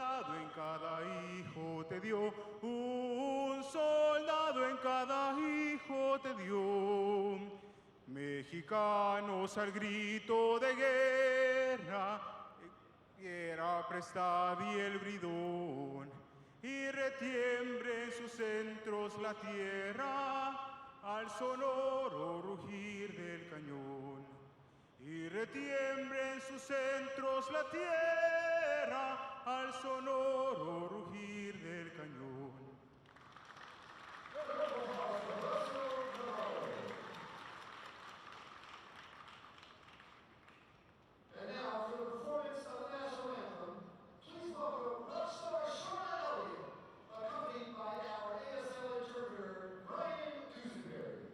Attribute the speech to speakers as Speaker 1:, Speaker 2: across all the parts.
Speaker 1: soldado en cada hijo te dio, un soldado en cada hijo te dio. Mexicanos al grito de guerra, guerra prestad y el bridón, y retiembre en sus centros la tierra al sonoro rugir del cañón. Y retiembre en sus centros la tierra al sonoro rugir del cañón.
Speaker 2: And now for the performance of the national anthem, please welcome Rockstar Shona Elliott, accompanied by our ASL interpreter, Brian Kusenberry.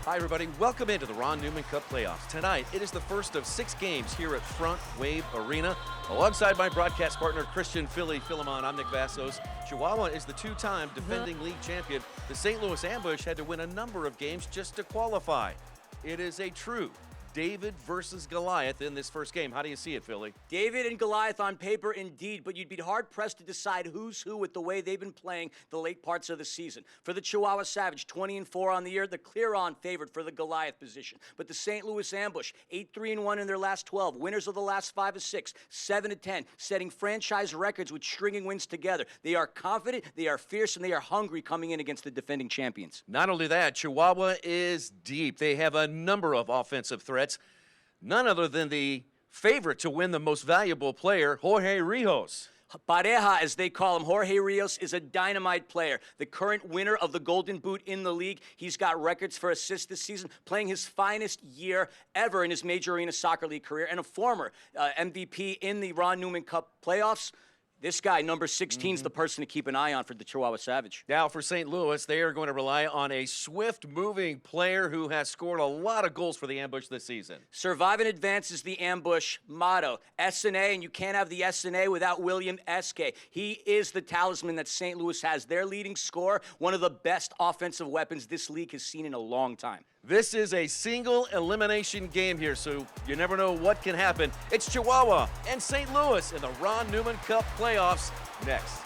Speaker 3: Hi, everybody. Welcome into the Ron Newman Cup Playoffs. Tonight, it is the first of 6 games here at Frontwave Arena. Alongside my broadcast partner, Christian Philemon, I'm Nick Vassos. Chihuahua is the 2-time defending league champion. The St. Louis Ambush had to win a number of games just to qualify. It is a true David versus Goliath in this first game. How do you see it, Philly?
Speaker 4: David and Goliath on paper, indeed, but you'd be hard-pressed to decide who's who with the way they've been playing the late parts of the season. For the Chihuahua Savage, 20-4 on the year, the clear-on favorite for the Goliath position. But the St. Louis Ambush, 8-3-1 in their last 12, winners of the last 5 of 6, 7-10, setting franchise records with stringing wins together. They are confident, they are fierce, and they are hungry coming in against the defending champions.
Speaker 3: Not only that, Chihuahua is deep. They have a number of offensive threats. None other than the favorite to win the most valuable player, Jorge Rios.
Speaker 4: Pareja, as they call him, Jorge Rios is a dynamite player. The current winner of the Golden Boot in the league. He's got records for assists this season, playing his finest year ever in his Major Arena Soccer League career, and a former MVP in the Ron Newman Cup Playoffs. This guy, number 16, is the person to keep an eye on for the Chihuahua Savage.
Speaker 3: Now for St. Louis, they are going to rely on a swift-moving player who has scored a lot of goals for the Ambush this season.
Speaker 4: Survive and advance is the Ambush motto. S&A, and you can't have the S&A without William S.K. He is the talisman that St. Louis has. Their leading scorer, one of the best offensive weapons this league has seen in a long time.
Speaker 3: This is a single elimination game here, so you never know what can happen. It's Chihuahua and St. Louis in the Ron Newman Cup Playoffs next.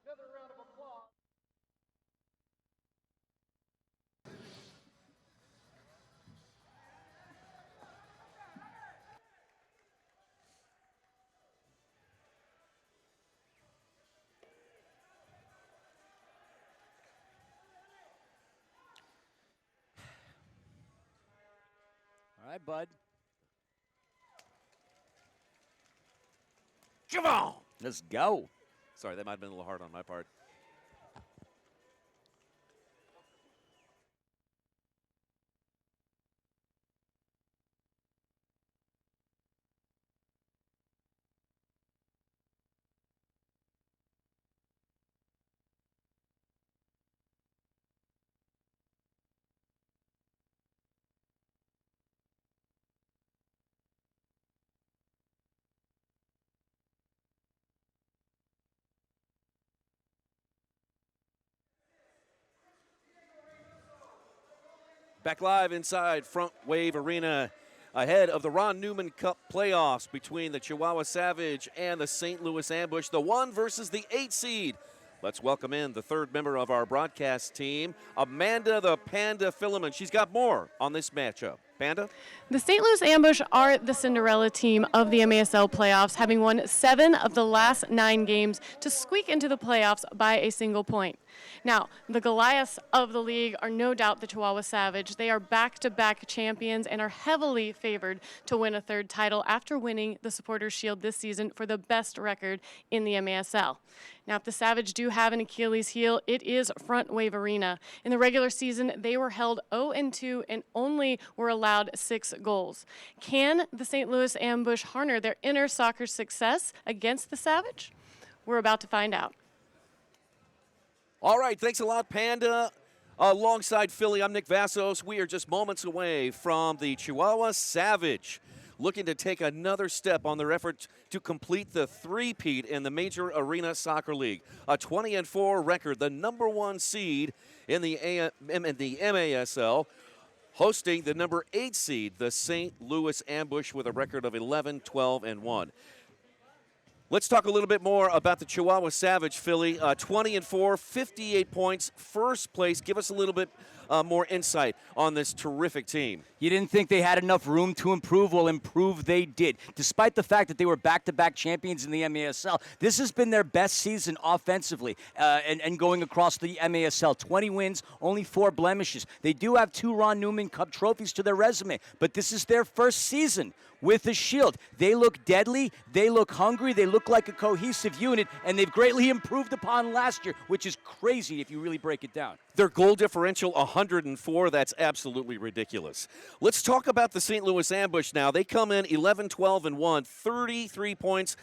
Speaker 2: Another round of applause.
Speaker 4: All right, bud.
Speaker 3: Come on!
Speaker 4: Let's go.
Speaker 3: Sorry, that might have been a little hard on my part. Back live inside Frontwave Arena ahead of the Ron Newman Cup Playoffs between the Chihuahua Savage and the St. Louis Ambush, the 1 versus the 8 seed. Let's welcome in the third member of our broadcast team, Amanda the Panda Philemon. She's got more on this matchup. Panda?
Speaker 5: The St. Louis Ambush are the Cinderella team of the MASL playoffs, having won 7 of the last 9 games to squeak into the playoffs by a single point. Now, the Goliaths of the league are no doubt the Chihuahua Savage. They are back-to-back champions and are heavily favored to win a third title after winning the Supporters Shield this season for the best record in the MASL. Now, if the Savage do have an Achilles heel, it is Frontwave Arena. In the regular season, they were held 0-2 and only were allowed 6 goals. Can the St. Louis Ambush harness their inner soccer success against the Savage? We're about to find out.
Speaker 3: All right, thanks a lot, Panda. Alongside Philly, I'm Nick Vassos. We are just moments away from the Chihuahua Savage, looking to take another step on their effort to complete the three-peat in the Major Arena Soccer League. A 20-4 record, the number 1 seed in the MASL, hosting the number 8 seed, the St. Louis Ambush, with a record of 11-12-1. Let's talk a little bit more about the Chihuahua Savage, Philly. 20-4, 58 points, first place. Give us a little bit more insight on this terrific team.
Speaker 4: You didn't think they had enough room to improve? Well, improve they did. Despite the fact that they were back-to-back champions in the MASL, this has been their best season offensively and going across the MASL. 20 wins, only 4 blemishes. They do have 2 Ron Newman Cup trophies to their resume, but this is their first season with the Shield. They look deadly, they look hungry, they look like a cohesive unit, and they've greatly improved upon last year, which is crazy if you really break it down.
Speaker 3: Their goal differential, 104. That's absolutely ridiculous. Let's talk about the St. Louis Ambush now. They come in 11-12-1, 33 points,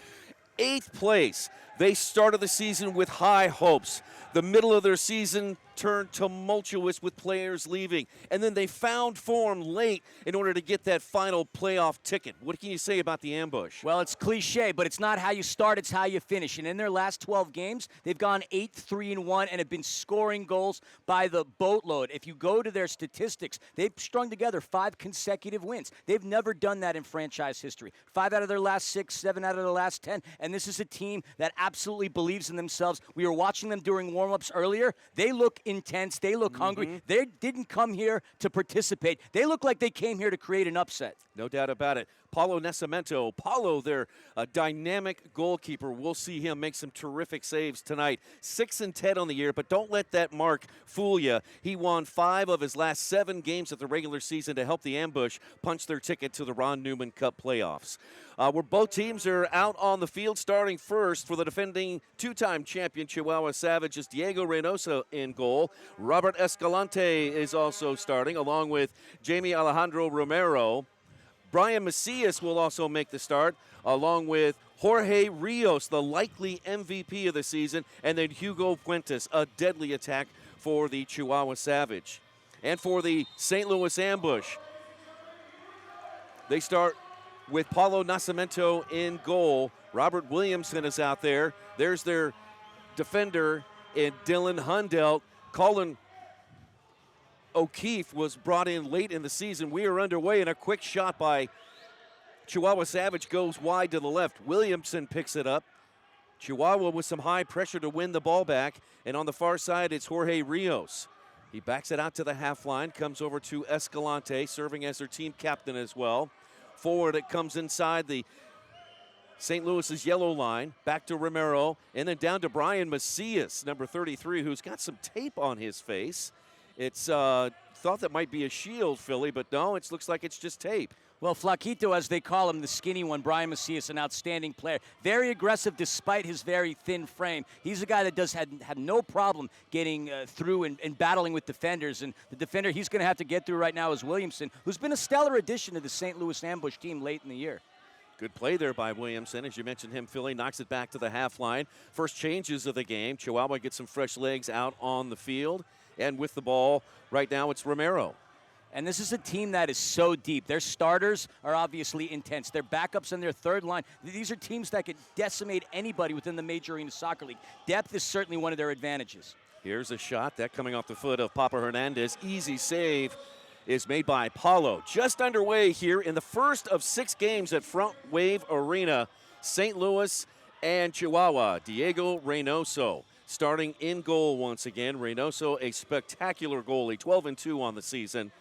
Speaker 3: 8th place. They started the season with high hopes. The middle of their season turned tumultuous with players leaving, and then they found form late in order to get that final playoff ticket. What can you say about the Ambush?
Speaker 4: Well, it's cliche, but it's not how you start, it's how you finish. And in their last 12 games, they've gone 8-3-1 and have been scoring goals by the boatload. If you go to their statistics, they've strung together 5 consecutive wins. They've never done that in franchise history. 5 out of their last 6, 7 out of their last 10, and this is a team that absolutely believes in themselves. We were watching them during warm-ups earlier. They look intense. They look hungry. They didn't come here to participate. They look like they came here to create an upset.
Speaker 3: No doubt about it. Paulo Nascimento. Paulo, their dynamic goalkeeper. We'll see him make some terrific saves tonight. 6-10 on the year, but don't let that mark fool you. He won 5 of his last 7 games of the regular season to help the Ambush punch their ticket to the Ron Newman Cup playoffs. Where both teams are out on the field. Starting first for the defending 2-time champion Chihuahua Savage is Diego Reynoso in goal. Robert Escalante is also starting, along with Jamie Alejandro Romero. Brian Macias will also make the start, along with Jorge Rios, the likely MVP of the season, and then Hugo Fuentes, a deadly attack for the Chihuahua Savage. And for the St. Louis Ambush, they start with Paulo Nascimento in goal. Robert Williamson is out there. There's their defender in Dylan Hundelt. Colin O'Keefe was brought in late in the season. We are underway, and a quick shot by Chihuahua Savage goes wide to the left. Williamson picks it up. Chihuahua with some high pressure to win the ball back, and on the far side, it's Jorge Rios. He backs it out to the half line, comes over to Escalante, serving as their team captain as well. Forward, it comes inside the St. Louis's yellow line, back to Romero, and then down to Brian Macias, number 33, who's got some tape on his face. It's thought that might be a shield, Philly, but no, it looks like it's just tape.
Speaker 4: Well, Flaquito, as they call him, the skinny one, Brian Macias, an outstanding player. Very aggressive despite his very thin frame. He's a guy that had no problem getting through and battling with defenders. And the defender he's going to have to get through right now is Williamson, who's been a stellar addition to the St. Louis Ambush team late in the year.
Speaker 3: Good play there by Williamson. As you mentioned him, Philly knocks it back to the half line. First changes of the game. Chihuahua gets some fresh legs out on the field. And with the ball, right now it's Romero.
Speaker 4: And this is a team that is so deep. Their starters are obviously intense. Their backups and their third line, these are teams that could decimate anybody within the Major Arena Soccer League. Depth is certainly one of their advantages.
Speaker 3: Here's a shot, that coming off the foot of Papa Hernandez. Easy save. is made by Paulo. Just underway here in the first of 6 games at Frontwave Arena. St. Louis and Chihuahua. Diego Reynoso starting in goal once again. Reynoso, a spectacular goalie, 12-2 on the season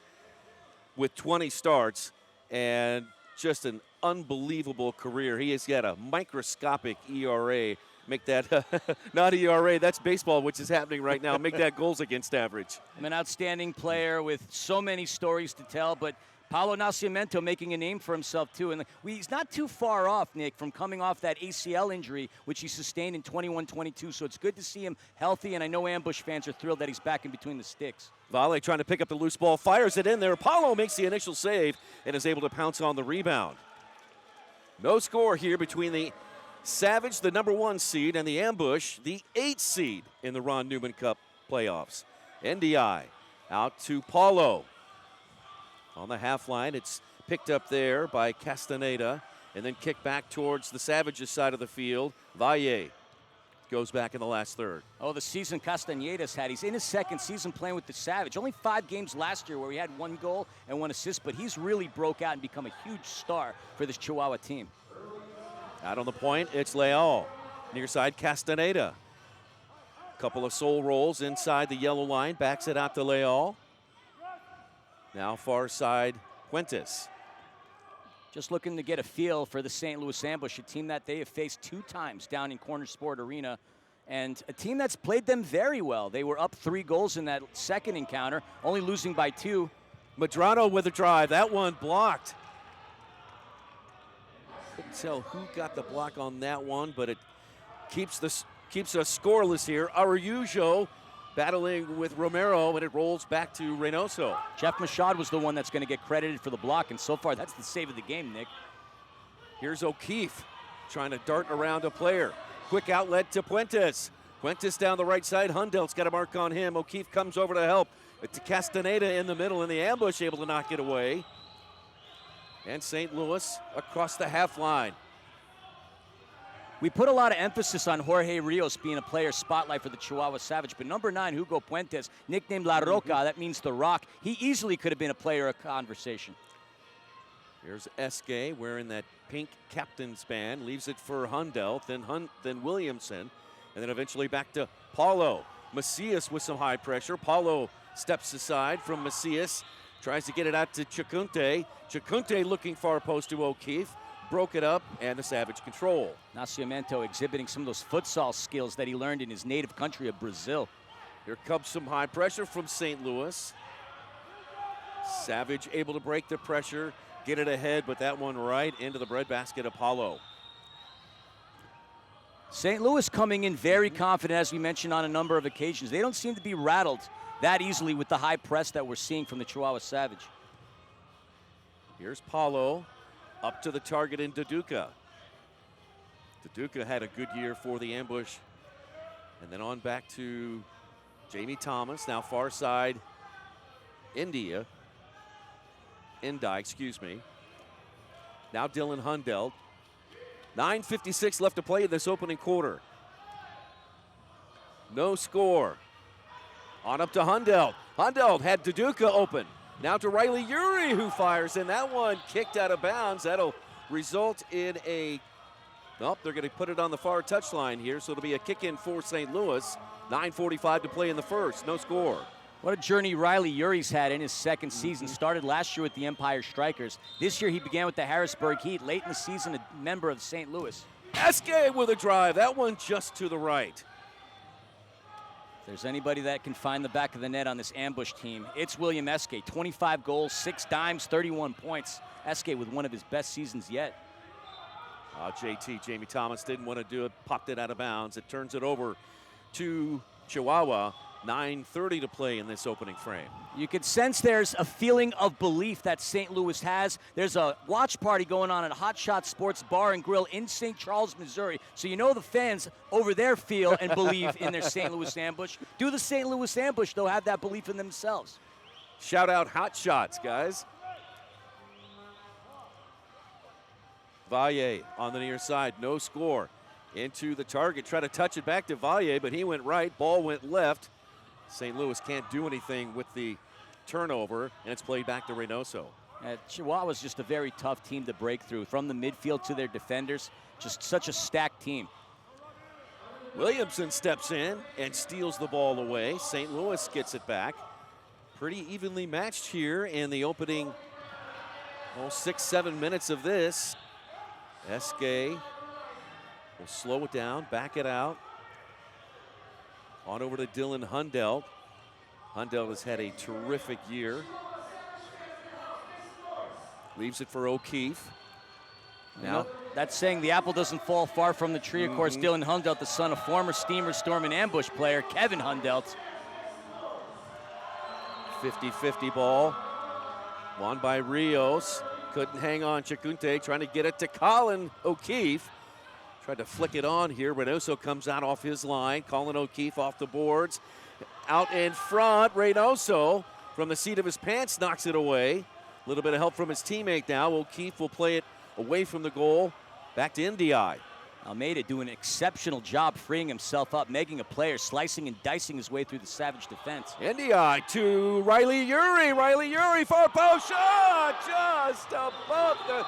Speaker 3: with 20 starts and just an unbelievable career. He has got a microscopic ERA. Make that, not ERA, that's baseball, which is happening right now. Make that goals against average.
Speaker 4: An outstanding player with so many stories to tell, but Paulo Nascimento making a name for himself, too. And he's not too far off, Nick, from coming off that ACL injury, which he sustained in 21-22. So it's good to see him healthy, and I know Ambush fans are thrilled that he's back in between the sticks.
Speaker 3: Vale trying to pick up the loose ball, fires it in there. Paulo makes the initial save and is able to pounce on the rebound. No score here between the Savage, the number 1 seed, and the Ambush, the 8th seed in the Ron Newman Cup playoffs. NDI out to Paulo. On the half line, it's picked up there by Castaneda and then kicked back towards the Savages side of the field. Valle goes back in the last third.
Speaker 4: Oh, the season Castaneda's had. He's in his 2nd season playing with the Savage. Only 5 games last year where he had 1 goal and 1 assist, but he's really broke out and become a huge star for this Chihuahua team.
Speaker 3: Out on the point, it's Leal. Near side, Castaneda. Couple of soul rolls inside the yellow line, backs it out to Leal. Now far side, Fuentes.
Speaker 4: Just looking to get a feel for the St. Louis Ambush, a team that they have faced 2 times down in Corner Sport Arena, and a team that's played them very well. They were up 3 goals in that 2nd encounter, only losing by 2.
Speaker 3: Medrano with a drive. That one blocked. Couldn't tell who got the block on that one, but it keeps us scoreless here. Araujo battling with Romero, and it rolls back to Reynoso.
Speaker 4: Jeff Machad was the one that's going to get credited for the block, and so far that's the save of the game, Nick.
Speaker 3: Here's O'Keefe trying to dart around a player. Quick outlet to Fuentes. Fuentes down the right side. Hundelt's got a mark on him. O'Keefe comes over to help. To Castaneda in the middle, and the Ambush able to knock it away. And St. Louis across the half line.
Speaker 4: We put a lot of emphasis on Jorge Rios being a player spotlight for the Chihuahua Savage, but number 9, Hugo Puentes, nicknamed La Roca, that means the Rock. He easily could have been a player of conversation.
Speaker 3: Here's Esque wearing that pink captain's band, leaves it for Hundelt, then Williamson, and then eventually back to Paulo. Macias with some high pressure. Paulo steps aside from Macias, tries to get it out to Chacunte. Chacunte looking far post to O'Keefe. Broke it up, and the Savage control.
Speaker 4: Nascimento exhibiting some of those futsal skills that he learned in his native country of Brazil.
Speaker 3: Here comes some high pressure from St. Louis. Savage able to break the pressure, get it ahead, but that one right into the breadbasket of Paulo.
Speaker 4: St. Louis coming in very confident, as we mentioned on a number of occasions. They don't seem to be rattled that easily with the high press that we're seeing from the Chihuahua Savage.
Speaker 3: Here's Paulo. Up to the target in Duduka. Duduka had a good year for the Ambush. And then on back to Jamie Thomas. Now far side, Indi, excuse me. Now Dylan Hundelt. 9:56 left to play in this opening quarter. No score. On up to Hundelt. Hundelt had Duduka open. Now to Riley Urey, who fires, and that one kicked out of bounds. That'll result in a, nope, they're going to put it on the far touchline here, so it'll be a kick-in for St. Louis. 9:45 to play in the first, no score.
Speaker 4: What a journey Riley Urey's had in his 2nd season. Started last year with the Empire Strikers. This year he began with the Harrisburg Heat. Late in the season, a member of St. Louis.
Speaker 3: Esque with a drive, that one just to the right.
Speaker 4: If there's anybody that can find the back of the net on this Ambush team, it's William Esque. 25 goals, 6 dimes, 31 points. Esque with one of his best seasons yet.
Speaker 3: JT, Jamie Thomas didn't want to do it, popped it out of bounds. It turns it over to Chihuahua. 9:30 to play in this opening frame.
Speaker 4: You can sense there's a feeling of belief that St. Louis has. There's a watch party going on at Hot Shot Sports Bar and Grill in St. Charles, Missouri. So you know the fans over there feel and believe in their St. Louis Ambush. Do the St. Louis Ambush, though, have that belief in themselves?
Speaker 3: Shout out Hot Shots, guys. Valle on the near side, no score. Into the target, try to touch it back to Valle, but he went right, ball went left. St. Louis can't do anything with the turnover, and it's played back to Reynoso.
Speaker 4: Chihuahua's just a very tough team to break through. From the midfield to their defenders, just such a stacked team.
Speaker 3: Williamson steps in and steals the ball away. St. Louis gets it back. Pretty evenly matched here in the opening 6-7 minutes of this. Esque will slow it down, back it out. On over to Dylan Hundelt. Hundelt has had a terrific year. Leaves it for O'Keefe. Now,
Speaker 4: that's saying the apple doesn't fall far from the tree. Of course, Dylan Hundelt, the son of former Steamer, Storm, and Ambush player Kevin Hundelt.
Speaker 3: 50-50 ball. Won by Rios. Couldn't hang on. Chacunte trying to get it to Colin O'Keefe. Tried to flick it on here. Reynoso comes out off his line. Colin O'Keefe off the boards. Out in front. Reynoso from the seat of his pants knocks it away. A little bit of help from his teammate now. O'Keefe will play it away from the goal. Back to Ndi.
Speaker 4: Almeida doing an exceptional job freeing himself up, making a player, slicing and dicing his way through the Savage defense.
Speaker 3: Ndi to Riley Uri. Riley Uri, far post shot, just above the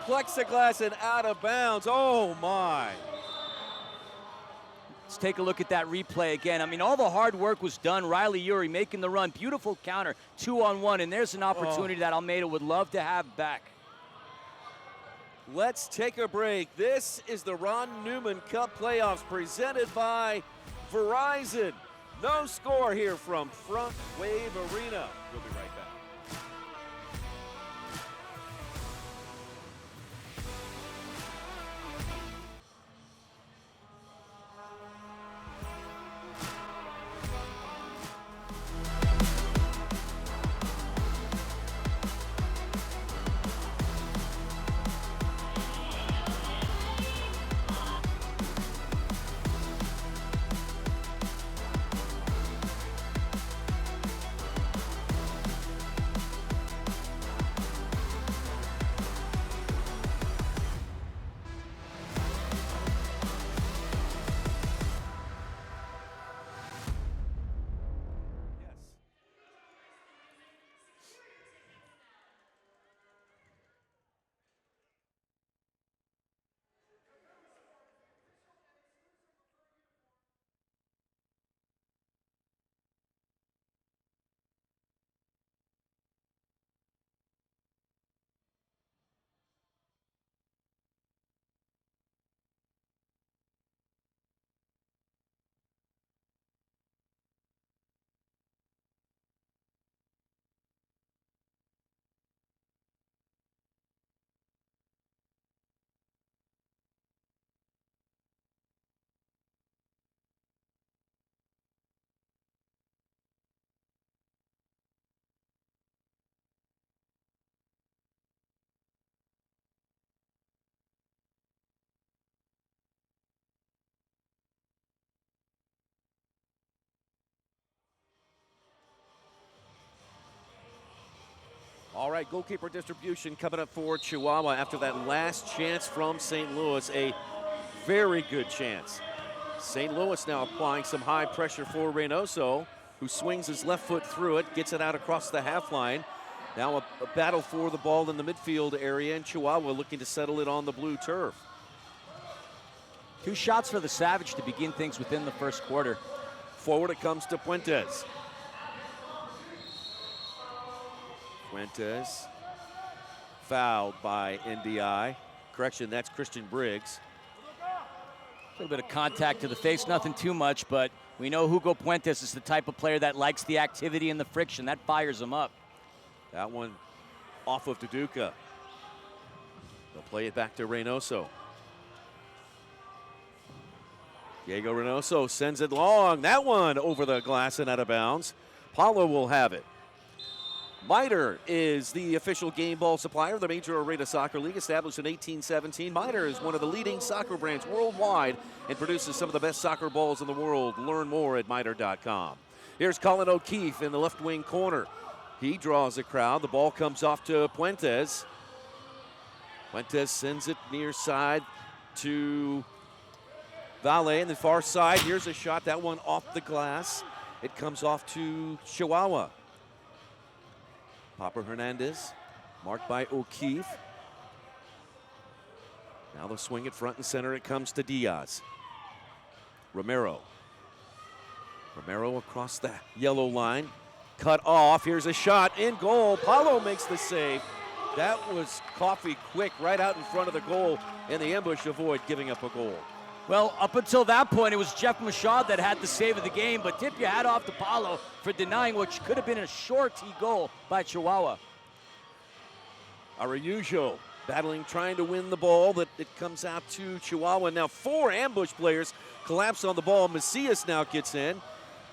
Speaker 3: plexiglass and out of bounds. Oh my.
Speaker 4: Let's take a look at that replay again. I mean, all the hard work was done. Riley Uri making the run. Beautiful counter, 2-on-1, and there's an opportunity that Almeida would love to have back.
Speaker 3: Let's take a break. This is the Ron Newman Cup Playoffs presented by Verizon. No score here from Frontwave Arena. We'll be right back. All right, goalkeeper distribution coming up for Chihuahua after that last chance from St. Louis. A very good chance. St. Louis now applying some high pressure for Reynoso, who swings his left foot through it, gets it out across the half line. Now a battle for the ball in the midfield area, and Chihuahua looking to settle it on the blue turf.
Speaker 4: 2 shots for the Savage to begin things within the first quarter.
Speaker 3: Forward it comes to Puentes. Fuentes fouled by NDI. Correction, that's Christian Briggs.
Speaker 4: A little bit of contact to the face, nothing too much, but we know Hugo Puentes is the type of player that likes the activity and the friction. That fires him up.
Speaker 3: That one off of Duduca. They'll play it back to Reynoso. Diego Reynoso sends it long. That one over the glass and out of bounds. Paulo will have it. Miter is the official game ball supplier of the Major Arena Soccer League, established in 1817. Miter is one of the leading soccer brands worldwide and produces some of the best soccer balls in the world. Learn more at miter.com. Here's Colin O'Keefe in the left wing corner. He draws a crowd. The ball comes off to Puentes. Puentes sends it near side to Valle in the far side. Here's a shot, that one off the glass. It comes off to Chihuahua. Papa Hernandez, marked by O'Keefe. Now the swing at front and center, it comes to Diaz. Romero across the yellow line, cut off, here's a shot, in goal, Paulo makes the save. That was Coffey quick, right out in front of the goal, and the ambush avoid giving up a goal.
Speaker 4: Well, up until that point, it was Jeff Machad that had the save of the game, but tip your hat off to Paulo for denying what could have been a shorty goal by Chihuahua.
Speaker 3: Araujo battling, trying to win the ball, but it comes out to Chihuahua. Now 4 ambush players collapse on the ball. Macias now gets in,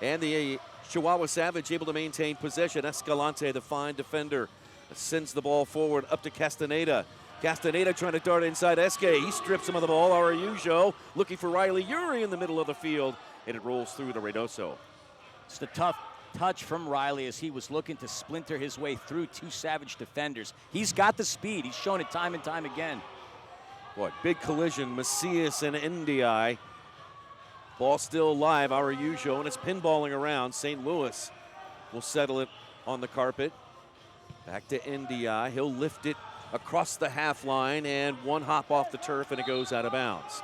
Speaker 3: and the Chihuahua Savage able to maintain possession. Escalante, the fine defender, sends the ball forward up to Castaneda. Castaneda trying to dart inside Esque. He strips him of the ball. Araujo looking for Riley Uri in the middle of the field, and it rolls through to Reynoso.
Speaker 4: It's the tough touch from Riley as he was looking to splinter his way through 2 Savage defenders. He's got the speed. He's shown it time and time again.
Speaker 3: Boy, big collision. Macias and Ndiaye. Ball still live. Araujo, and it's pinballing around. St. Louis will settle it on the carpet. Back to Ndiaye. He'll lift it across the half line, and one hop off the turf, and it goes out of bounds.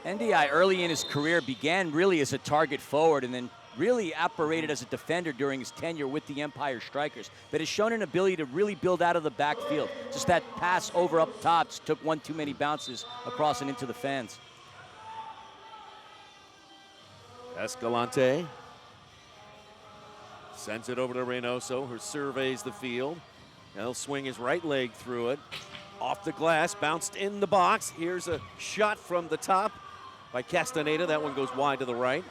Speaker 4: Ndiaye early in his career began really as a target forward and then really operated as a defender during his tenure with the Empire Strikers, but has shown an ability to really build out of the backfield. Just that pass over up top took one too many bounces across and into the fans.
Speaker 3: Escalante sends it over to Reynoso, who surveys the field. Now he'll swing his right leg through it. Off the glass, bounced in the box. Here's a shot from the top by Castaneda. That one goes wide to the right.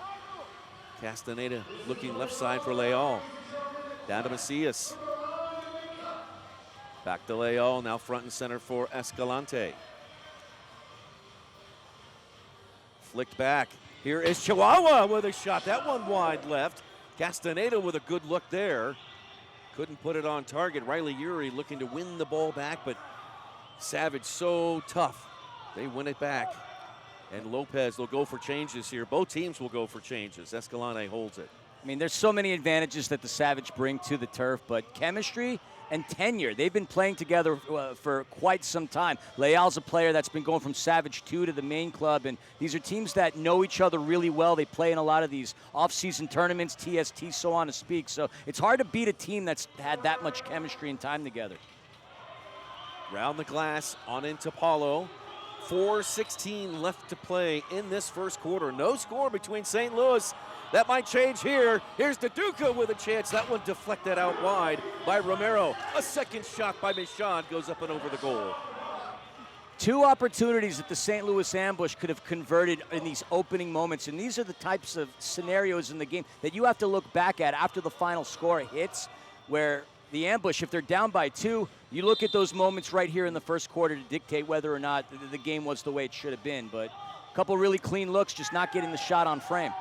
Speaker 3: Castaneda looking left side for Leal. Down to Macias. Back to Leal, now front and center for Escalante. Flicked back. Here is Chihuahua with a shot. That one wide left. Castaneda with a good look there. Couldn't put it on target. Riley Uri looking to win the ball back, but Savage so tough. They win it back. And Lopez will go for changes here. Both teams will go for changes. Escalante holds it.
Speaker 4: I mean, there's so many advantages that the Savage bring to the turf, but chemistry and tenure. They've been playing together for quite some time. Leal's a player that's been going from Savage 2 to the main club, and these are teams that know each other really well. They play in a lot of these off-season tournaments, TST, so on to speak. So it's hard to beat a team that's had that much chemistry and time together.
Speaker 3: Round the glass, on into Paulo. 4:16 left to play in this first quarter. No score between St. Louis. That might change here. Here's Duduka with a chance. That one deflected out wide by Romero. A second shot by Michaud goes up and over the goal.
Speaker 4: 2 opportunities that the St. Louis ambush could have converted in these opening moments, and these are the types of scenarios in the game that you have to look back at after the final score hits, where the ambush, if they're down by 2, you look at those moments right here in the first quarter to dictate whether or not the game was the way it should have been. But a couple really clean looks, just not getting the shot on frame.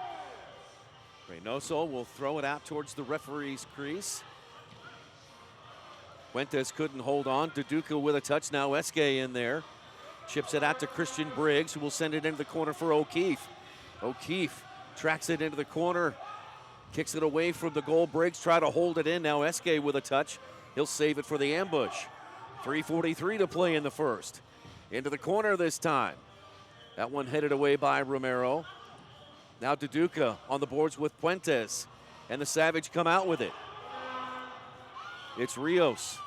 Speaker 3: Reynoso will throw it out towards the referee's crease. Fuentes couldn't hold on. Duduka with a touch. Now Esque in there. Chips it out to Christian Briggs, who will send it into the corner for O'Keefe. O'Keefe tracks it into the corner. Kicks it away from the goal. Briggs try to hold it in. Now Esque with a touch. He'll save it for the ambush. 3:43 to play in the first. Into the corner this time. That one headed away by Romero. Now Duduka on the boards with Fuentes. And the Savage come out with it. It's Rios.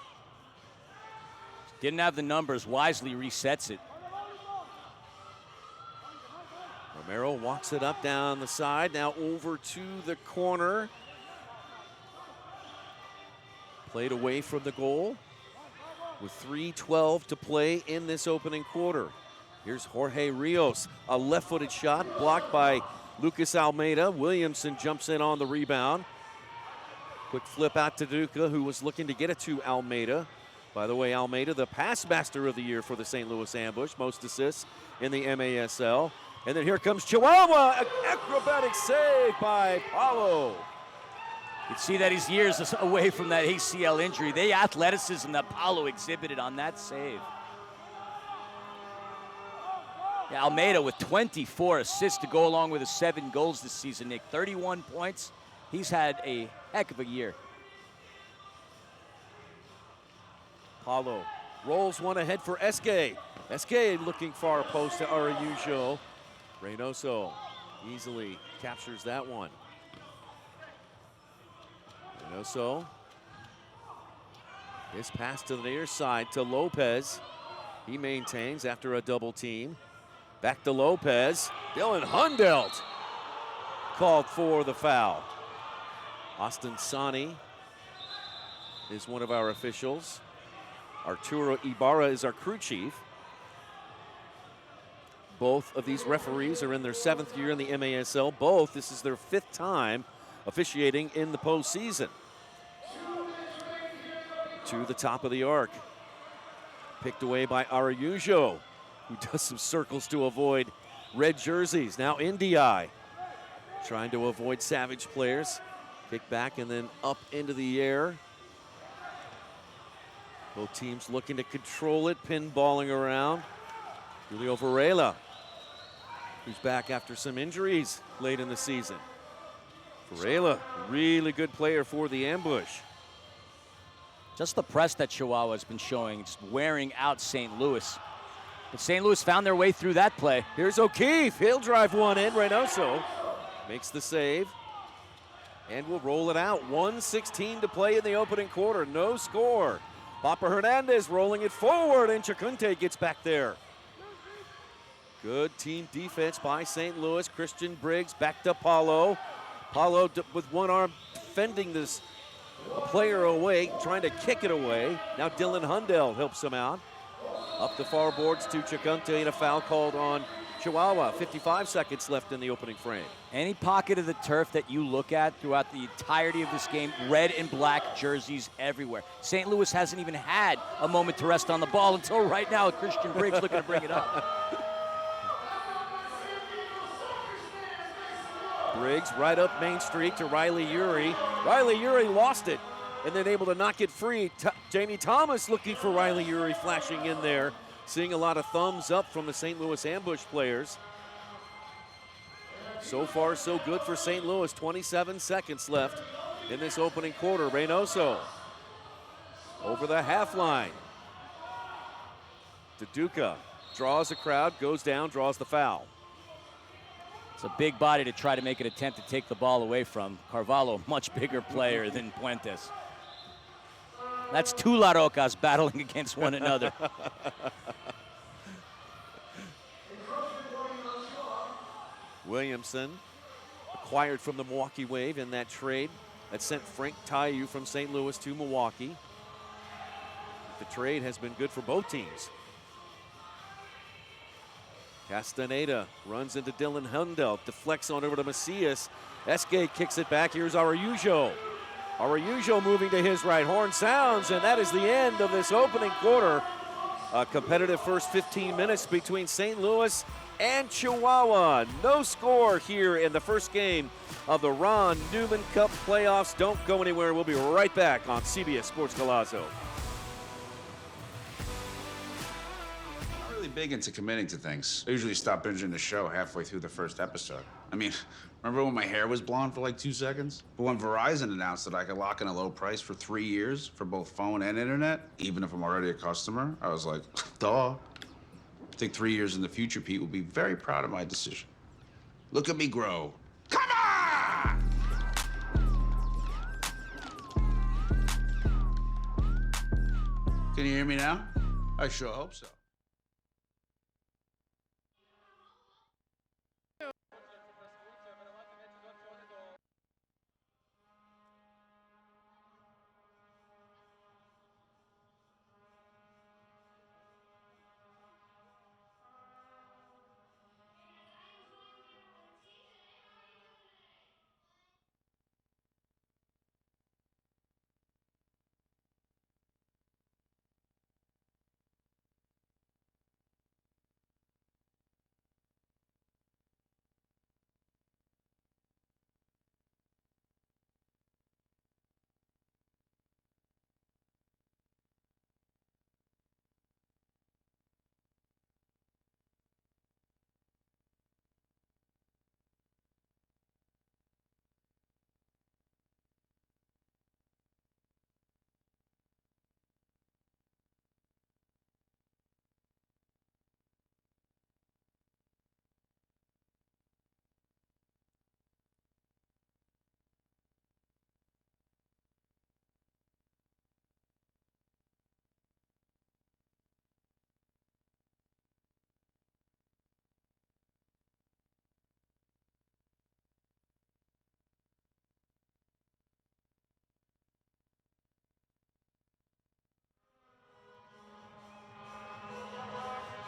Speaker 4: Didn't have the numbers. Wisely resets it.
Speaker 3: Romero walks it up down the side. Now over to the corner. Played away from the goal with 3:12 to play in this opening quarter. Here's Jorge Rios, a left-footed shot blocked by Lucas Almeida. Williamson jumps in on the rebound. Quick flip out to Duduka, who was looking to get it to Almeida. By the way, Almeida, the pass master of the year for the St. Louis Ambush, most assists in the MASL. And then here comes Chihuahua, an acrobatic save by Paulo.
Speaker 4: You can see that he's years away from that ACL injury. The athleticism that Paulo exhibited on that save. Yeah, Almeida with 24 assists to go along with his 7 goals this season, Nick. 31 points. He's had a heck of a year.
Speaker 3: Paulo rolls one ahead for Esque. Esque looking far post to Araujo. Reynoso easily captures that one. Reynoso. His pass to the near side to Lopez. He maintains after a double team. Back to Lopez. Dylan Hundelt called for the foul. Austin Sani is one of our officials. Arturo Ibarra is our crew chief. Both of these referees are in their 7th year in the MASL. Both, this is their 5th time officiating in the postseason. To the top of the arc. Picked away by Araujo, who does some circles to avoid red jerseys. Now Ndiaye trying to avoid Savage players. Kick back and then up into the air. Both teams looking to control it, pinballing around. Julio Varela, who's back after some injuries late in the season. Varela, really good player for the ambush.
Speaker 4: Just the press that Chihuahua has been showing, just wearing out St. Louis. But St. Louis found their way through that play.
Speaker 3: Here's O'Keefe. He'll drive one in. Reynoso makes the save and will roll it out. 1:16 to play in the opening quarter. No score. Papa Hernandez rolling it forward, and Chacunte gets back there. Good team defense by St. Louis. Christian Briggs back to Paulo. Paulo with one arm defending this player away, trying to kick it away. Now Dylan Hundelt helps him out. Up the far boards to Chacunte, and a foul called on Chihuahua. 55 seconds left in the opening frame.
Speaker 4: Any pocket of the turf that you look at throughout the entirety of this game, red and black jerseys everywhere. St. Louis hasn't even had a moment to rest on the ball until right now. Christian Briggs looking to bring it up.
Speaker 3: Briggs right up Main Street to Riley Urey. Riley Urey lost it and then able to knock it free. Jamie Thomas looking for Riley Urey, flashing in there. Seeing a lot of thumbs up from the St. Louis ambush players. So far, so good for St. Louis. 27 seconds left in this opening quarter. Reynoso over the half line. Duduka draws a crowd, goes down, draws the foul.
Speaker 4: It's a big body to try to make an attempt to take the ball away from. Carvalho, much bigger player than Puentes. That's two La Rocas battling against one another.
Speaker 3: Williamson acquired from the Milwaukee Wave in that trade that sent Frank Taiyu from St. Louis to Milwaukee. The trade has been good for both teams. Castaneda runs into Dylan Hundelt, deflects on over to Macias. Esque kicks it back. Here's Araujo. Araujo moving to his right. Horn sounds, and that is the end of this opening quarter. A competitive first 15 minutes between St. Louis and Chihuahua. No score here in the first game of the Ron Newman Cup Playoffs. Don't go anywhere. We'll be right back on CBS Sports Golazo.
Speaker 6: Big into committing to things. I usually stop binging the show halfway through the first episode. I mean, remember when my hair was blonde for like 2 seconds? But when Verizon announced that I could lock in a low price for 3 years for both phone and internet, even if I'm already a customer, I was like, duh. I think 3 years in the future, Pete will be very proud of my decision. Look at me grow. Come on! Can you hear me now? I sure hope so.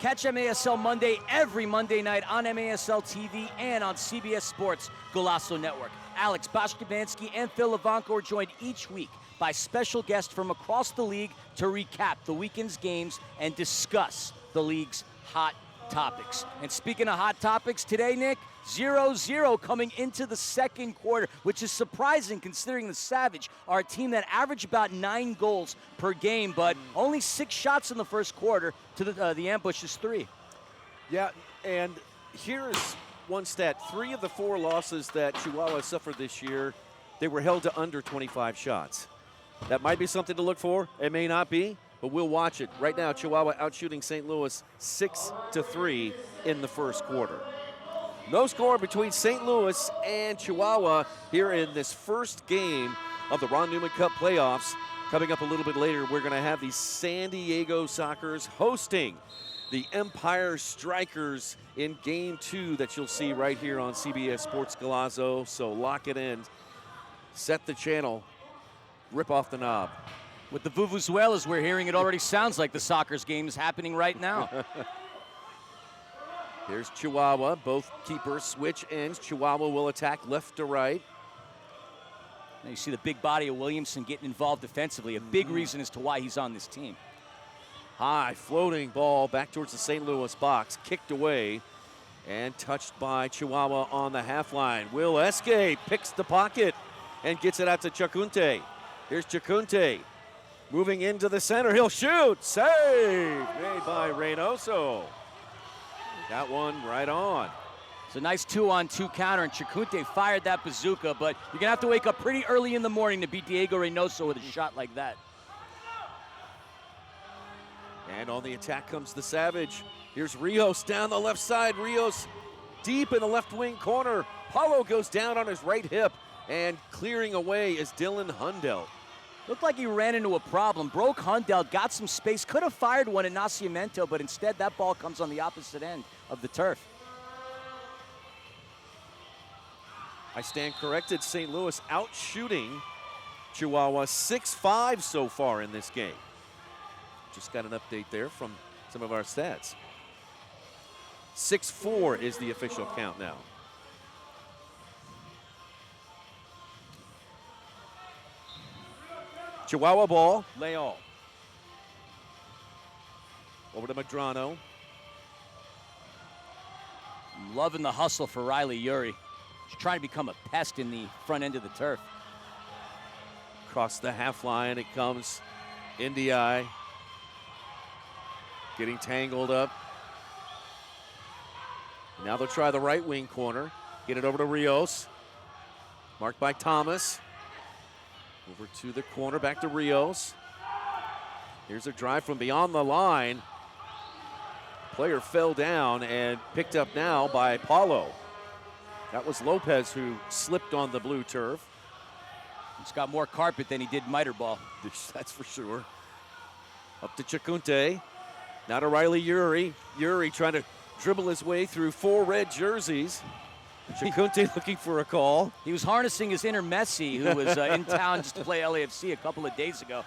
Speaker 4: Catch MASL Monday every Monday night on MASL TV and on CBS Sports Golazo Network. Alex Boshkabansky and Phil Levanko are joined each week by special guests from across the league to recap the weekend's games and discuss the league's hot topics. And speaking of hot topics today, Nick, 0-0 coming into the second quarter, which is surprising considering the Savage are a team that average about 9 goals per game, but only 6 shots in the first quarter to the Ambush's 3.
Speaker 3: Yeah, and here's one stat. 3 of the 4 losses that Chihuahua suffered this year, they were held to under 25 shots. That might be something to look for. It may not be, but we'll watch it. Right now, Chihuahua outshooting St. Louis 6-3 in the first quarter. No score between St. Louis and Chihuahua here in this first game of the Ron Newman Cup Playoffs. Coming up a little bit later, we're going to have the San Diego Sockers hosting the Empire Strikers in Game 2 that you'll see right here on CBS Sports Golazo. So lock it in, set the channel, rip off the knob.
Speaker 4: With the vuvuzelas we're hearing, it already sounds like the Sockers game is happening right now.
Speaker 3: Here's Chihuahua. Both keepers switch ends. Chihuahua will attack left to right.
Speaker 4: Now you see the big body of Williamson getting involved defensively. A big reason as to why he's on this team.
Speaker 3: High floating ball back towards the St. Louis box. Kicked away and touched by Chihuahua on the half line. Will Esque picks the pocket and gets it out to Chacunte. Here's Chacunte moving into the center. He'll shoot. Save made by Reynoso. Got one right on.
Speaker 4: It's a nice 2-on-2 counter, and Chacunte fired that bazooka, but you're going to have to wake up pretty early in the morning to beat Diego Reynoso with a shot like that.
Speaker 3: And on the attack comes the Savage. Here's Rios down the left side. Rios deep in the left wing corner. Paulo goes down on his right hip, and clearing away is Dylan Hundell.
Speaker 4: Looked like he ran into a problem. Broke Hundell, got some space, could have fired one at Nascimento, but instead that ball comes on the opposite end of the turf.
Speaker 3: I stand corrected. St. Louis out shooting Chihuahua 6-5 so far in this game. Just got an update there from some of our stats. 6-4 is the official count now. Chihuahua ball, Leal. Over to Medrano.
Speaker 4: I'm loving the hustle for Riley Urey. He's trying to become a pest in the front end of the turf.
Speaker 3: Across the half line, it comes. Ndiaye getting tangled up. Now they'll try the right wing corner. Get it over to Rios. Marked by Thomas. Over to the corner, back to Rios. Here's a drive from beyond the line. Player fell down and picked up now by Paulo. That was Lopez who slipped on the blue turf.
Speaker 4: He's got more carpet than he did miter ball.
Speaker 3: That's for sure. Up to Chacunte. Now to Riley Urey. Urey trying to dribble his way through 4 red jerseys. Chacunte looking for a call.
Speaker 4: He was harnessing his inner Messi, who was in town just to play LAFC a couple of days ago.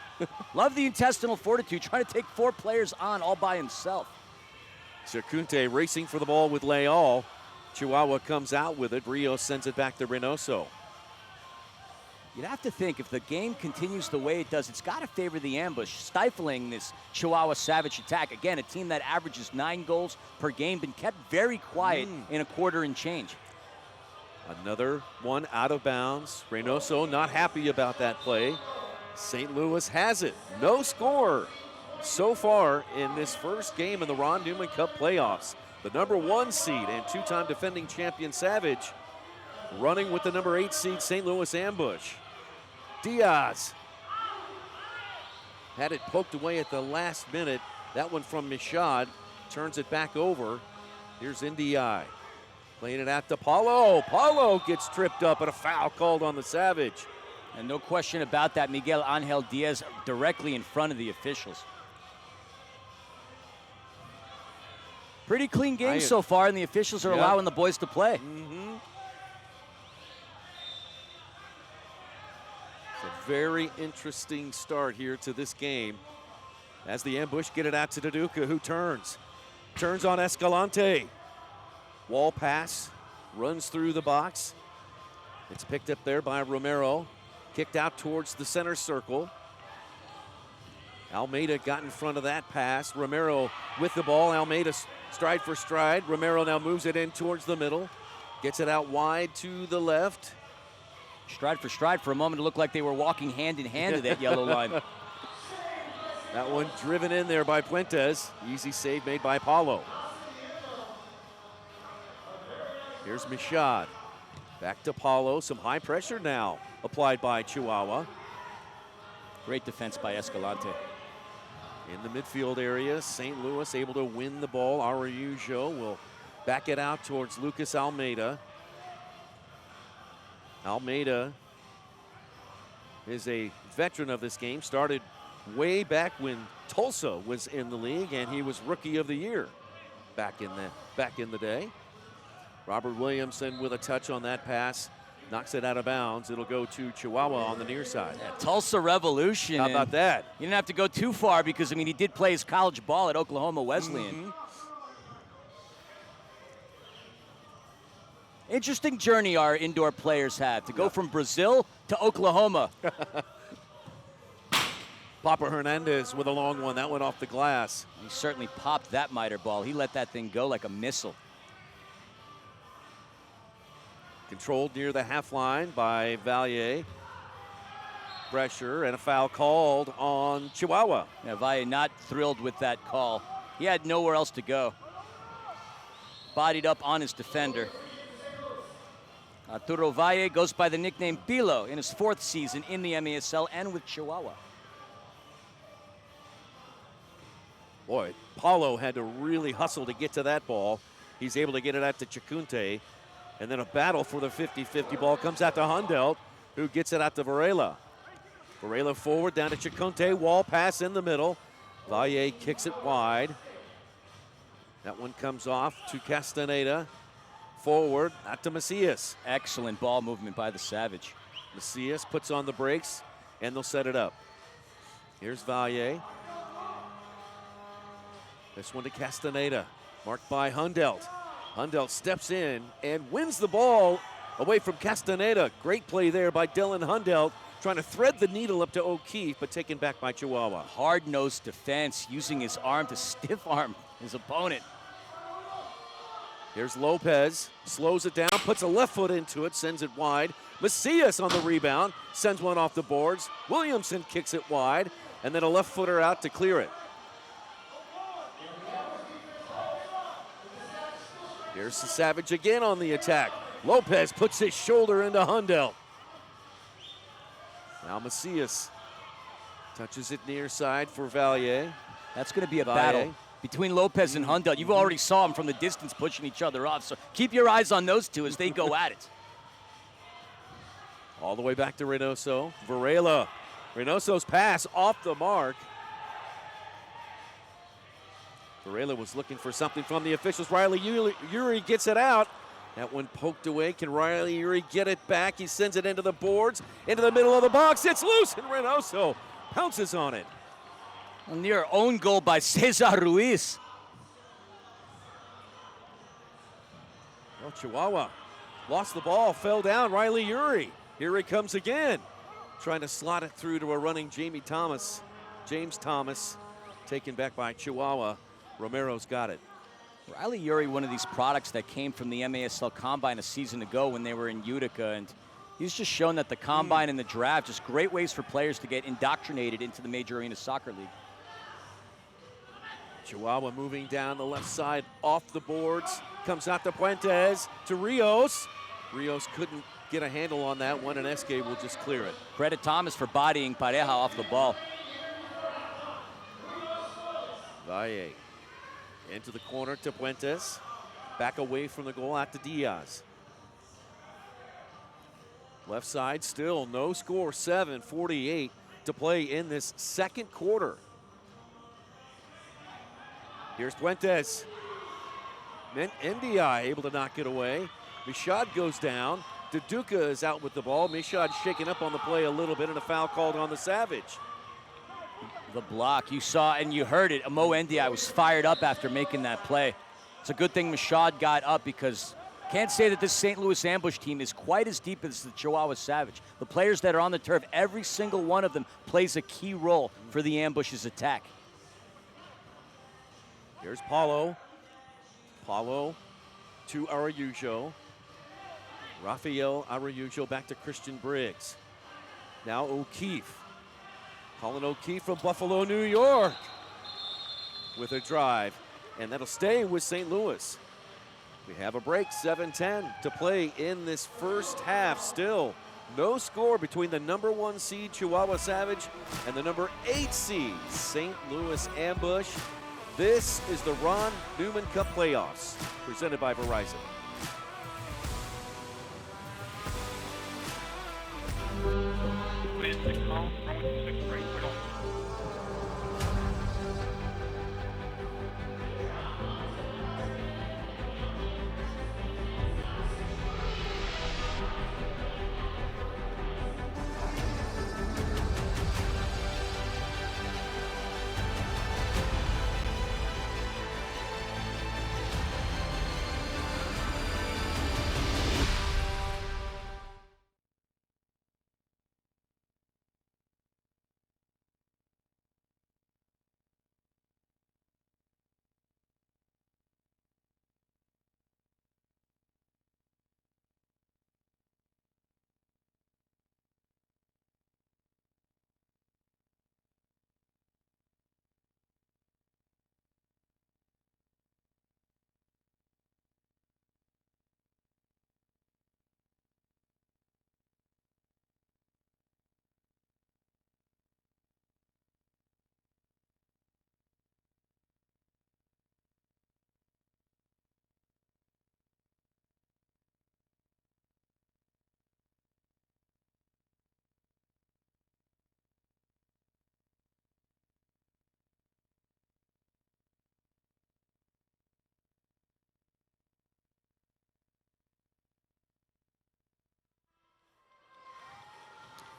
Speaker 4: Love the intestinal fortitude, trying to take 4 players on all by himself.
Speaker 3: Chacunte racing for the ball with Leal. Chihuahua comes out with it. Rios sends it back to Reynoso.
Speaker 4: You'd have to think if the game continues the way it does, it's got to favor the Ambush, stifling this Chihuahua Savage attack. Again, a team that averages 9 goals per game, been kept very quiet in a quarter and change.
Speaker 3: Another one out of bounds. Reynoso not happy about that play. St. Louis has it. No score so far in this first game in the Ron Newman Cup Playoffs. The number 1 seed and 2-time defending champion Savage running with the number 8 seed St. Louis Ambush. Diaz had it poked away at the last minute. That one from Michaud turns it back over. Here's Ndiaye. Playing it out to Paulo. Paulo gets tripped up and a foul called on the Savage.
Speaker 4: And no question about that, Miguel Angel Diaz directly in front of the officials. Pretty clean game so far, and the officials are allowing the boys to play.
Speaker 3: It's a very interesting start here to this game as the Ambush get it out to Duduka, who turns. turns on Escalante. Wall pass, runs through the box. It's picked up there by Romero. Kicked out towards the center circle. Almeida got in front of that pass. Romero with the ball. Almeida stride for stride. Romero now moves it in towards the middle. Gets it out wide to the left.
Speaker 4: Stride for stride. For a moment, it looked like they were walking hand in hand to that yellow line.
Speaker 3: That one driven in there by Puentes. Easy save made by Paulo. Here's Michaud. Back to Paulo. Some high pressure now applied by Chihuahua.
Speaker 4: Great defense by Escalante.
Speaker 3: In the midfield area, St. Louis able to win the ball. Araujo will back it out towards Lucas Almeida. Almeida is a veteran of this game. Started way back when Tulsa was in the league, and he was Rookie of the Year back in the day. Robert Williamson with a touch on that pass. Knocks it out of bounds. It'll go to Chihuahua on the near side.
Speaker 4: Yeah, Tulsa Revolution.
Speaker 3: How about that?
Speaker 4: You didn't have to go too far because, I mean, he did play his college ball at Oklahoma Wesleyan.
Speaker 3: Mm-hmm.
Speaker 4: Interesting journey our indoor players have to go from Brazil to Oklahoma.
Speaker 3: Papa Hernandez with a long one. That went off the glass.
Speaker 4: He certainly popped that miter ball. He let that thing go like a missile.
Speaker 3: Controlled near the half line by Valier. Pressure and a foul called on Chihuahua.
Speaker 4: Yeah, Valle not thrilled with that call. He had nowhere else to go. Bodied up on his defender. Arturo Valle goes by the nickname Pilo in his 4th season in the MASL and with Chihuahua.
Speaker 3: Boy, Paulo had to really hustle to get to that ball. He's able to get it out to Chacunte. And then a battle for the 50-50 ball comes out to Hundelt, who gets it out to Varela. Varela forward, down to Chacunte, wall pass in the middle. Valle kicks it wide. That one comes off to Castaneda. Forward, out to Macias.
Speaker 4: Excellent ball movement by the Savage.
Speaker 3: Macias puts on the brakes, and they'll set it up. Here's Valle. This one to Castaneda, marked by Hundelt. Hundelt steps in and wins the ball away from Castaneda. Great play there by Dylan Hundelt, trying to thread the needle up to O'Keefe, but taken back by Chihuahua.
Speaker 4: Hard-nosed defense, using his arm to stiff-arm his opponent.
Speaker 3: Here's Lopez, slows it down, puts a left foot into it, sends it wide. Macias on the rebound, sends one off the boards. Williamson kicks it wide, and then a left footer out to clear it. Here's the Savage again on the attack. Lopez puts his shoulder into Hundelt. Now Macias touches it near side for Valier.
Speaker 4: That's going to be a battle between Lopez and Hundelt. You've already saw them from the distance pushing each other off, so keep your eyes on those two as they go at it.
Speaker 3: All the way back to Reynoso. Varela. Reynoso's pass off the mark. Varela was looking for something from the officials. Riley Uri gets it out. That one poked away. Can Riley Uri get it back? He sends it into the boards, into the middle of the box. It's loose, and Reynoso pounces on it.
Speaker 4: A near own goal by Cesar Ruiz.
Speaker 3: Well, Chihuahua lost the ball, fell down. Riley Uri. Here he comes again. Trying to slot it through to a running James Thomas. Taken back by Chihuahua. Romero's got it.
Speaker 4: Riley Uri, one of these products that came from the MASL Combine a season ago when they were in Utica, and he's just shown that the Combine and the draft, just great ways for players to get indoctrinated into the Major Arena Soccer League.
Speaker 3: Chihuahua moving down the left side off the boards. Comes out to Puentes, to Rios. Rios couldn't get a handle on that one, and Esque will just clear it.
Speaker 4: Credit Thomas for bodying Pareja off the ball.
Speaker 3: Valle into the corner to Puentes. Back away from the goal out to Diaz. Left side still no score, 7:48 to play in this second quarter. Here's Puentes. NDI able to knock it away. Michaud goes down. Duduka is out with the ball. Michaud shaken up on the play a little bit, and a foul called on the Savage.
Speaker 4: The block, you saw and you heard it. Mo Ndiaye was fired up after making that play. It's a good thing Mashad got up because can't say that this St. Louis ambush team is quite as deep as the Chihuahua Savage. The players that are on the turf, every single one of them plays a key role for the ambush's attack.
Speaker 3: Here's Paulo. Paulo to Araujo. Rafael Araujo back to Christian Briggs. Now O'Keefe. Colin O'Keefe from Buffalo, New York with a drive. And that'll stay with St. Louis. We have a break, 7:10 to play in this first half. Still no score between the number 1 seed Chihuahua Savage and the number 8 seed St. Louis Ambush. This is the Ron Newman Cup Playoffs presented by Verizon.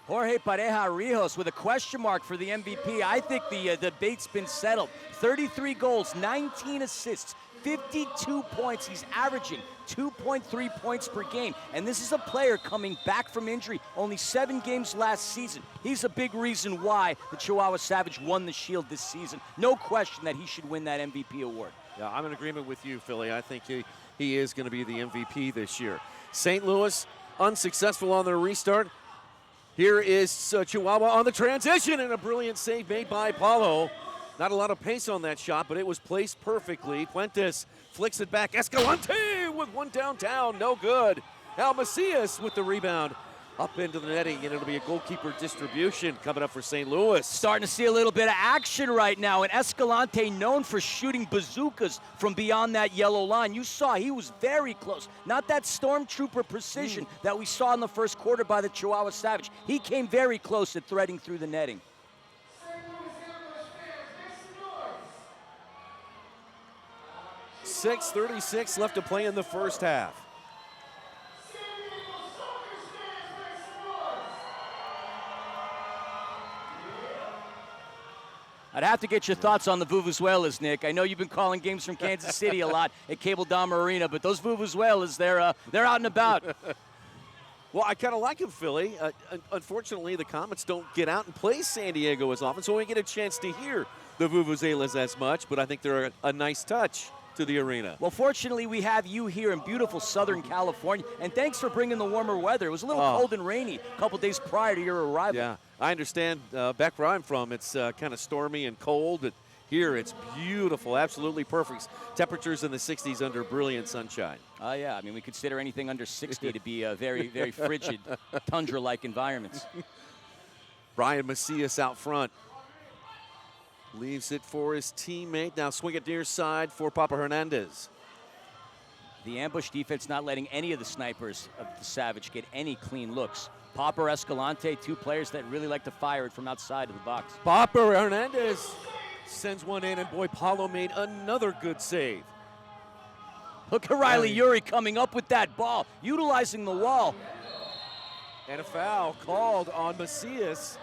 Speaker 4: Jorge Pareja Rijos with a question mark for the MVP. I think the debate's been settled. 33 goals, 19 assists, 52 points. He's averaging 2.3 points per game. And this is a player coming back from injury, only 7 games last season. He's a big reason why the Chihuahua Savage won the Shield this season. No question that he should win that MVP award.
Speaker 3: Yeah, I'm in agreement with you, Philly. I think he is going to be the MVP this year. St. Louis, unsuccessful on their restart. Here is Chihuahua on the transition, and a brilliant save made by Paulo. Not a lot of pace on that shot, but it was placed perfectly. Fuentes flicks it back. Escalante with one downtown, no good. Now Macias with the rebound. Up into the netting, and it'll be a goalkeeper distribution coming up for St. Louis.
Speaker 4: Starting to see a little bit of action right now, and Escalante known for shooting bazookas from beyond that yellow line. You saw he was very close. Not that stormtrooper precision that we saw in the first quarter by the Chihuahua Savage. He came very close at threading through the netting.
Speaker 3: 6:36 left to play in the first half.
Speaker 4: I'd have to get your thoughts on the Vuvuzelas, Nick. I know you've been calling games from Kansas City a lot at Cable Dama Arena, but those Vuvuzelas, they're out and about.
Speaker 3: Well, I kind of like him, Philly. Unfortunately, the Comets don't get out and play San Diego as often, so we get a chance to hear the Vuvuzelas as much, but I think they're a nice touch to the arena.
Speaker 4: Well, fortunately, we have you here in beautiful Southern California, and thanks for bringing the warmer weather. It was a little cold and rainy a couple days prior to your arrival.
Speaker 3: Yeah, I understand back where I'm from, it's kind of stormy and cold, but here it's beautiful, absolutely perfect. Temperatures in the 60s under brilliant sunshine.
Speaker 4: Oh, yeah. I mean, we consider anything under 60 to be very, very frigid, tundra-like environments.
Speaker 3: Brian Macias out front. Leaves it for his teammate. Now swing it near side for Papa Hernandez.
Speaker 4: The ambush defense not letting any of the snipers of the Savage get any clean looks. Papa or Escalante, 2 players that really like to fire it from outside of the box.
Speaker 3: Papa Hernandez sends one in, and boy, Paulo made another good save.
Speaker 4: Look at Riley Urey coming up with that ball, utilizing the wall.
Speaker 3: And a foul called on Macias.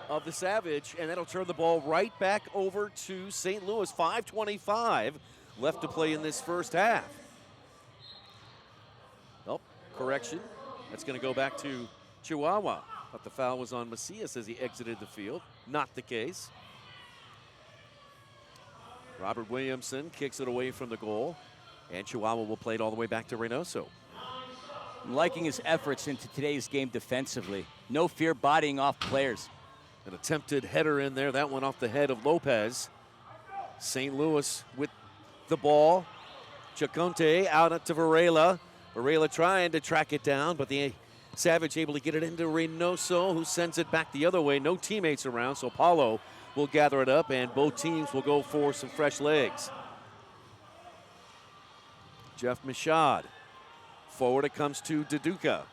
Speaker 3: of the Savage, and that'll turn the ball right back over to St. Louis. 5:25 left to play in this first half. Oh, correction. That's going to go back to Chihuahua. But the foul was on Macias as he exited the field. Not the case. Robert Williamson kicks it away from the goal, and Chihuahua will play it all the way back to Reynoso.
Speaker 4: I'm liking his efforts into today's game defensively. No fear bodying off players.
Speaker 3: An attempted header in there. That one off the head of Lopez. St. Louis with the ball. Chaconte out to Varela. Varela trying to track it down, but the Savage able to get it into Reynoso, who sends it back the other way. No teammates around, so Paulo will gather it up, and both teams will go for some fresh legs. Jeff Michaud. Forward it comes to Deduca.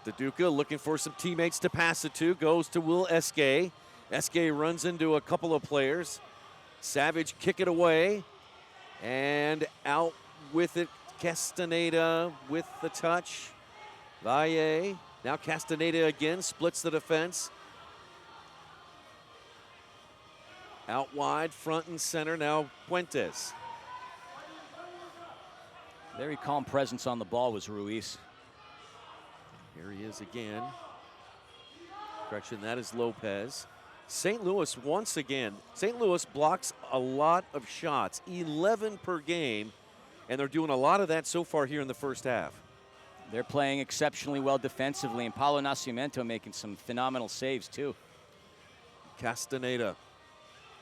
Speaker 3: Deduca looking for some teammates to pass it to. Goes to Will Eske. Eske runs into a couple of players. Savage kick it away. And out with it, Castaneda with the touch. Valle. Now Castaneda again splits the defense. Out wide, front and center. Now Puentes.
Speaker 4: Very calm presence on the ball was Ruiz.
Speaker 3: Here he is again. Correction, that is Lopez. St. Louis once again. St. Louis blocks a lot of shots, 11 per game, and they're doing a lot of that so far here in the first half.
Speaker 4: They're playing exceptionally well defensively, and Paulo Nascimento making some phenomenal saves too.
Speaker 3: Castaneda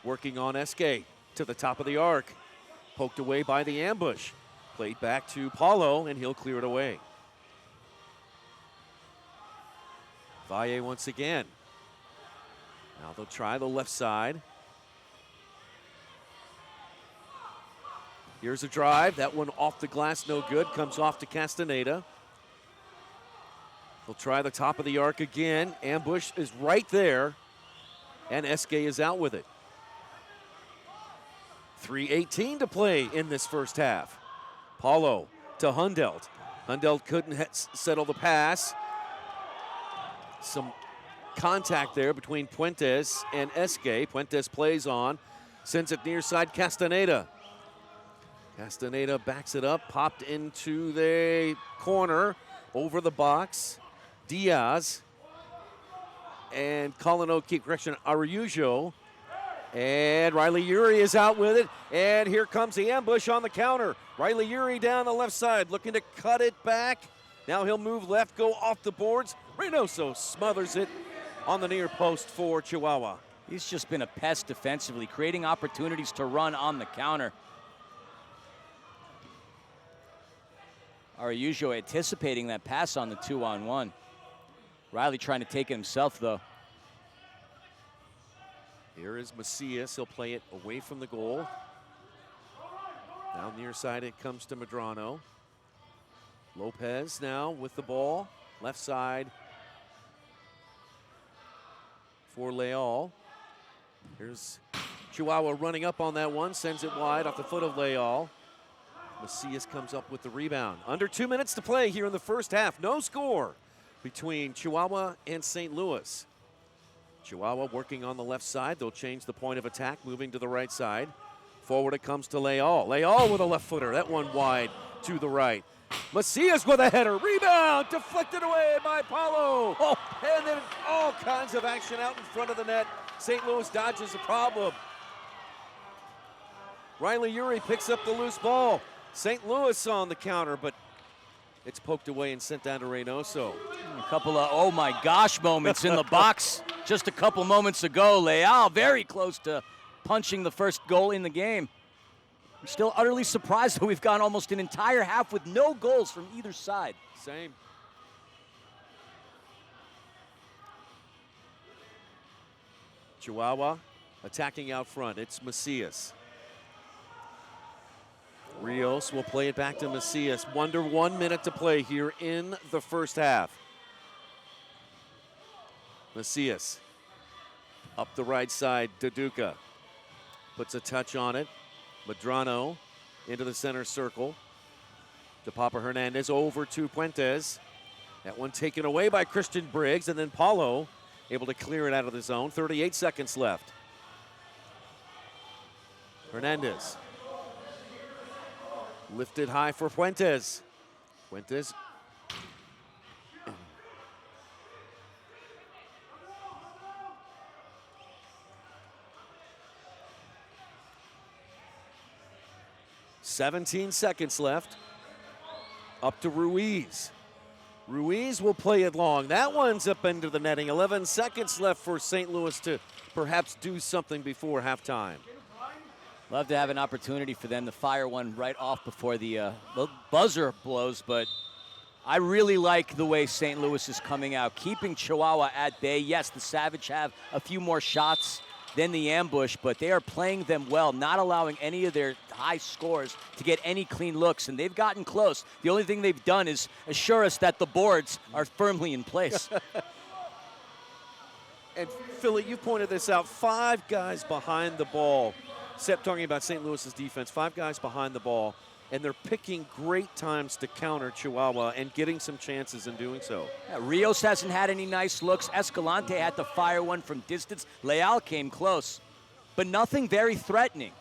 Speaker 3: working on Eske to the top of the arc. Poked away by the ambush. Played back to Paulo, and he'll clear it away. Valle once again. Now they'll try the left side. Here's a drive. That one off the glass, no good. Comes off to Castaneda. They'll try the top of the arc again. Ambush is right there, and Eske is out with it. 3:18 to play in this first half. Paulo to Hundelt. Hundelt couldn't settle the pass. Some contact there between Puentes and Eske. Puentes plays on, sends it near side Castaneda. Castaneda backs it up, popped into the corner, over the box. Diaz and Colin O'Keefe, correction, Araujo. And Riley Urey is out with it, and here comes the ambush on the counter. Riley Urey down the left side, looking to cut it back. Now he'll move left, go off the boards. Reynoso smothers it on the near post for Chihuahua.
Speaker 4: He's just been a pest defensively, creating opportunities to run on the counter. Araujo anticipating that pass on the 2-on-1. Riley trying to take it himself, though.
Speaker 3: Here is Macias. He'll play it away from the goal. Down near side it comes to Medrano. Lopez now with the ball. Left side for Leal. Here's Chihuahua running up on that one. Sends it wide off the foot of Leal. Macias comes up with the rebound. Under 2 minutes to play here in the first half. No score between Chihuahua and St. Louis. Chihuahua working on the left side. They'll change the point of attack, moving to the right side. Forward it comes to Leal. Leal with a left footer. That one wide to the right. Macias with a header. Rebound deflected away by Paulo. Oh, and then all kinds of action out in front of the net. St. Louis dodges the problem. Riley Urey picks up the loose ball. St. Louis on the counter, but it's poked away and sent down to Reynoso.
Speaker 4: A couple of oh my gosh moments in the box just a couple moments ago. Leal very close to punching the first goal in the game. I'm still utterly surprised that we've gone almost an entire half with no goals from either side.
Speaker 3: Same. Chihuahua attacking out front. It's Macias. Rios will play it back to Macias. Under 1 minute to play here in the first half. Macias up the right side. Deduca puts a touch on it. Medrano into the center circle. To Papa Hernandez over to Puentes. That one taken away by Christian Briggs, and then Paulo able to clear it out of the zone. 38 seconds left. Hernandez. Lifted high for Fuentes. Fuentes. 17 seconds left. Up to Ruiz. Ruiz will play it long. That one's up into the netting. 11 seconds left for St. Louis to perhaps do something before halftime.
Speaker 4: Love to have an opportunity for them to fire one right off before the buzzer blows, but I really like the way St. Louis is coming out, keeping Chihuahua at bay. Yes, the Savage have a few more shots than the Ambush, but they are playing them well, not allowing any of their high scores to get any clean looks, and they've gotten close. The only thing they've done is assure us that the boards are firmly in place.
Speaker 3: And Philly, you pointed this out, 5 guys behind the ball. Sepp talking about St. Louis's defense, 5 guys behind the ball, and they're picking great times to counter Chihuahua and getting some chances in doing so.
Speaker 4: Yeah, Rios hasn't had any nice looks. Escalante had to fire one from distance. Leal came close, but nothing very threatening.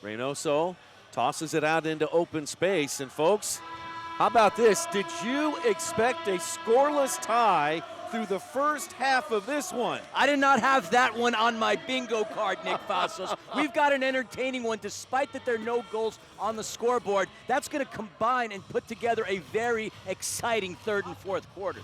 Speaker 3: Reynoso tosses it out into open space. And folks, how about this? Did you expect a scoreless tie through the first half of this one?
Speaker 4: I did not have that one on my bingo card, Nick Fassos. We've got an entertaining one, despite that there are no goals on the scoreboard. That's going to combine and put together a very exciting third and fourth quarter.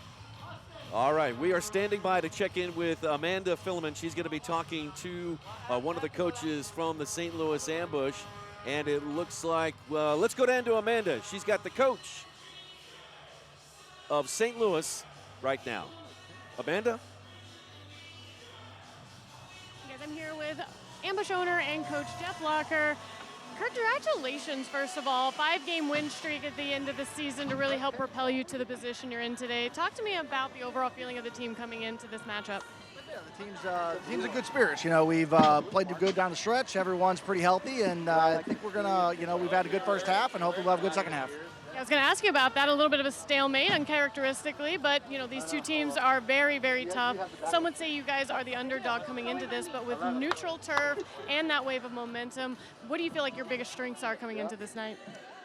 Speaker 3: All right, we are standing by to check in with Amanda Filliman. She's going to be talking to one of the coaches from the St. Louis Ambush. And it looks like, let's go down to Amanda. She's got the coach of St. Louis right now. Amanda?
Speaker 5: Guys, I'm here with Ambush owner and coach Jeff Locker. Congratulations, first of all. 5-game win streak at the end of the season to really help propel you to the position you're in today. Talk to me about the overall feeling of the team coming into this matchup.
Speaker 2: Yeah, the team's in good spirits. You know, we've played good down the stretch. Everyone's pretty healthy, and I think we're gonna, we've had a good first half, and hopefully we'll have a good second half.
Speaker 5: I was going to ask you about that. A little bit of a stalemate uncharacteristically, but these two teams are very, very tough. Some would say you guys are the underdog coming into this, but with neutral turf and that wave of momentum, what do you feel like your biggest strengths are coming into this night?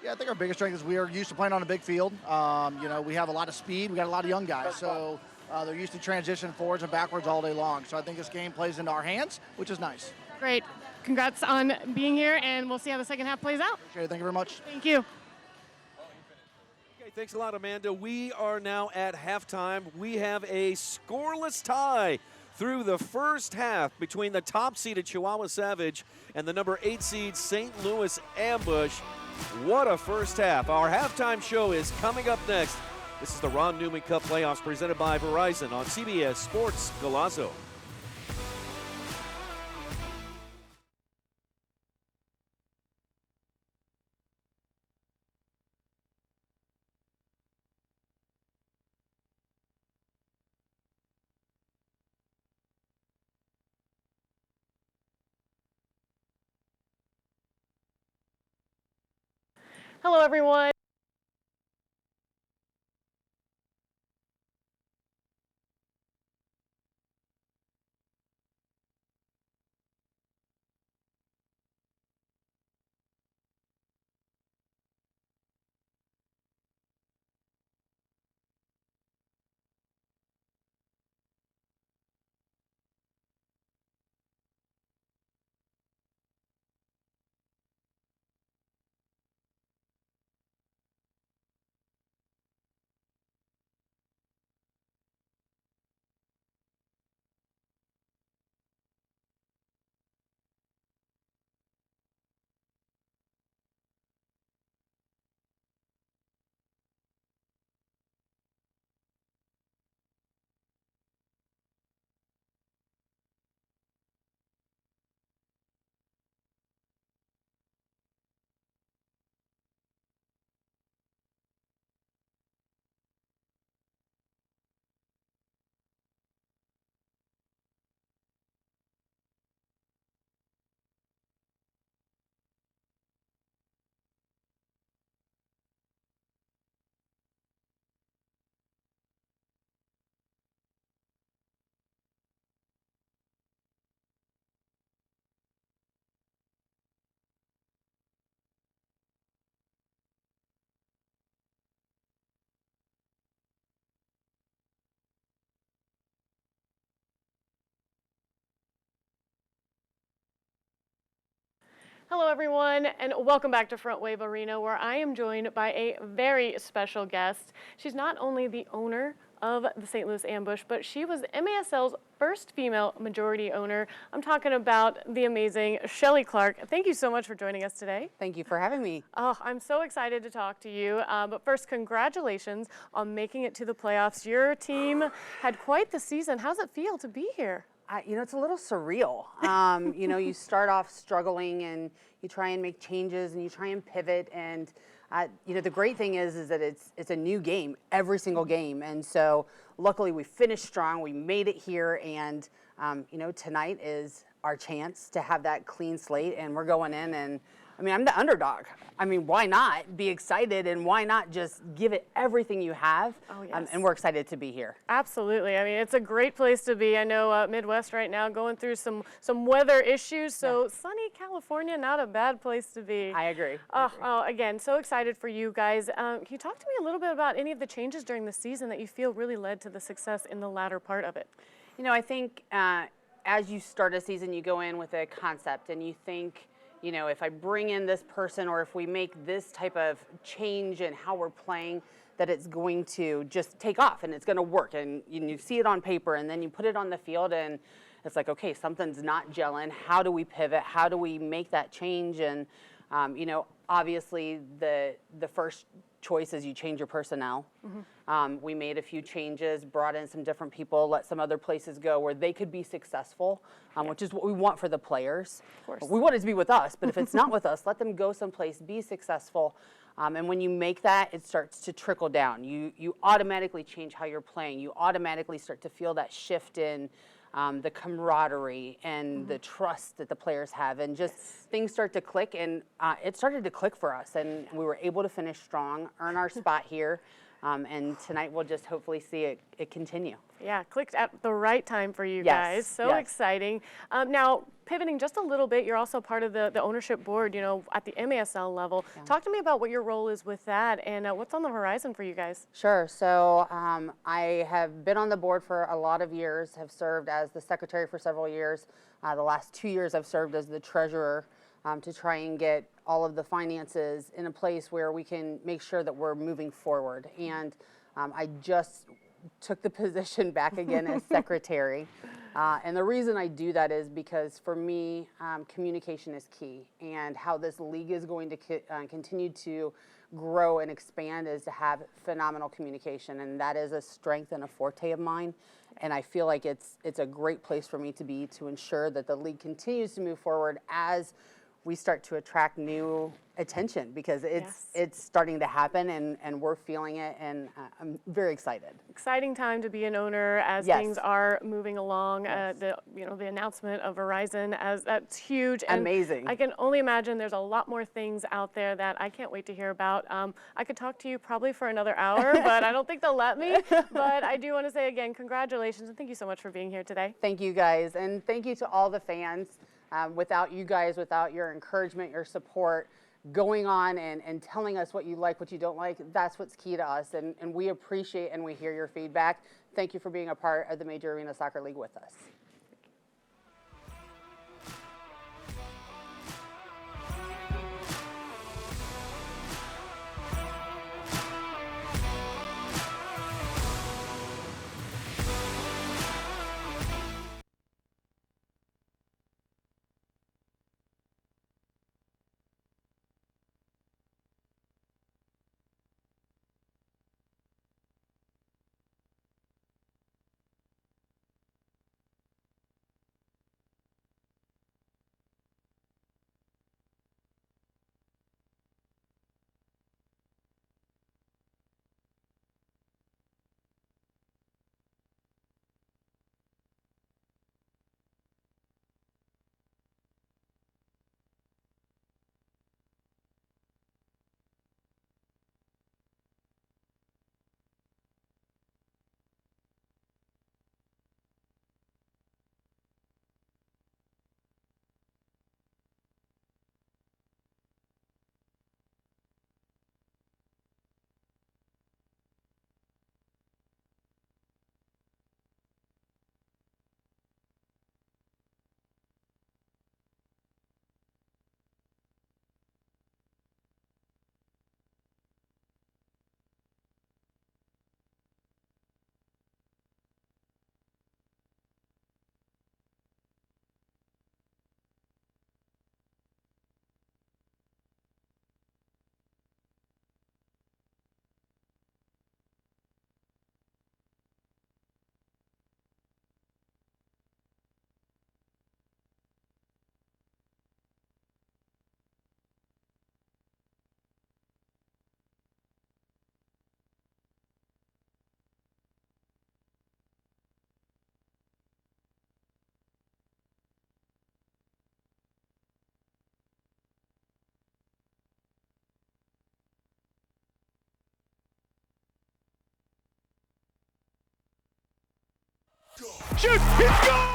Speaker 2: Yeah, I think our biggest strength is we are used to playing on a big field. We have a lot of speed. We got a lot of young guys, so they're used to transition forwards and backwards all day long. So I think this game plays into our hands, which is nice.
Speaker 5: Great. Congrats on being here, and we'll see how the second half plays out.
Speaker 2: Appreciate it. Thank you very much.
Speaker 5: Thank you.
Speaker 3: Thanks a lot, Amanda. We are now at halftime. We have a scoreless tie through the first half between the top-seeded Chihuahua Savage and the number 8 seed St. Louis Ambush. What a first half. Our halftime show is coming up next. This is the Ron Newman Cup Playoffs presented by Verizon on CBS Sports Golazo.
Speaker 5: Hello, everyone. Hello, everyone, and welcome back to Frontwave Arena, where I am joined by a very special guest. She's not only the owner of the St. Louis Ambush, but she was MASL's first female majority owner. I'm talking about the amazing Shelly Clark. Thank you so much for joining us today.
Speaker 7: Thank you for having me.
Speaker 5: Oh, I'm so excited to talk to you. But first, congratulations on making it to the playoffs. Your team had quite the season. How's it feel to be here?
Speaker 7: It's a little surreal. You start off struggling and you try and make changes and you try and pivot. And, the great thing is that it's a new game, every single game. And so luckily we finished strong. We made it here. And, tonight is our chance to have that clean slate. And we're going in and, I'm the underdog. Why not be excited and why not just give it everything you have?
Speaker 5: Oh, yes.
Speaker 7: And we're excited to be here.
Speaker 5: Absolutely. It's a great place to be. I know Midwest right now going through some weather issues, so sunny California, not a bad place to be.
Speaker 7: I agree.
Speaker 5: Again, so excited for you guys. Can you talk to me a little bit about any of the changes during the season that you feel really led to the success in the latter part of it?
Speaker 7: I think as you start a season, you go in with a concept and you think, if I bring in this person or if we make this type of change in how we're playing, that it's going to just take off and it's going to work. And you see it on paper and then you put it on the field and it's like, okay, something's not gelling. How do we pivot? How do we make that change? And, obviously the first choice is you change your personnel. Mm-hmm. We made a few changes, brought in some different people, let some other places go where they could be successful, which is what we want for the players.
Speaker 5: Of course.
Speaker 7: We want it to be with us, but if it's not with us, let them go someplace, be successful. And when you make that, it starts to trickle down. You automatically change how you're playing. You automatically start to feel that shift in the camaraderie and the trust that the players have, and just things start to click, and it started to click for us, and we were able to finish strong, earn our spot here, and tonight we'll just hopefully see it continue.
Speaker 5: Yeah, clicked at the right time for you
Speaker 7: Yes,
Speaker 5: guys. So
Speaker 7: yes.
Speaker 5: exciting. Now, pivoting just a little bit, you're also part of the ownership board, at the MASL level. Yeah. Talk to me about what your role is with that and what's on the horizon for you guys.
Speaker 7: Sure. So I have been on the board for a lot of years, have served as the secretary for several years. The last 2 years I've served as the treasurer to try and get all of the finances in a place where we can make sure that we're moving forward. And I just took the position back again as secretary. And the reason I do that is because for me, communication is key. And how this league is going to continue to grow and expand is to have phenomenal communication. And that is a strength and a forte of mine. And I feel like it's a great place for me to be, to ensure that the league continues to move forward as we start to attract new attention, because it's starting to happen and we're feeling it, and I'm very excited.
Speaker 5: Exciting time to be an owner as things are moving along. The announcement of Verizon, as that's huge. And
Speaker 7: amazing.
Speaker 5: I can only imagine there's a lot more things out there that I can't wait to hear about. I could talk to you probably for another hour, but I don't think they'll let me. But I do want to say again, congratulations, and thank you so much for being here today.
Speaker 7: Thank you guys, and thank you to all the fans. Without you guys, without your encouragement, your support, going on and telling us what you like, what you don't like, that's what's key to us. And we appreciate and we hear your feedback. Thank you for being a part of the Major Arena Soccer League with us.
Speaker 8: shoots, he scores!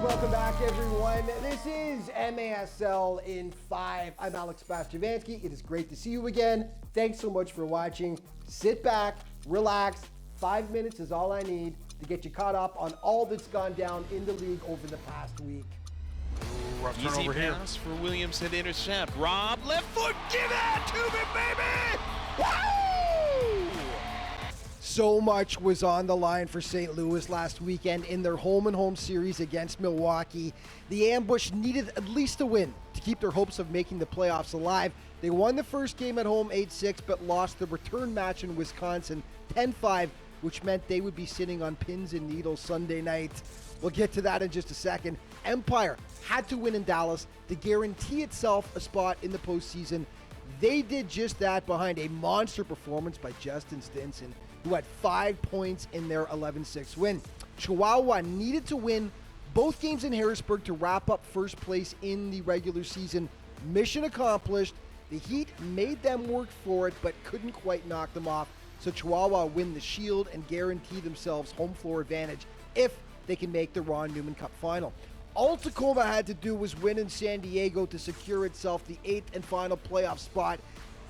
Speaker 9: Welcome back, everyone. This is MASL in 5. I'm Alex Bastiavansky. It is great to see you again. Thanks so much for watching. Sit back, relax. 5 minutes is all I need to get you caught up on all that's gone down in the league over the past week.
Speaker 8: Rough
Speaker 10: Easy
Speaker 8: turnover here.
Speaker 10: pass for Williams to intercept. Rob, left foot, give it to me, baby! Woo!
Speaker 9: So much was on the line for St. Louis last weekend in their home-and-home series against Milwaukee. The Ambush needed at least a win to keep their hopes of making the playoffs alive. They won the first game at home 8-6, but lost the return match in Wisconsin 10-5, which meant they would be sitting on pins and needles Sunday night. We'll get to that in just a second. Empire had to win in Dallas to guarantee itself a spot in the postseason. They did just that behind a monster performance by Justin Stinson, who had 5 points in their 11-6 win. Chihuahua needed to win both games in Harrisburg to wrap up first place in the regular season. Mission accomplished. The Heat made them work for it, but couldn't quite knock them off. So Chihuahua win the Shield and guarantee themselves home floor advantage if they can make the Ron Newman Cup final. All Tacoma had to do was win in San Diego to secure itself the 8th and final playoff spot.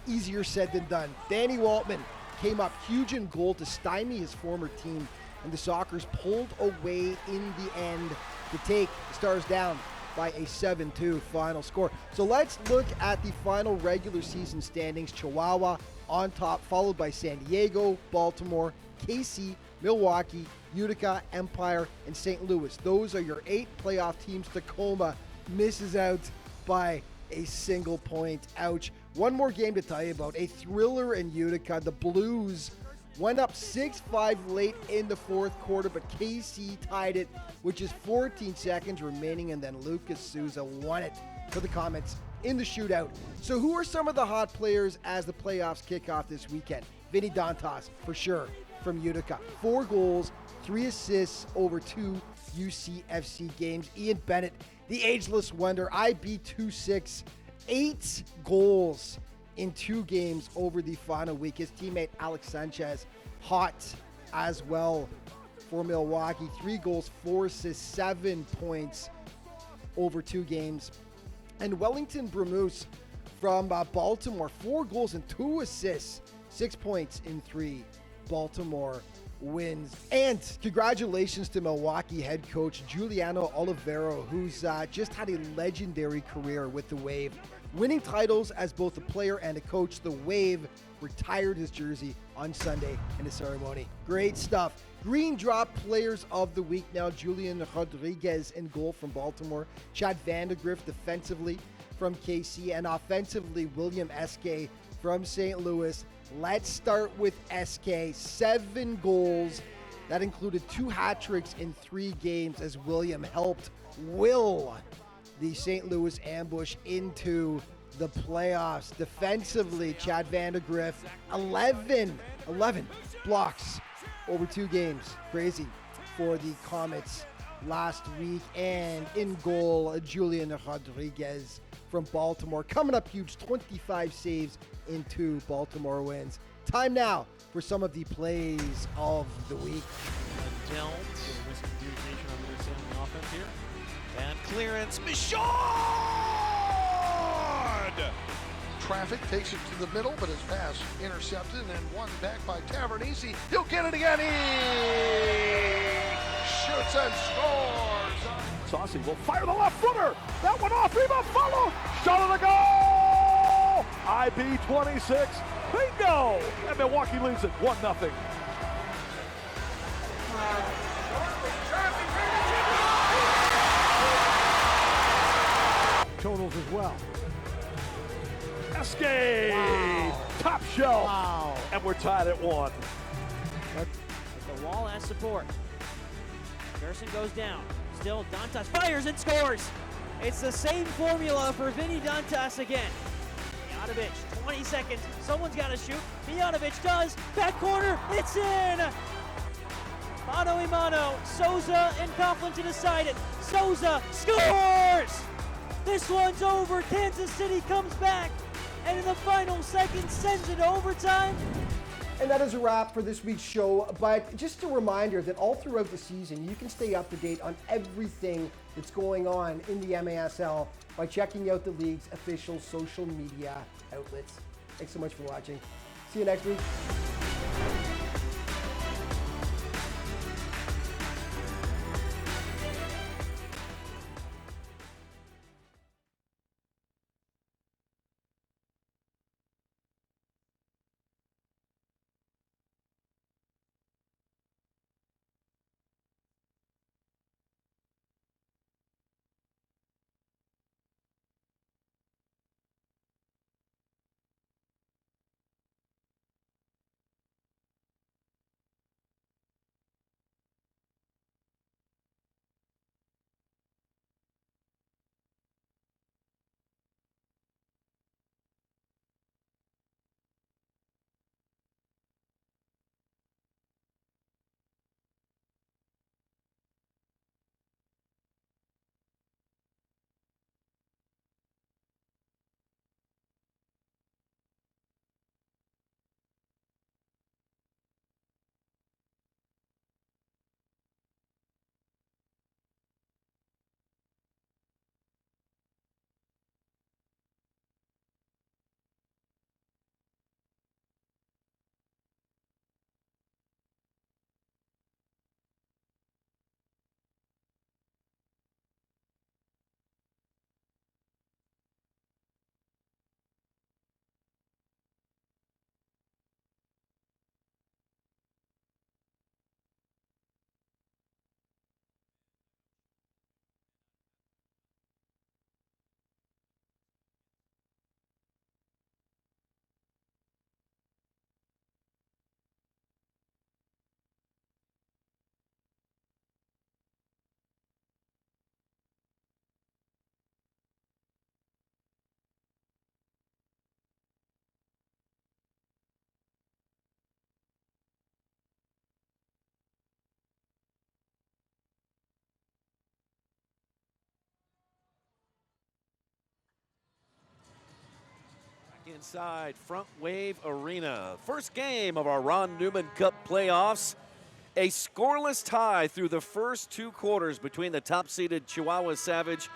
Speaker 9: Easier said than done. Danny Waltman came up huge in goal to stymie his former team, and the Sockers pulled away in the end to take the Stars down by a 7-2 final score. So let's look at the final regular season standings. Chihuahua on top, followed by San Diego, Baltimore, KC, Milwaukee, Utica, Empire, and St. Louis. Those are your 8 playoff teams. Tacoma misses out by a single point. Ouch. One more game to tell you about. A thriller in Utica. The Blues went up 6-5 late in the fourth quarter, but KC tied it with just 14 seconds remaining, and then Lucas Souza won it for the Comets in the shootout. So who are some of the hot players as the playoffs kick off this weekend? Vinny Dantas, for sure, from Utica. 4 goals, 3 assists over 2 UCFC games. Ian Bennett, the ageless wonder, IB26, 8 goals in 2 games over the final week. His teammate Alex Sanchez, hot as well for Milwaukee. 3 goals, 4 assists, 7 points over 2 games. And Wellington Bramoose from Baltimore, 4 goals and 2 assists, 6 points in 3 Baltimore wins. And congratulations to Milwaukee head coach Giuliano Olivero, who's just had a legendary career with the Wave. Winning titles as both a player and a coach, the Wave retired his jersey on Sunday in a ceremony. Great stuff. Green Drop Players of the Week now. Julian Rodriguez in goal from Baltimore. Chad Vandergrift defensively from KC. And offensively, William Eske from St. Louis. Let's start with Eske. 7 goals. That included 2 hat tricks in 3 games as William helped will the St. Louis Ambush into the playoffs. Defensively, Chad Vandergrift, 11 blocks over 2 games. Crazy for the Comets last week. And in goal, Julian Rodriguez from Baltimore. Coming up huge, 25 saves in 2 Baltimore wins. Time now for some of the plays of the week.
Speaker 10: Dealt. Risk of communication on the other side of the offense here. And clearance, Michaud!
Speaker 2: Traffic takes it to the middle, but his pass intercepted and won back by Tavernese. He'll get it again. He shoots and scores.
Speaker 8: Saucy will fire the left footer. That one off. Reba follow. Shot on the goal. IB26. Bingo. And Milwaukee leads it 1-0. Totals as well. Eske. Wow. Top shelf.
Speaker 9: Wow.
Speaker 8: And we're tied at 1.
Speaker 11: The wall has support. Gerson goes down. Still, Dantas fires and scores. It's the same formula for Vinny Dantas again. Mijatovic, 20 seconds. Someone's got to shoot. Mijatovic does. Back corner. It's in. Mano a mano. Souza and Coughlin to decide it. Souza scores. This one's over. Kansas City comes back, and in the final seconds sends it to overtime.
Speaker 9: And that is a wrap for this week's show. But just a reminder that all throughout the season, you can stay up to date on everything that's going on in the MASL by checking out the league's official social media outlets. Thanks so much for watching. See you next week.
Speaker 3: Inside Frontwave Arena. First game of our Ron Newman Cup Playoffs. A scoreless tie through the first two quarters between the top-seeded Chihuahua Savage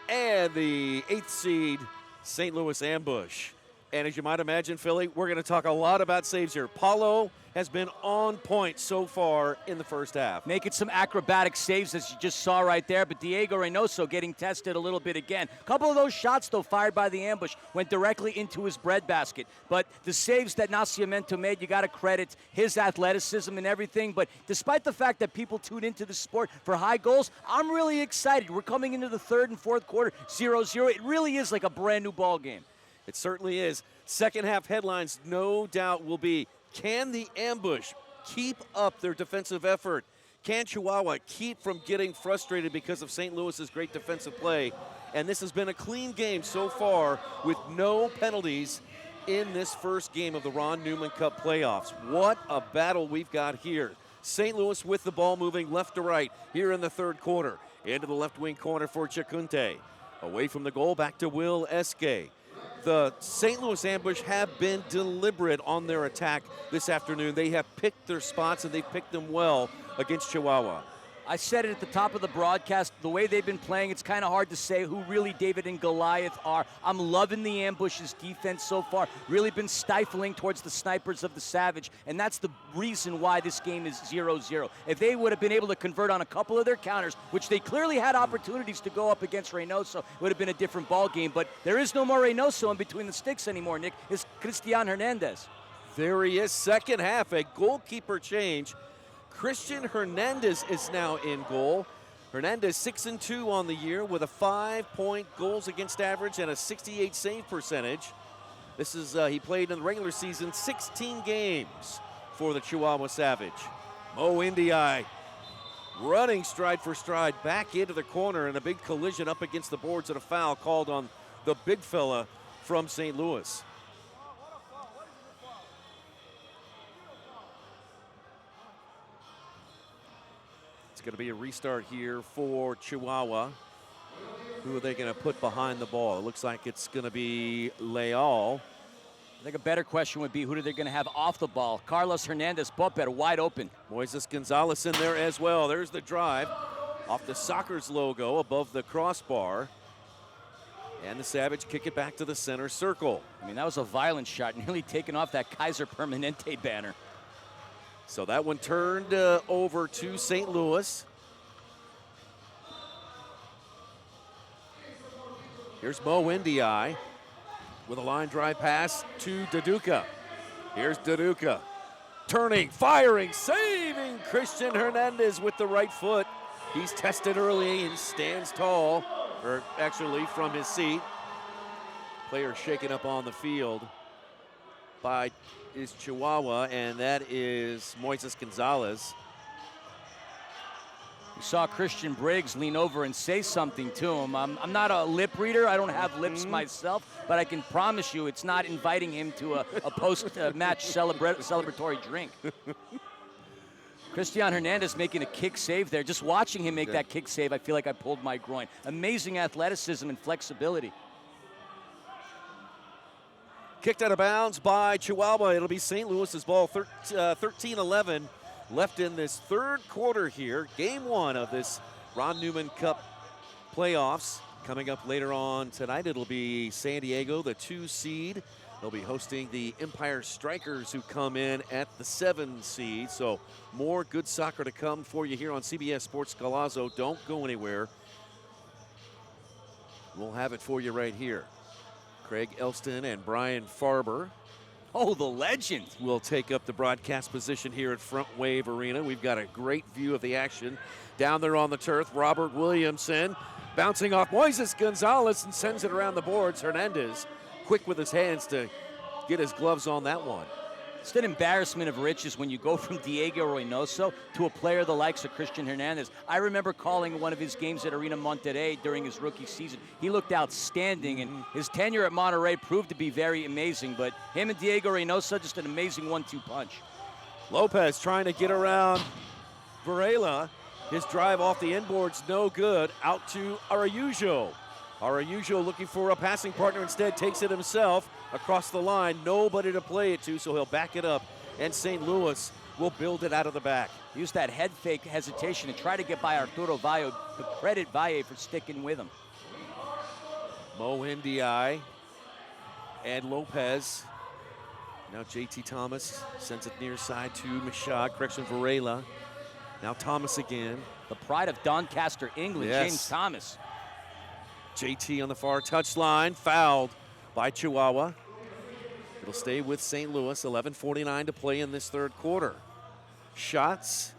Speaker 3: and the 8th seed St. Louis Ambush. And as you might imagine, Philly, we're going to talk a lot about saves here. Paulo has been on point so far in the first half.
Speaker 4: Making some acrobatic saves, as you just saw right there, but Diego Reynoso getting tested a little bit again. A couple of those shots, though, fired by the Ambush, went directly into his breadbasket. But the saves that Nascimento made, you got to credit his athleticism and everything. But despite the fact that people tune into the sport for high goals, I'm really excited. We're coming into the third and fourth quarter, 0-0. It really is like a brand-new ball game.
Speaker 3: It certainly is. Second half headlines, no doubt, will be, can the Ambush keep up their defensive effort? Can Chihuahua keep from getting frustrated because of St. Louis's great defensive play? And this has been a clean game so far with no penalties in this first game of the Ron Newman Cup Playoffs. What a battle we've got here. St. Louis with the ball moving left to right here in the third quarter. Into the left wing corner for Chacunte. Away from the goal, back to Will Esque. The St. Louis Ambush have been deliberate on their attack this afternoon. They have picked their spots, and they've picked them well against Chihuahua.
Speaker 4: I said it at the top of the broadcast, the way they've been playing, it's kind of hard to say who really David and Goliath are. I'm loving the Ambush's defense so far. Really been stifling towards the snipers of the Savage, and that's the reason why this game is 0-0. If they would have been able to convert on a couple of their counters, which they clearly had opportunities to go up against Reynoso, it would have been a different ball game. But there is no more Reynoso in between the sticks anymore, Nick. It's Cristian Hernandez.
Speaker 3: There he is, second half, a goalkeeper change. Christian Hernandez is now in goal. Hernandez 6-2 on the year with a 5-point goals against average and a 68 save percentage. This is, he played in the regular season 16 games for the Chihuahua Savage. Mo Indii running stride for stride back into the corner, and a big collision up against the boards and a foul called on the big fella from St. Louis. It's going to be a restart here for Chihuahua, Who are they going to put behind the ball? It looks like it's going to be Leal.
Speaker 4: I think a better question would be who are they going to have off the ball? Carlos Hernandez, Popper, wide open.
Speaker 3: Moises Gonzalez in there as well. There's the drive off the Soccer's logo above the crossbar. And the Savage kick it back to the center circle.
Speaker 4: I mean, that was a violent shot, nearly taken off that Kaiser Permanente banner.
Speaker 3: So that one turned over to St. Louis. Here's Mo Ndiaye with a line drive pass to Daduka. Here's Daduka. Turning, firing, saving Christian Hernandez with the right foot. He's tested early and stands tall, or actually from his seat. Player shaken up on the field is Chihuahua, and that is Moises Gonzalez.
Speaker 4: We saw Christian Briggs lean over and say something to him. I'm not a lip reader. I don't have lips myself, but I can promise you it's not inviting him to a post-match celebratory drink. Christian Hernandez making a kick save there. Just watching him make that kick save, I feel like I pulled my groin. Amazing athleticism and flexibility.
Speaker 3: Kicked out of bounds by Chihuahua. It'll be St. Louis's ball, 13-11. Left in this third quarter here. Game one of this Ron Newman Cup Playoffs. Coming up later on tonight, it'll be San Diego, the 2 seed. They'll be hosting the Empire Strikers, who come in at the 7 seed. So more good soccer to come for you here on CBS Sports Golazo. Don't go anywhere. We'll have it for you right here. Craig Elston and Brian Farber.
Speaker 4: Oh, the legend.
Speaker 3: Will take up the broadcast position here at Frontwave Arena. We've got a great view of the action down there on the turf. Robert Williamson bouncing off Moises Gonzalez and sends it around the boards. Hernandez quick with his hands to get his gloves on that one.
Speaker 4: It's an embarrassment of riches when you go from Diego Reynoso to a player the likes of Christian Hernandez. I remember calling one of his games at Arena Monterrey during his rookie season. He looked outstanding, and his tenure at Monterrey proved to be very amazing. But him and Diego Reynoso, just an amazing 1-2 punch.
Speaker 3: Lopez trying to get around Varela. His drive off the inboard's no good. Out to Araujo. Araujo looking for a passing partner, instead takes it himself across the line. Nobody to play it to, so he'll back it up, and St. Louis will build it out of the back.
Speaker 4: Use that head fake hesitation to try to get by Arturo Valle, but credit Valle for sticking with him.
Speaker 3: Mo Ndiaye and Lopez. Now JT Thomas sends it near side to Machad. Correction, Varela. Now Thomas again.
Speaker 4: The pride of Doncaster, England,
Speaker 3: Yes.
Speaker 4: James Thomas.
Speaker 3: JT on the far touchline, fouled by Chihuahua. It'll stay with St. Louis, 11:49 to play in this third quarter. Shots.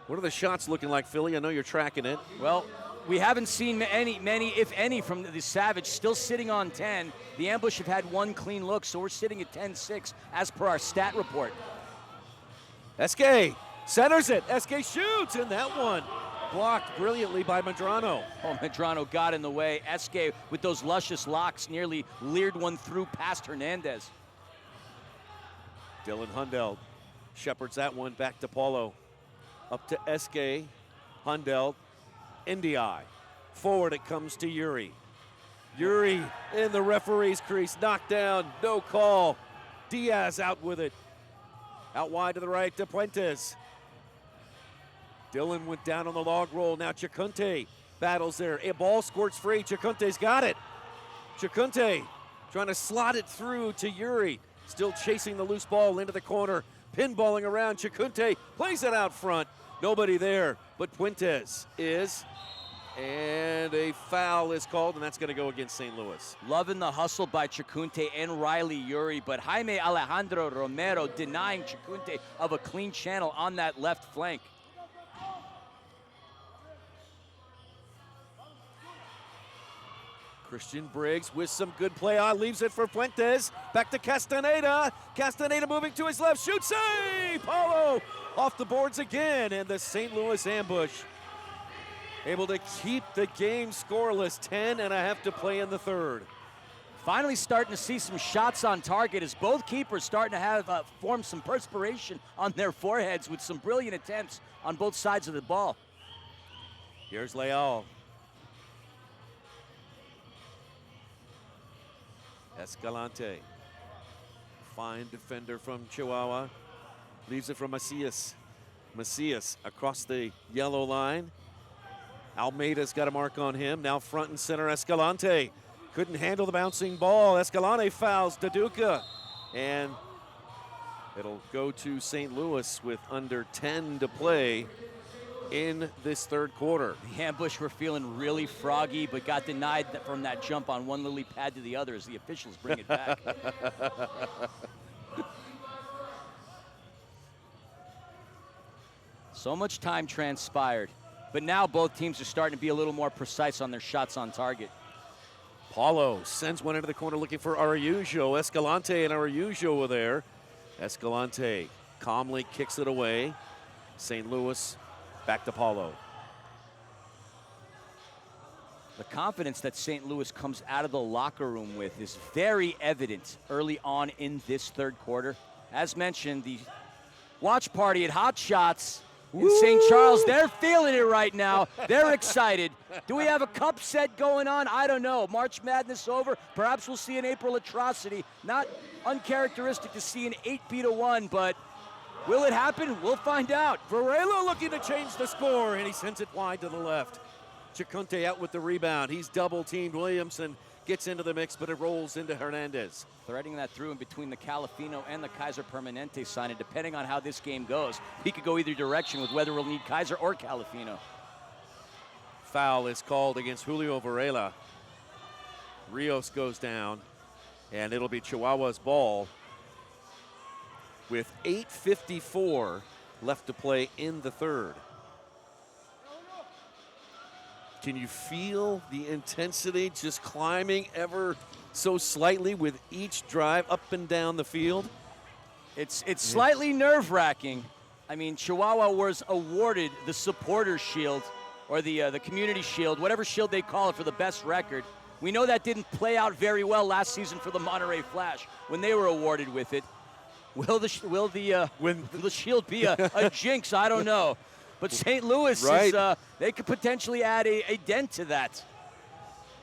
Speaker 3: What are the shots looking like, Philly? I know you're tracking it.
Speaker 4: Well, we haven't seen many, if any, from the Savage. Still sitting on 10. The Ambush have had one clean look, so we're sitting at 10-6 as per our stat report.
Speaker 3: SK centers it. SK shoots, and that one blocked brilliantly by Medrano.
Speaker 4: Oh, Medrano got in the way. SK, with those luscious locks, nearly leered one through past Hernandez.
Speaker 3: Dylan Hundeld shepherds that one back to Paulo. Up to SK. Hundeld. Ndiaye. Forward it comes to Yuri. Yuri in the referee's crease. Knocked down. No call. Diaz out with it. Out wide to the right to Puentes. Dylan went down on the log roll. Now Chacunte battles there. A ball squirts free. Chacunte's got it. Chacunte trying to slot it through to Yuri. Still chasing the loose ball into the corner. Pinballing around. Chacunte plays it out front. Nobody there, but Puentes is. And a foul is called, and that's going to go against St. Louis.
Speaker 4: Loving the hustle by Chacunte and Riley Yuri, but Jaime Alejandro Romero denying Chacunte of a clean channel on that left flank.
Speaker 3: Christian Briggs with some good play on, leaves it for Puentes. Back to Castaneda. Castaneda moving to his left, shoots, save! Paulo off the boards again, and the St. Louis Ambush able to keep the game scoreless. 10.5 to play in the third.
Speaker 4: Finally starting to see some shots on target as both keepers starting to have form some perspiration on their foreheads with some brilliant attempts on both sides of the ball.
Speaker 3: Here's Leal. Escalante. Fine defender from Chihuahua. Leaves it from Macias. Macias across the yellow line. Almeida's got a mark on him. Now front and center, Escalante. Couldn't handle the bouncing ball. Escalante fouls Daduka. And it'll go to St. Louis with under 10 to play in this third quarter.
Speaker 4: The ambush were feeling really froggy, but got denied from that jump on one lily pad to the other as the officials bring it back. So much time transpired, but now both teams are starting to be a little more precise on their shots on target.
Speaker 3: Paulo sends one into the corner looking for Araujo. Escalante and Araujo were there. Escalante calmly kicks it away. St. Louis back to Paulo.
Speaker 4: The confidence that St. Louis comes out of the locker room with is very evident early on in this third quarter. As mentioned, the watch party at Hot Shots in St. Charles, they're feeling it right now. They're excited. Do we have a cup set going on? I don't know. March Madness over. Perhaps we'll see an April atrocity. Not uncharacteristic to see an 8-1, but will it happen? We'll find out.
Speaker 3: Varela looking to change the score, and he sends it wide to the left. Chacunte out with the rebound. He's double-teamed. Williamson gets into the mix, but it rolls into Hernandez.
Speaker 4: Threading that through in between the Calafino and the Kaiser Permanente sign, and depending on how this game goes, he could go either direction with whether we'll need Kaiser or Calafino.
Speaker 3: Foul is called against Julio Varela. Rios goes down, and it'll be Chihuahua's ball with 8:54 left to play in the third. Can you feel the intensity just climbing ever so slightly with each drive up and down the field?
Speaker 4: It's slightly nerve-wracking. I mean, Chihuahua was awarded the Supporters Shield, or the Community Shield, whatever shield they call it, for the best record. We know that didn't play out very well last season for the Monterey Flash when they were awarded with it. Will the shield be a jinx? I don't know. But St. Louis,
Speaker 3: right.
Speaker 4: They could potentially add a dent to that.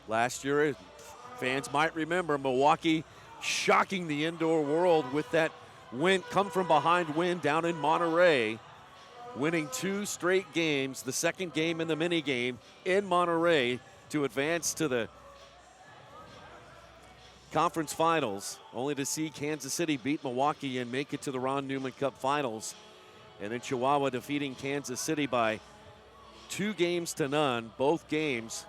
Speaker 3: Last year, fans might remember Milwaukee shocking the indoor world with that win, come from behind win down in Monterey, winning 2 straight games, the second game in the mini game in Monterey to advance to the conference finals, only to see Kansas City beat Milwaukee and make it to the Ron Newman Cup finals. And then Chihuahua defeating Kansas City by 2-0. Both games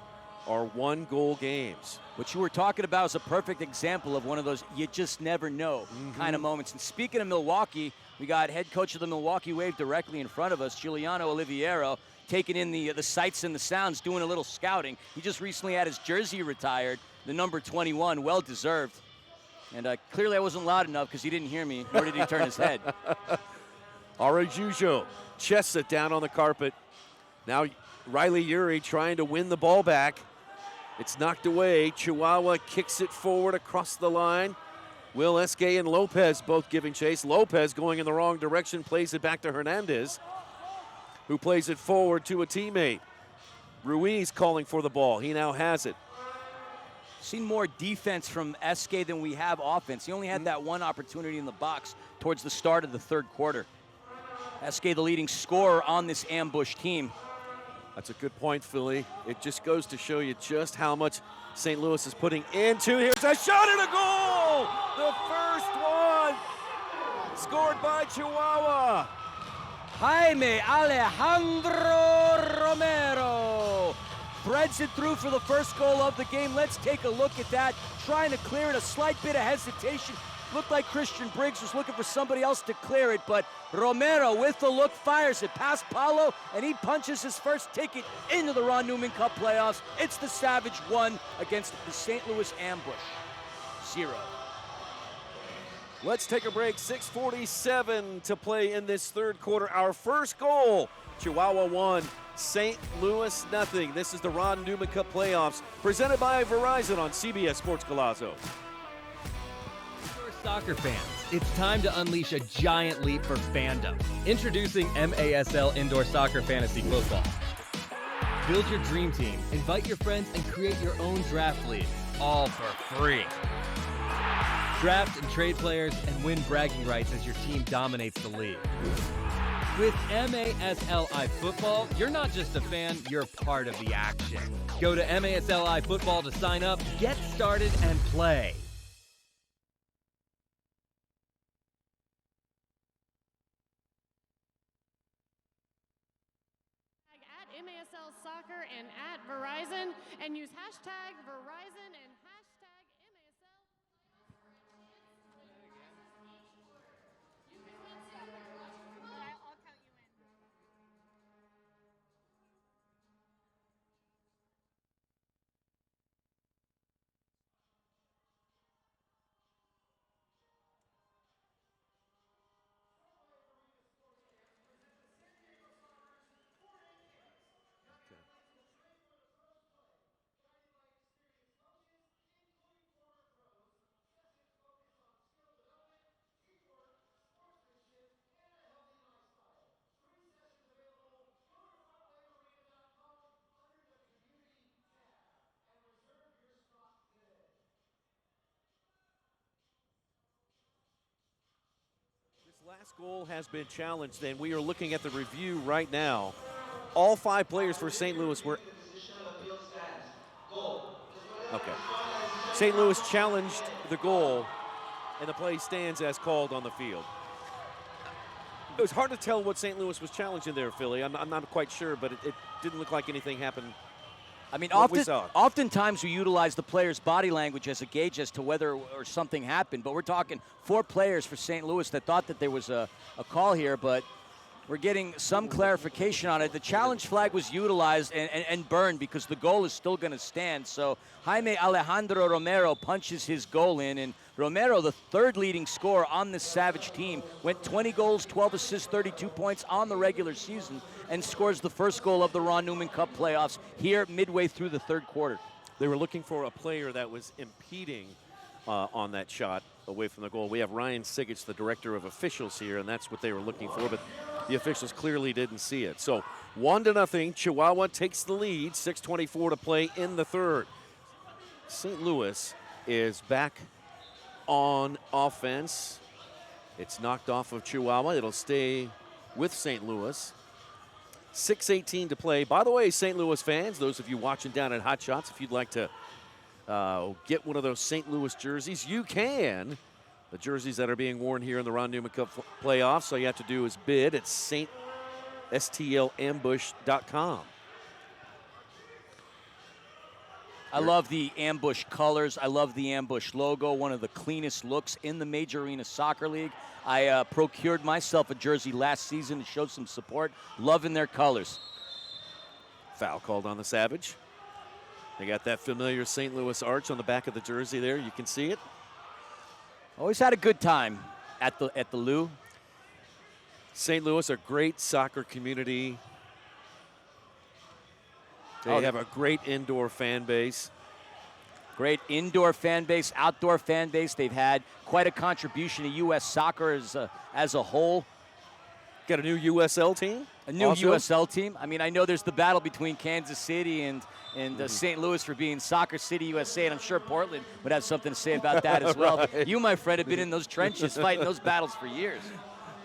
Speaker 3: are 1-goal games.
Speaker 4: What you were talking about is a perfect example of one of those you just never know kind of moments. And speaking of Milwaukee, we got head coach of the Milwaukee Wave directly in front of us, Giuliano Oliviero, taking in the sights and the sounds, doing a little scouting. He just recently had his jersey retired, the number 21, well-deserved. And clearly I wasn't loud enough because he didn't hear me, nor did he turn his head.
Speaker 3: Araujo chests it down on the carpet. Now Riley Urey trying to win the ball back. It's knocked away. Chihuahua kicks it forward across the line. Will Esque and Lopez both giving chase. Lopez going in the wrong direction, plays it back to Hernandez, who plays it forward to a teammate. Ruiz calling for the ball. He now has it.
Speaker 4: Seen more defense from Esque than we have offense. He only had that one opportunity in the box towards the start of the third quarter. Esque, the leading scorer on this ambush team.
Speaker 3: That's a good point, Philly. It just goes to show you just how much St. Louis is putting into. Here's a shot and a goal! The first one scored by Chihuahua.
Speaker 4: Jaime Alejandro Romero threads it through for the first goal of the game. Let's take a look at that. Trying to clear it, a slight bit of hesitation. Looked like Christian Briggs was looking for somebody else to clear it, but Romero with the look fires it past Paulo, and he punches his first ticket into the Ron Newman Cup playoffs. It's the Savage 1 against the St. Louis Ambush 0.
Speaker 3: Let's take a break. 6:47 to play in this third quarter. Our first goal, Chihuahua 1, St. Louis 0. This is the Ron Newman Cup playoffs presented by Verizon on CBS Sports Golazo.
Speaker 12: Soccer fans, it's time to unleash a giant leap for fandom. Introducing MASL Indoor Soccer Fantasy Football. Build your dream team, invite your friends, and create your own draft league, all for free. Draft and trade players and win bragging rights as your team dominates the league. With MASLI Football, you're not just a fan, you're part of the action. Go to MASLI Football to sign up, get started, and play.
Speaker 5: At MASL Soccer and at Verizon, and use hashtag Verizon and hashtag MASL. I'll count you in.
Speaker 3: Last goal has been challenged, and we are looking at the review right now. All 5 players for St. Louis were... Okay. St. Louis challenged the goal, and the play stands as called on the field. It was hard to tell what St. Louis was challenging there, Philly. I'm not quite sure, but it didn't look like anything happened.
Speaker 4: I mean, oftentimes we utilize the player's body language as a gauge as to whether or something happened, but we're talking 4 players for St. Louis that thought that there was a call here, but we're getting some clarification on it. The challenge flag was utilized and burned because the goal is still going to stand. So Jaime Alejandro Romero punches his goal in, and Romero, the 3rd leading scorer on this Savage team, went 20 goals, 12 assists, 32 points on the regular season, and scores the first goal of the Ron Newman Cup playoffs here midway through the 3rd quarter.
Speaker 3: They were looking for a player that was impeding on that shot away from the goal. We have Ryan Sigich, the director of officials here, and that's what they were looking for, but the officials clearly didn't see it. So 1-0, Chihuahua takes the lead, 6:24 to play in the 3rd. St. Louis is back on offense. It's knocked off of Chihuahua. It'll stay with St. Louis. 6:18 to play. By the way, St. Louis fans, those of you watching down at Hot Shots, if you'd like to get one of those St. Louis jerseys, you can. The jerseys that are being worn here in the Ron Newman Cup playoffs, all you have to do is bid at stlambush.com.
Speaker 4: I love the ambush colors. I love the ambush logo, one of the cleanest looks in the Major Arena Soccer League. I procured myself a jersey last season to show some support. Loving their colors.
Speaker 3: Foul called on the Savage. They got that familiar St. Louis arch on the back of the jersey there. You can see it.
Speaker 4: Always had a good time at the Lou.
Speaker 3: St. Louis, a great soccer community. They have a great indoor fan base.
Speaker 4: Great indoor fan base, outdoor fan base. They've had quite a contribution to U.S. soccer as a whole.
Speaker 3: Got a new USL team?
Speaker 4: A new USL team. I mean, I know there's the battle between Kansas City and St. Louis for being Soccer City USA, and I'm sure Portland would have something to say about that as well.
Speaker 3: Right.
Speaker 4: You, my friend, have been in those trenches fighting those battles for years.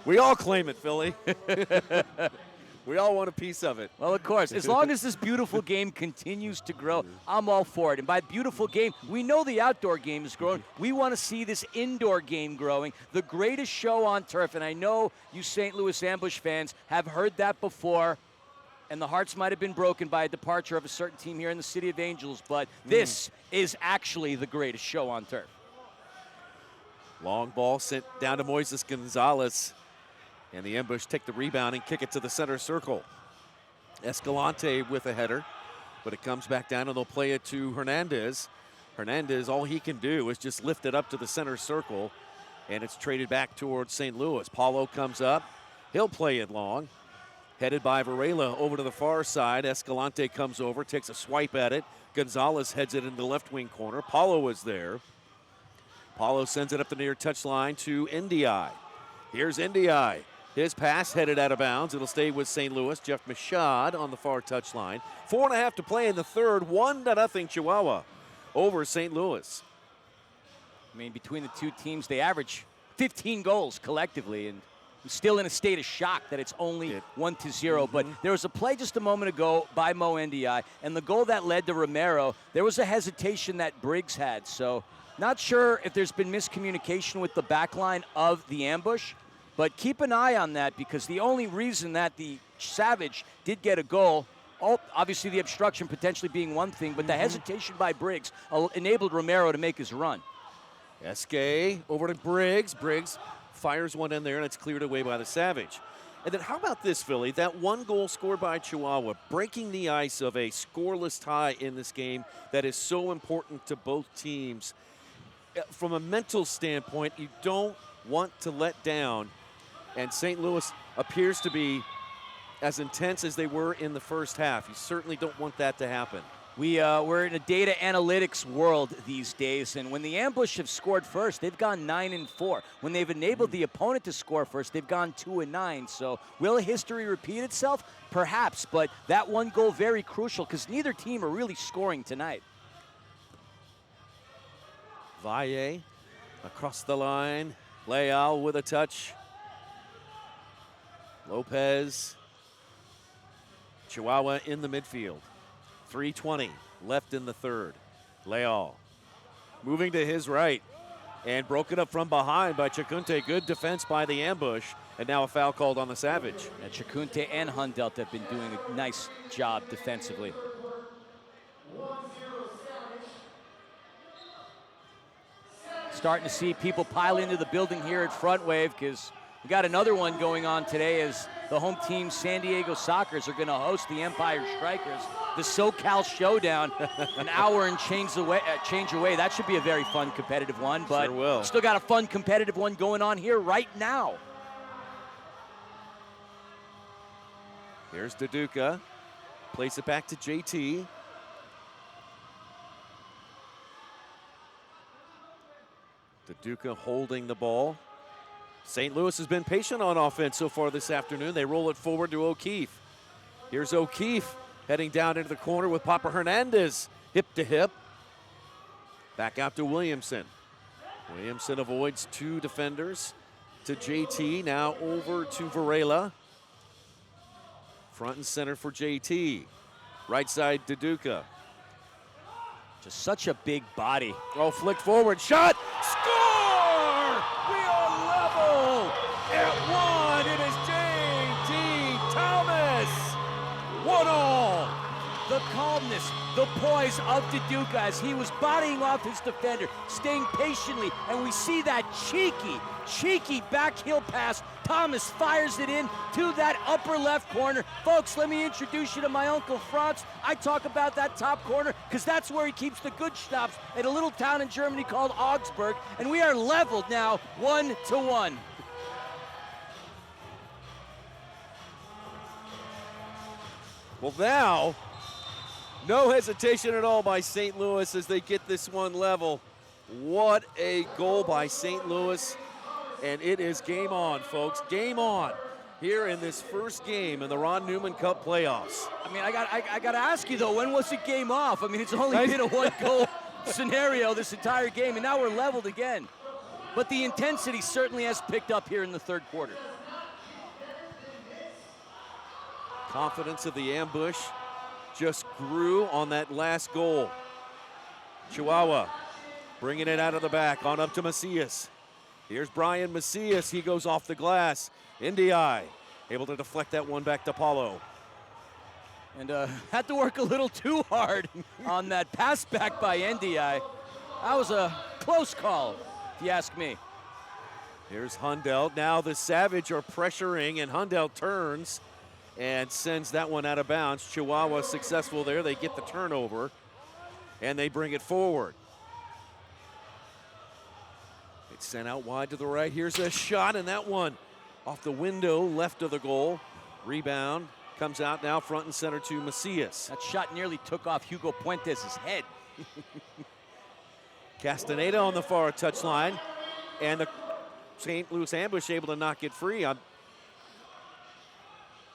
Speaker 3: We all claim it, Philly. We all want a piece of it.
Speaker 4: Well, of course. As long as this beautiful game continues to grow, I'm all for it. And by beautiful game, we know the outdoor game is growing. We want to see this indoor game growing. The greatest show on turf. And I know you St. Louis Ambush fans have heard that before. And the hearts might have been broken by a departure of a certain team here in the City of Angels. But this is actually the greatest show on turf.
Speaker 3: Long ball sent down to Moises Gonzalez. And the Ambush take the rebound and kick it to the center circle. Escalante with a header, but it comes back down and they'll play it to Hernandez. Hernandez, all he can do is just lift it up to the center circle, and it's traded back towards St. Louis. Paulo comes up. He'll play it long. Headed by Varela over to the far side. Escalante comes over, takes a swipe at it. Gonzalez heads it into the left wing corner. Paulo is there. Paulo sends it up the near touchline to Ndiaye. Here's Ndiaye. His pass headed out of bounds. It'll stay with St. Louis. Jeff Michaud on the far touchline. 4.5 to play in the 3rd. 1-0 Chihuahua over St. Louis.
Speaker 4: I mean, between the two teams, they average 15 goals collectively, and I'm still in a state of shock that it's only 1-0. But there was a play just a moment ago by Mo Ndiaye, and the goal that led to Romero, there was a hesitation that Briggs had. So not sure if there's been miscommunication with the back line of the ambush, but keep an eye on that, because the only reason that the Savage did get a goal, obviously the obstruction potentially being one thing, but the hesitation by Briggs enabled Romero to make his run.
Speaker 3: Esque over to Briggs. Briggs fires one in there, and it's cleared away by the Savage. And then how about this, Philly? That one goal scored by Chihuahua, breaking the ice of a scoreless tie in this game that is so important to both teams. From a mental standpoint, you don't want to let down, and St. Louis appears to be as intense as they were in the first half. You certainly don't want that to happen.
Speaker 4: We're in a data analytics world these days, and when the Ambush have scored first, they've gone 9-4. When they've enabled the opponent to score first, they've gone 2-9. So will history repeat itself? Perhaps, but that one goal very crucial, because neither team are really scoring tonight.
Speaker 3: Valle across the line. Leal with a touch. Lopez. Chihuahua in the midfield. 3:20 left in the third. Leal moving to his right and broken up from behind by Chacunte. Good defense by the Ambush, and now a foul called on the Savage.
Speaker 4: And Chacunte and Hundelt have been doing a nice job defensively. Starting to see people pile into the building here at Frontwave, because we got another one going on today as the home team San Diego Sockers are going to host the Empire Strikers. The SoCal Showdown, an hour and change away. That should be a very fun, competitive one. But
Speaker 3: sure will.
Speaker 4: Still got a fun, competitive one going on here right now.
Speaker 3: Here's Daduka. Place it back to JT. Daduka holding the ball. St. Louis has been patient on offense so far this afternoon. They roll it forward to O'Keefe. Here's O'Keefe heading down into the corner with Papa Hernandez, hip to hip. Back out to Williamson. Williamson avoids two defenders to JT, now over to Varela. Front and center for JT. Right side, Daduka.
Speaker 4: Just such a big body.
Speaker 3: Oh, flicked forward, shot, score! We are level at one. It is JT Thomas. 1-1.
Speaker 4: The calmness, the poise of Daduka as he was bodying off his defender, staying patiently, and we see that cheeky back heel pass. Thomas fires it in to that upper left corner. Folks, let me introduce you to my Uncle Franz. I talk about that top corner because that's where he keeps the good stops at a little town in Germany called Augsburg, and we are leveled now 1-1.
Speaker 3: Well, now, no hesitation at all by St. Louis as they get this one level. What a goal by St. Louis. And it is game on, folks. Game on here in this first game in the Ron Newman Cup Playoffs.
Speaker 4: I mean, I got to ask you, though, when was it game off? I mean, it's only been a one-goal scenario this entire game, and now we're leveled again. But the intensity certainly has picked up here in the third quarter.
Speaker 3: Confidence of the Ambush just grew on that last goal. Chihuahua bringing it out of the back, on up to Macias. Here's Brian Macias. He goes off the glass. Ndiaye able to deflect that one back to Paulo.
Speaker 4: And had to work a little too hard on that pass back by Ndiaye. That was a close call, if you ask me.
Speaker 3: Here's Hundelt. Now the Savage are pressuring, and Hundelt turns and sends that one out of bounds. Chihuahua successful there. They get the turnover, and they bring it forward. It's sent out wide to the right. Here's a shot, and that one off the window left of the goal. Rebound comes out now front and center to Macias.
Speaker 4: That shot nearly took off Hugo Puentes' head.
Speaker 3: Castaneda on the far touchline, and the St. Louis Ambush able to knock it free.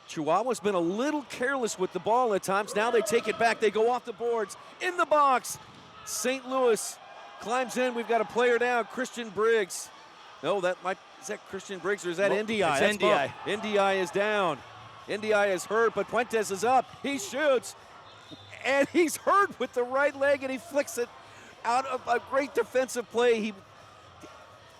Speaker 3: Chihuahua's been a little careless with the ball at times. Now they take it back. They go off the boards in the box. St. Louis climbs in. We've got a player down, Christian Briggs. No, is that Christian Briggs or is that NDI?
Speaker 4: It's NDI.
Speaker 3: NDI is down. NDI is hurt, but Puentes is up. He shoots, and he's hurt with the right leg, and he flicks it out of a great defensive play. He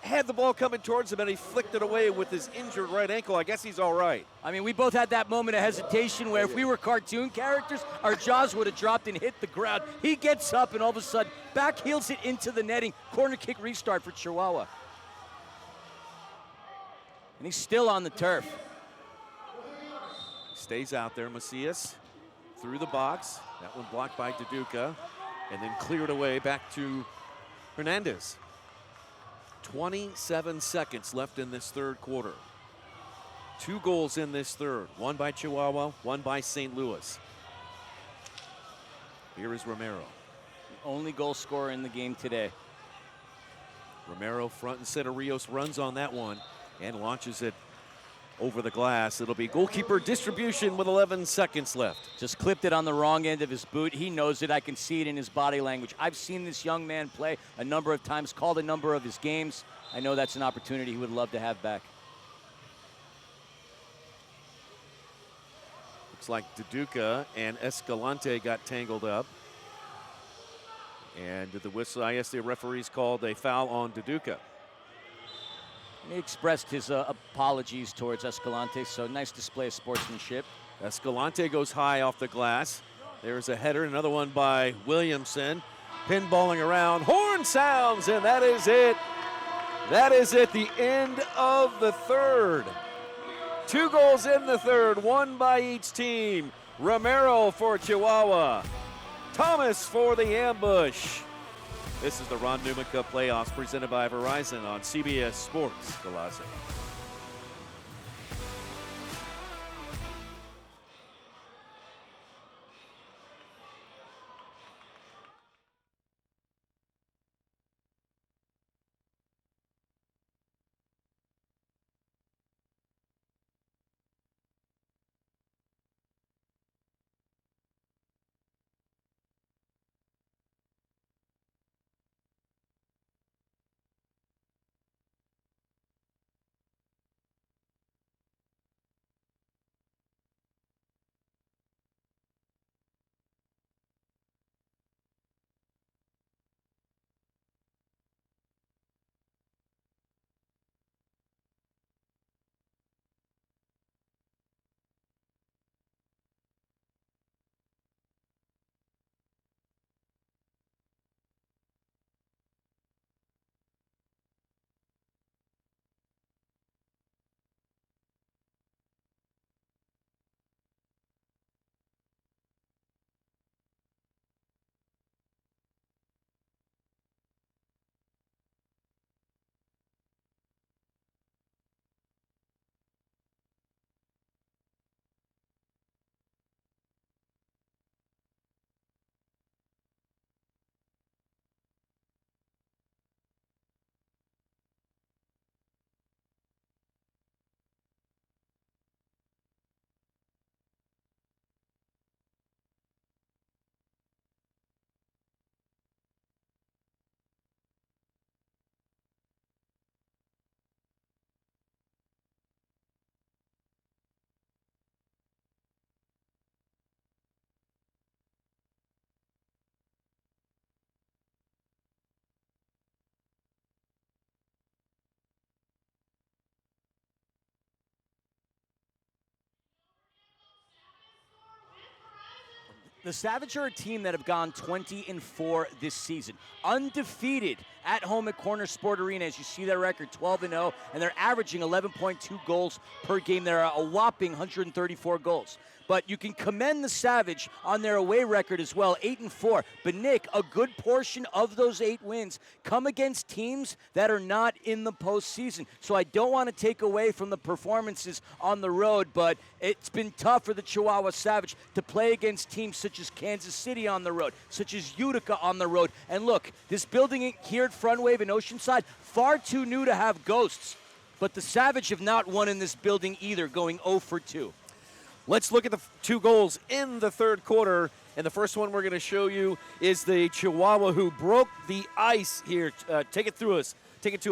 Speaker 3: had the ball coming towards him, and he flicked it away with his injured right ankle. I guess he's all right.
Speaker 4: I mean, we both had that moment of hesitation where if we were cartoon characters, our jaws would have dropped and hit the ground. He gets up, and all of a sudden, back heels it into the netting. Corner kick restart for Chihuahua. And he's still on the turf.
Speaker 3: Stays out there, Macias through the box. That one blocked by Duduka, and then cleared away back to Hernandez. 27 seconds left in this third quarter. 2 goals in this third, one by Chihuahua, one by St. Louis. Here is Romero.
Speaker 4: The only goal scorer in the game today.
Speaker 3: Romero front and center. Rios runs on that one and launches it over the glass. It'll be goalkeeper distribution with 11 seconds left.
Speaker 4: Just clipped it on the wrong end of his boot. He knows it. I can see it in his body language. I've seen this young man play a number of times, called a number of his games. I know that's an opportunity he would love to have back.
Speaker 3: Looks like Duduka and Escalante got tangled up. And the whistle, I guess the referees called a foul on Duduka.
Speaker 4: He expressed his apologies towards Escalante, so nice display of sportsmanship.
Speaker 3: Escalante goes high off the glass. There's a header, another one by Williamson. Pinballing around, horn sounds, and that is it. That is it, the end of the third. 2 goals in the third, 1 by each team. Romero for Chihuahua, Thomas for the Ambush. This is the Ron Newman Cup Playoffs presented by Verizon on CBS Sports Galazzi.
Speaker 4: The Savage are a team that have gone 20-4 this season. Undefeated at home at Corner Sport Arena. As you see their record, 12-0, and they're averaging 11.2 goals per game. They're a whopping 134 goals. But you can commend the Savage on their away record as well, 8-4. But Nick, a good portion of those 8 wins come against teams that are not in the postseason. So I don't want to take away from the performances on the road, but it's been tough for the Chihuahua Savage to play against teams such as Kansas City on the road, such as Utica on the road. And look, this building here at Frontwave in Oceanside, far too new to have ghosts. But the Savage have not won in this building either, going 0 for 2.
Speaker 3: Let's look at the 2 goals in the third quarter. And the first one we're going to show you is the Chihuahua who broke the ice here. Take it to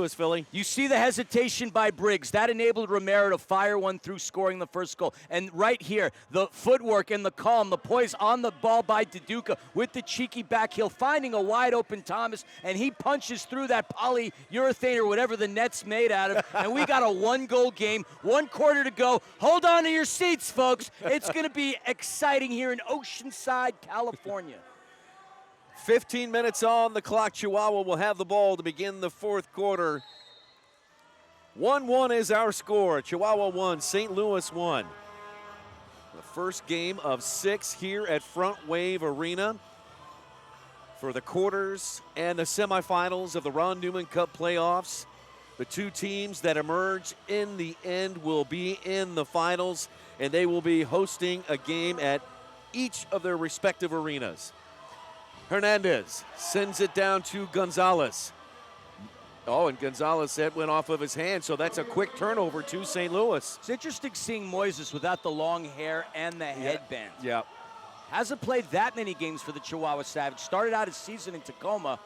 Speaker 3: us, Philly.
Speaker 4: You see the hesitation by Briggs. That enabled Romero to fire one through, scoring the first goal. And right here, the footwork and the calm, the poise on the ball by Duduka with the cheeky back heel, finding a wide open Thomas, and he punches through that polyurethane or whatever the net's made out of. And we got a 1-goal game, 1 quarter to go. Hold on to your seats, folks. It's going to be exciting here in Oceanside, California.
Speaker 3: 15 minutes on the clock. Chihuahua will have the ball to begin the fourth quarter. 1-1 is our score. Chihuahua 1, St. Louis 1. The first game of 6 here at Frontwave Arena for the quarters and the semifinals of the Ron Newman Cup Playoffs. The 2 teams that emerge in the end will be in the finals, and they will be hosting a game at each of their respective arenas. Hernandez sends it down to Gonzalez. Oh, and Gonzalez, that went off of his hand, so that's a quick turnover to St. Louis.
Speaker 4: It's interesting seeing Moises without the long hair and the headband.
Speaker 3: Yeah.
Speaker 4: Hasn't played that many games for the Chihuahua Savage. Started out his season in Tacoma.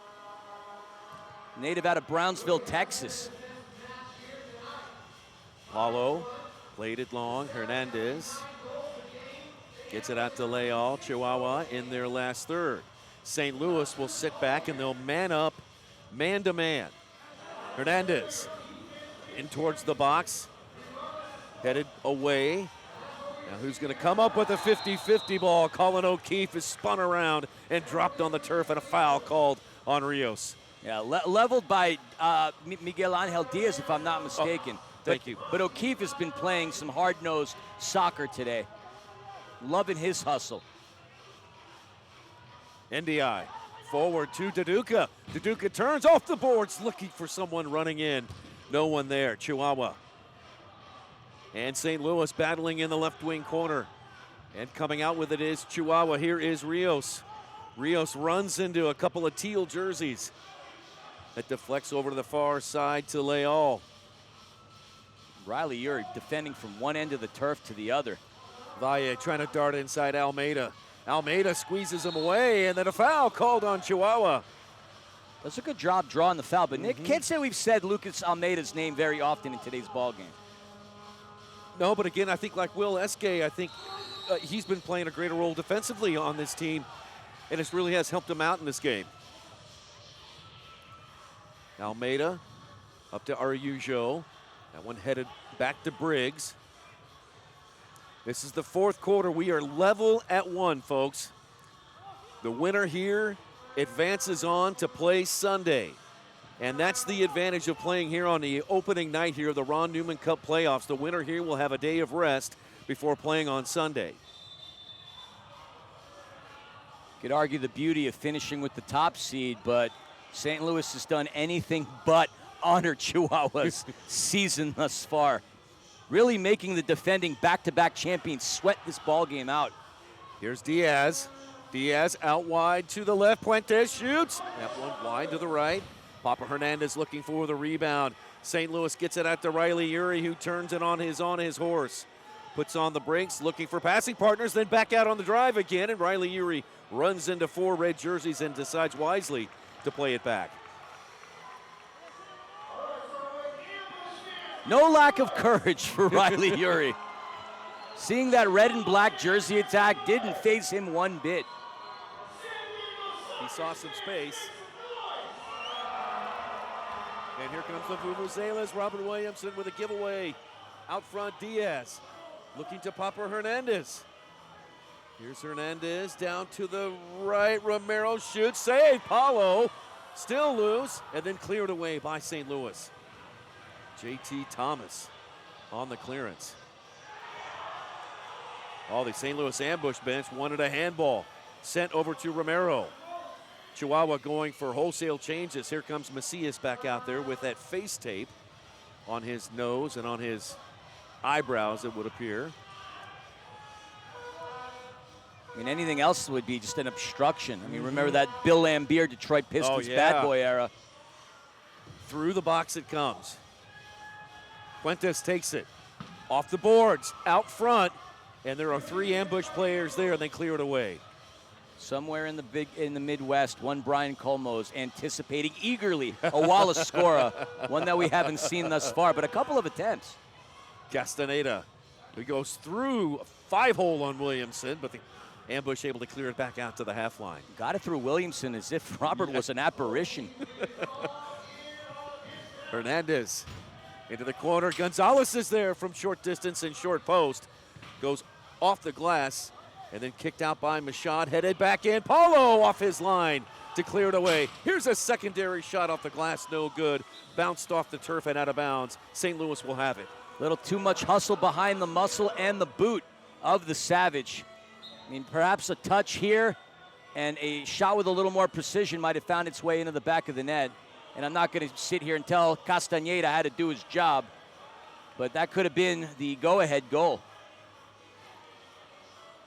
Speaker 4: Native out of Brownsville, Texas.
Speaker 3: Paulo played it long. Hernandez gets it out to Leal. Chihuahua in their last third. St. Louis will sit back and they'll man up, man-to-man. Hernandez in towards the box, headed away. Now who's going to come up with a 50-50 ball? Colin O'Keefe is spun around and dropped on the turf, and a foul called on Rios.
Speaker 4: Yeah, leveled by Miguel Angel Diaz, if I'm not mistaken.
Speaker 3: Thank you.
Speaker 4: But O'Keefe has been playing some hard-nosed soccer today. Loving his hustle.
Speaker 3: NDI forward to Duduka. Duduka turns off the boards looking for someone running in. No one there. Chihuahua. And St. Louis battling in the left wing corner. And coming out with it is Chihuahua. Here is Rios. Rios runs into a couple of teal jerseys. That deflects over to the far side to Leal.
Speaker 4: Riley Uri defending from one end of the turf to the other.
Speaker 3: Valle trying to dart inside Almeida. Almeida squeezes him away, and then a foul called on Chihuahua.
Speaker 4: That's a good job drawing the foul, but Nick, can't say we've said Lucas Almeida's name very often in today's ballgame.
Speaker 3: No, but again, I think like Will Esque, I think he's been playing a greater role defensively on this team, and it really has helped him out in this game. Almeida up to Araujo. That one headed back to Briggs. This is the fourth quarter. We are level at 1, folks. The winner here advances on to play Sunday. And that's the advantage of playing here on the opening night here of the Ron Newman Cup Playoffs. The winner here will have a day of rest before playing on Sunday.
Speaker 4: Could argue the beauty of finishing with the top seed, but St. Louis has done anything but honor Chihuahua's season thus far. Really making the defending back-to-back champions sweat this ball game out.
Speaker 3: Here's Diaz. Diaz out wide to the left. Puentes shoots. That one wide to the right. Papa Hernandez looking for the rebound. St. Louis gets it out to Riley Uri, who turns it on his horse. Puts on the brakes, looking for passing partners, then back out on the drive again. And Riley Uri runs into 4 red jerseys and decides wisely to play it back.
Speaker 4: No lack of courage for Riley Uri. Seeing that red and black jersey attack didn't faze him one bit.
Speaker 3: He saw some space. And here comes the Vuvuzelas. Robert Williamson with a giveaway. Out front, Diaz looking to Papa Hernandez. Here's Hernandez down to the right. Romero shoots. Save. Paulo still loose and then cleared away by St. Louis. JT Thomas on the clearance. Oh, the St. Louis ambush bench wanted a handball. Sent over to Romero. Chihuahua going for wholesale changes. Here comes Macias back out there with that face tape on his nose and on his eyebrows, it would appear.
Speaker 4: I mean, anything else would be just an obstruction. I mean, remember that Bill Lambier Detroit Pistons bad boy era.
Speaker 3: Through the box it comes. Fuentes takes it off the boards, out front, and there are 3 ambush players there, and they clear it away.
Speaker 4: Somewhere in the Midwest, one Brian Colmo's anticipating eagerly a Wallace scorer, one that we haven't seen thus far, but a couple of attempts.
Speaker 3: Castaneda, who goes through a 5-hole on Williamson, but the ambush able to clear it back out to the half line.
Speaker 4: Got it through Williamson as if Robert was an apparition.
Speaker 3: Hernandez into the corner. Gonzalez is there from short distance and short post. Goes off the glass and then kicked out by Machad. Headed back in. Paulo off his line to clear it away. Here's a secondary shot off the glass. No good. Bounced off the turf and out of bounds. St. Louis will have it.
Speaker 4: Little too much hustle behind the muscle and the boot of the Savage. I mean, perhaps a touch here and a shot with a little more precision might have found its way into the back of the net. And I'm not going to sit here and tell Castaneda how to do his job, but that could have been the go-ahead goal.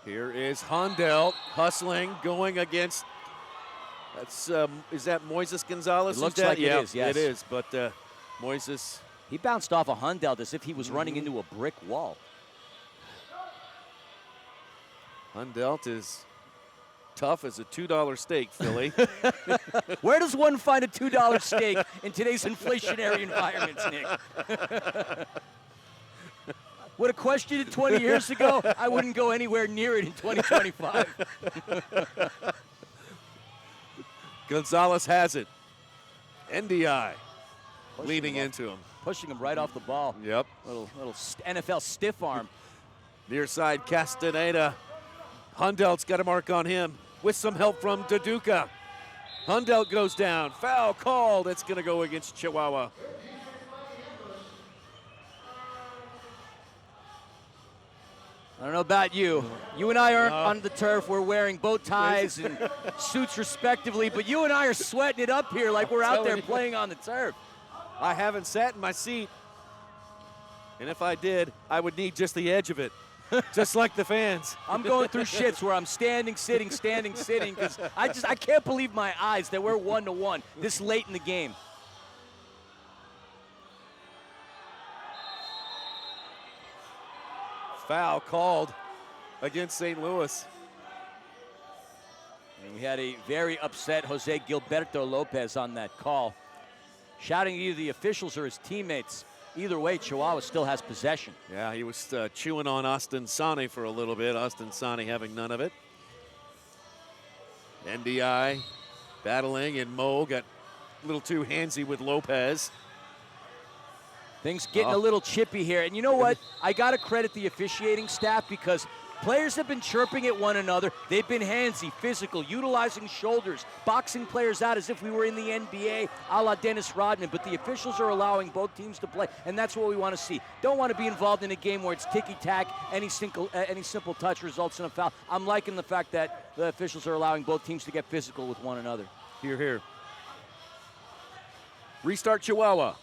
Speaker 3: Here is Handel hustling, going against, that's, is that Moises Gonzalez?
Speaker 4: It looks like it is, yes.
Speaker 3: It is, but Moises.
Speaker 4: He bounced off a Handel as if he was running into a brick wall.
Speaker 3: Handel is tough as a $2 steak, Philly.
Speaker 4: Where does one find a $2 steak in today's inflationary environments, Nick? Would have questioned it 20 years ago. I wouldn't go anywhere near it in 2025.
Speaker 3: Gonzalez has it. NDI leaning into him.
Speaker 4: Pushing him right off the ball.
Speaker 3: Yep.
Speaker 4: Little NFL stiff arm.
Speaker 3: Near side, Castaneda. Hundelt's got a mark on him with some help from Daduka. Hundelt goes down. Foul called. It's going to go against Chihuahua.
Speaker 4: I don't know about you. You and I aren't on the turf. We're wearing bow ties and suits respectively, but you and I are sweating it up here like we're out there playing on the turf.
Speaker 3: I haven't sat in my seat. And if I did, I would need just the edge of it. Just like the fans.
Speaker 4: I'm going through shits where I'm standing, sitting, because I can't believe my eyes that we're 1-1 this late in the game.
Speaker 3: Foul called against St. Louis.
Speaker 4: And we had a very upset Jose Gilberto Lopez on that call, shouting at either the officials or his teammates. Either way, Chihuahua still has possession.
Speaker 3: Yeah, he was chewing on Austin Sane for a little bit. Austin Sane having none of it. NDI battling, and Mo got a little too handsy with Lopez.
Speaker 4: Things getting a little chippy here. And you know what? I got to credit the officiating staff because players have been chirping at one another. They've been handsy, physical, utilizing shoulders, boxing players out as if we were in the NBA, a la Dennis Rodman. But the officials are allowing both teams to play, and that's what we want to see. Don't want to be involved in a game where it's ticky-tack, any simple touch results in a foul. I'm liking the fact that the officials are allowing both teams to get physical with one another.
Speaker 3: Here, here. Restart Chihuahua.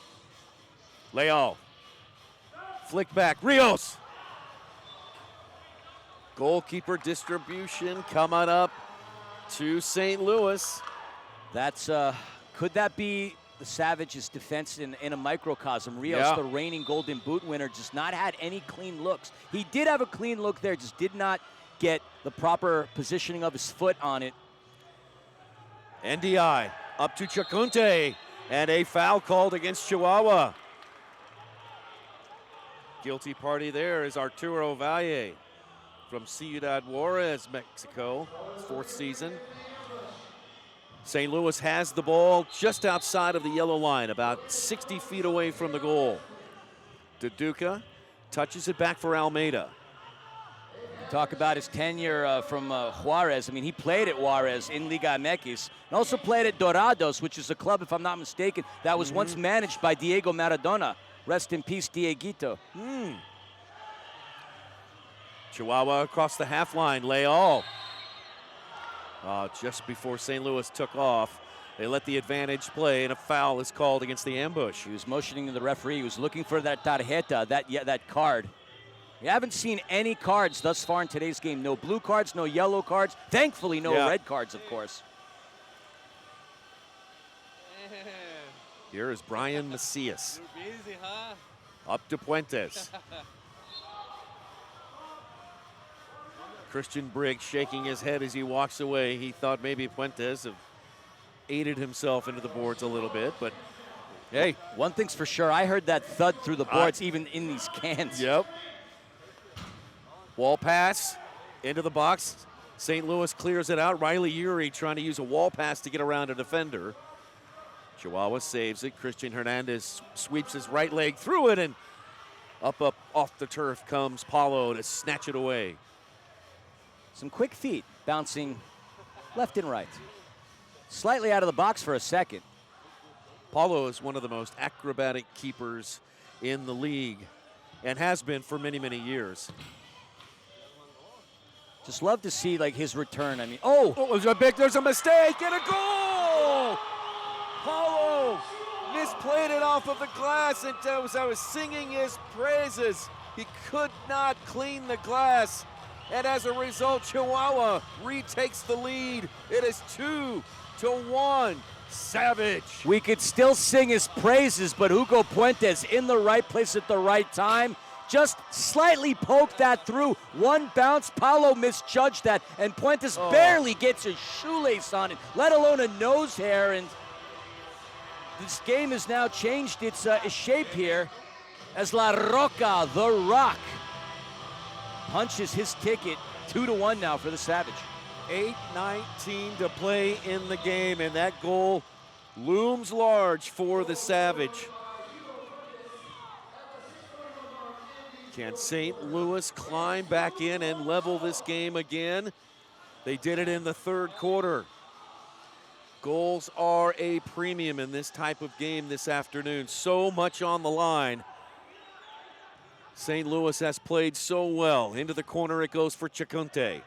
Speaker 3: Leal. Flick back. Rios. Goalkeeper distribution coming up to St. Louis.
Speaker 4: That's, could that be the Savage's defense in a microcosm? Rios, the reigning Golden Boot winner, just not had any clean looks. He did have a clean look there, just did not get the proper positioning of his foot on it.
Speaker 3: NDI up to Chacunte, and a foul called against Chihuahua. Guilty party there is Arturo Valle from Ciudad Juarez, Mexico, fourth season. St. Louis has the ball just outside of the yellow line, about 60 feet away from the goal. Daduka touches it back for Almeida.
Speaker 4: Talk about his tenure from Juarez. I mean, he played at Juarez in Liga MX and also played at Dorados, which is a club, if I'm not mistaken, that was once managed by Diego Maradona. Rest in peace, Dieguito.
Speaker 3: Chihuahua across the half line. Leal. Just before St. Louis took off, they let the advantage play, and a foul is called against the ambush.
Speaker 4: He was motioning to the referee. He was looking for that tarjeta, that card. We haven't seen any cards thus far in today's game. No blue cards, no yellow cards. Thankfully, no red cards, of course.
Speaker 3: Here is Brian Macias.
Speaker 13: You're busy, huh?
Speaker 3: Up to Puentes. Christian Briggs shaking his head as he walks away. He thought maybe Puentes have aided himself into the boards a little bit, but hey.
Speaker 4: One thing's for sure, I heard that thud through the boards even in these cans.
Speaker 3: Yep. Wall pass into the box. St. Louis clears it out. Riley Urey trying to use a wall pass to get around a defender. Chihuahua saves it. Christian Hernandez sweeps his right leg through it, and up off the turf comes Paulo to snatch it away.
Speaker 4: Some quick feet bouncing left and right. Slightly out of the box for a second.
Speaker 3: Paulo is one of the most acrobatic keepers in the league and has been for many, many years.
Speaker 4: Just love to see like his return. I mean,
Speaker 3: there's a mistake and a goal! Paulo misplayed it off of the glass, and as I was singing his praises, he could not clean the glass. And as a result, Chihuahua retakes the lead. It is 2-1. Savage.
Speaker 4: We could still sing his praises, but Hugo Puentes in the right place at the right time. Just slightly poked that through. One bounce, Paulo misjudged that, and Puentes barely gets his shoelace on it, let alone a nose hair. And this game has now changed its shape here as La Roca, the Rock, punches his ticket. 2-1 now for the Savage.
Speaker 3: 8:19 to play in the game, and that goal looms large for the Savage. Can St. Louis climb back in and level this game again? They did it in the third quarter. Goals are a premium in this type of game this afternoon. So much on the line. St. Louis has played so well. Into the corner it goes for Chacunte.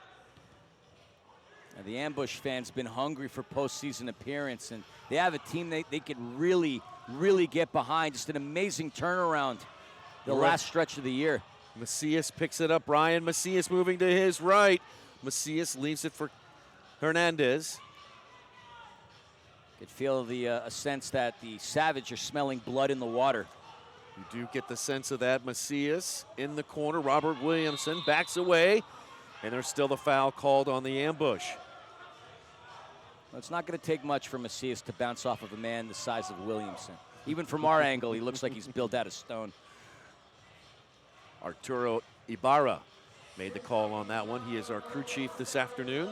Speaker 4: And the Ambush fans been hungry for postseason appearance, and they have a team they could really, really get behind. Just an amazing turnaround the last stretch of the year.
Speaker 3: Macias picks it up. Ryan Macias moving to his right. Macias leaves it for Hernandez.
Speaker 4: Could feel a sense that the Savage are smelling blood in the water.
Speaker 3: You do get the sense of that. Macias in the corner. Robert Williamson backs away, and there's still the foul called on the Ambush.
Speaker 4: Well, it's not going to take much for Macias to bounce off of a man the size of Williamson. Even from our angle, he looks like he's built out of stone.
Speaker 3: Arturo Ibarra made the call on that one. He is our crew chief this afternoon.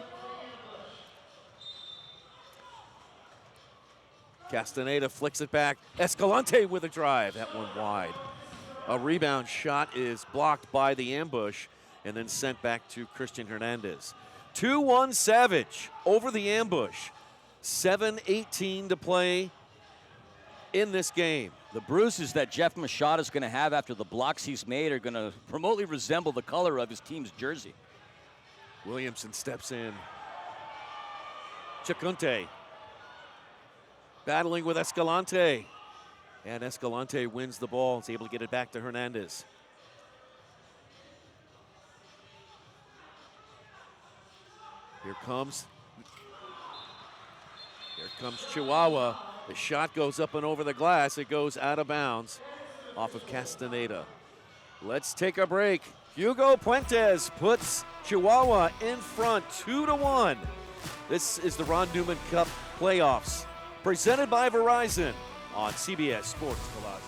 Speaker 3: Castaneda flicks it back. Escalante with a drive. That one wide. A rebound shot is blocked by the Ambush and then sent back to Christian Hernandez. 2-1 Savage over the Ambush. 7:18 to play in this game.
Speaker 4: The bruises that Jeff Machado is going to have after the blocks he's made are going to remotely resemble the color of his team's jersey.
Speaker 3: Williamson steps in. Chacunte battling with Escalante. And Escalante wins the ball. Is able to get it back to Hernandez. Here comes Chihuahua. The shot goes up and over the glass. It goes out of bounds off of Castaneda. Let's take a break. Hugo Puentes puts Chihuahua in front 2-1. This is the Ron Newman Cup Playoffs, presented by Verizon on CBS Sports Palazzo.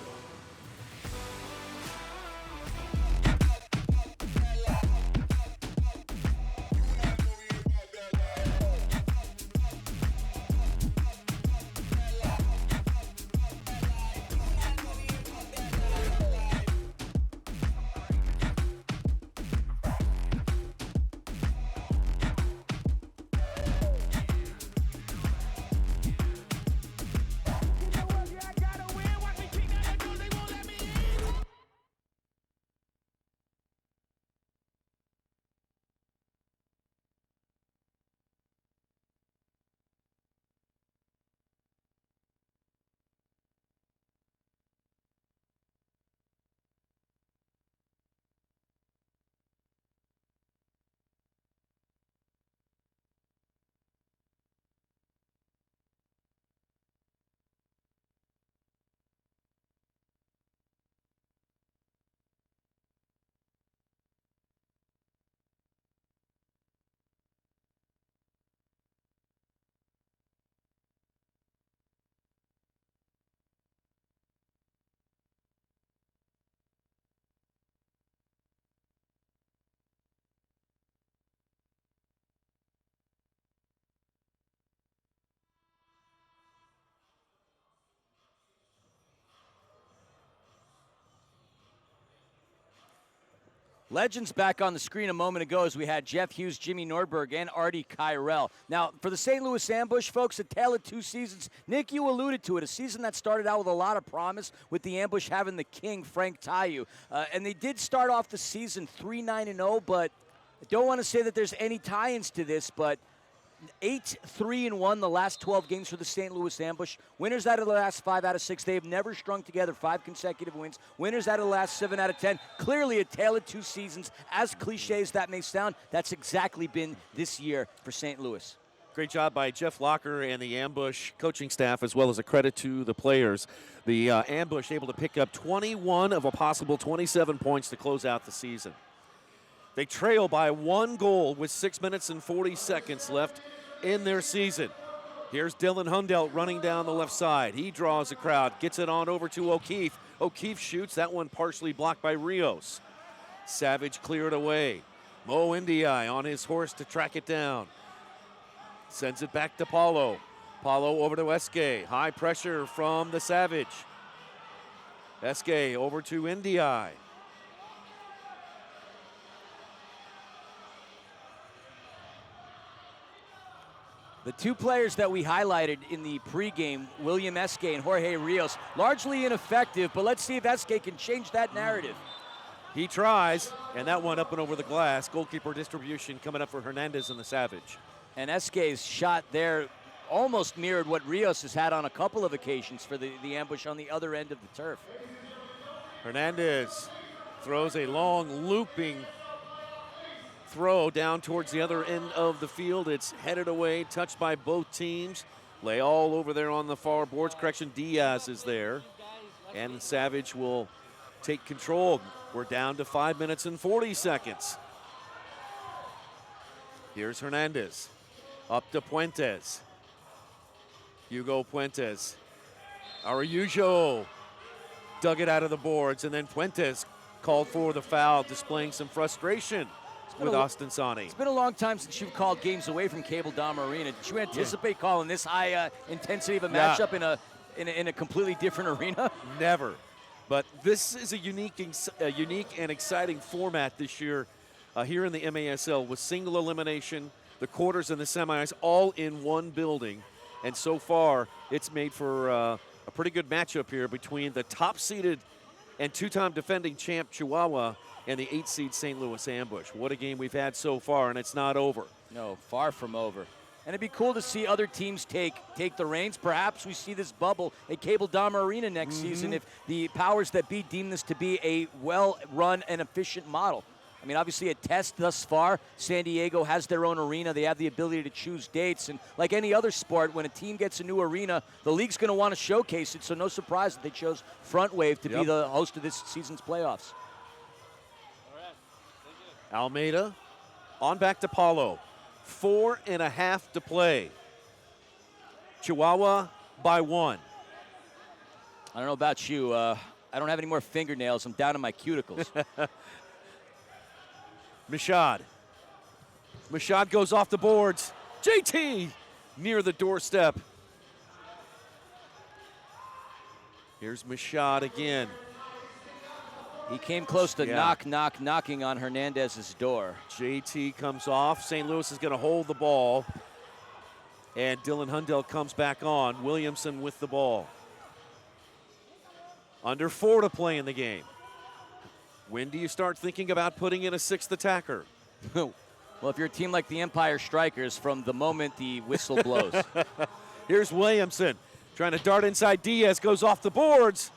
Speaker 4: Legends back on the screen a moment ago as we had Jeff Hughes, Jimmy Nordberg, and Artie Kyrell. Now, for the St. Louis Ambush, folks, a tale of two seasons. Nick, you alluded to it. A season that started out with a lot of promise, with the Ambush having the king, Frank Tayu. And they did start off the season 3-9-0, but I don't want to say that there's any tie-ins to this, but 8-3-1 the last 12 games for the St. Louis Ambush. Winners out of the last 5 out of 6. They have never strung together 5 consecutive wins. Winners out of the last 7 out of 10. Clearly a tale of two seasons. As cliche as that may sound, that's exactly been this year for St. Louis.
Speaker 3: Great job by Jeff Locker and the Ambush coaching staff, as well as a credit to the players. The Ambush able to pick up 21 of a possible 27 points to close out the season. They trail by 1 goal with 6 minutes and 40 seconds left in their season. Here's Dylan Hundelt running down the left side. He draws a crowd, gets it on over to O'Keefe. O'Keefe shoots, that one partially blocked by Rios. Savage cleared away. Mo Ndiaye on his horse to track it down. Sends it back to Paulo. Paulo over to Eske. High pressure from the Savage. Eske over to Ndiaye.
Speaker 4: The two players that we highlighted in the pregame, William Eske and Jorge Rios, largely ineffective, but let's see if Eske can change that narrative.
Speaker 3: He tries, and that one up and over the glass. Goalkeeper distribution coming up for Hernandez and the Savage.
Speaker 4: And Eske's shot there almost mirrored what Rios has had on a couple of occasions for the Ambush on the other end of the turf.
Speaker 3: Hernandez throws a long looping throw down towards the other end of the field. It's headed away, touched by both teams. Lay all over there on the far boards. Correction, Diaz is there. And Savage will take control. We're down to 5 minutes and 40 seconds. Here's Hernandez. Up to Puentes. Hugo Puentes. Araujo dug it out of the boards, and then Puentes called for the foul, displaying some frustration with Austin Sani.
Speaker 4: It's been a long time since you've called games away from Cable Dahmer Arena. Did you anticipate calling this high intensity of a matchup in a completely different arena?
Speaker 3: Never. But this is a unique and exciting format this year here in the MASL with single elimination, the quarters and the semis all in one building. And so far, it's made for a pretty good matchup here between the top-seeded and two-time defending champ Chihuahua and the 8-seed St. Louis Ambush. What a game we've had so far, and it's not over.
Speaker 4: No, far from over. And it'd be cool to see other teams take the reins. Perhaps we see this bubble at Cable Dahmer Arena next season if the powers that be deem this to be a well-run and efficient model. I mean, obviously a test thus far. San Diego has their own arena. They have the ability to choose dates. And like any other sport, when a team gets a new arena, the league's going to want to showcase it. So no surprise that they chose Frontwave to be the host of this season's playoffs.
Speaker 3: Almeida on back to Paulo. 4.5 to play. Chihuahua by 1.
Speaker 4: I don't know about you. I don't have any more fingernails. I'm down to my cuticles.
Speaker 3: Michaud. Michaud goes off the boards. JT near the doorstep. Here's Michaud again.
Speaker 4: He came close to knocking on Hernandez's door.
Speaker 3: JT comes off. St. Louis is going to hold the ball. And Dylan Hundelt comes back on. Williamson with the ball. Under 4 to play in the game. When do you start thinking about putting in a 6th attacker?
Speaker 4: Well, if you're a team like the Empire Strikers, from the moment the whistle blows.
Speaker 3: Here's Williamson trying to dart inside. Diaz goes off the boards.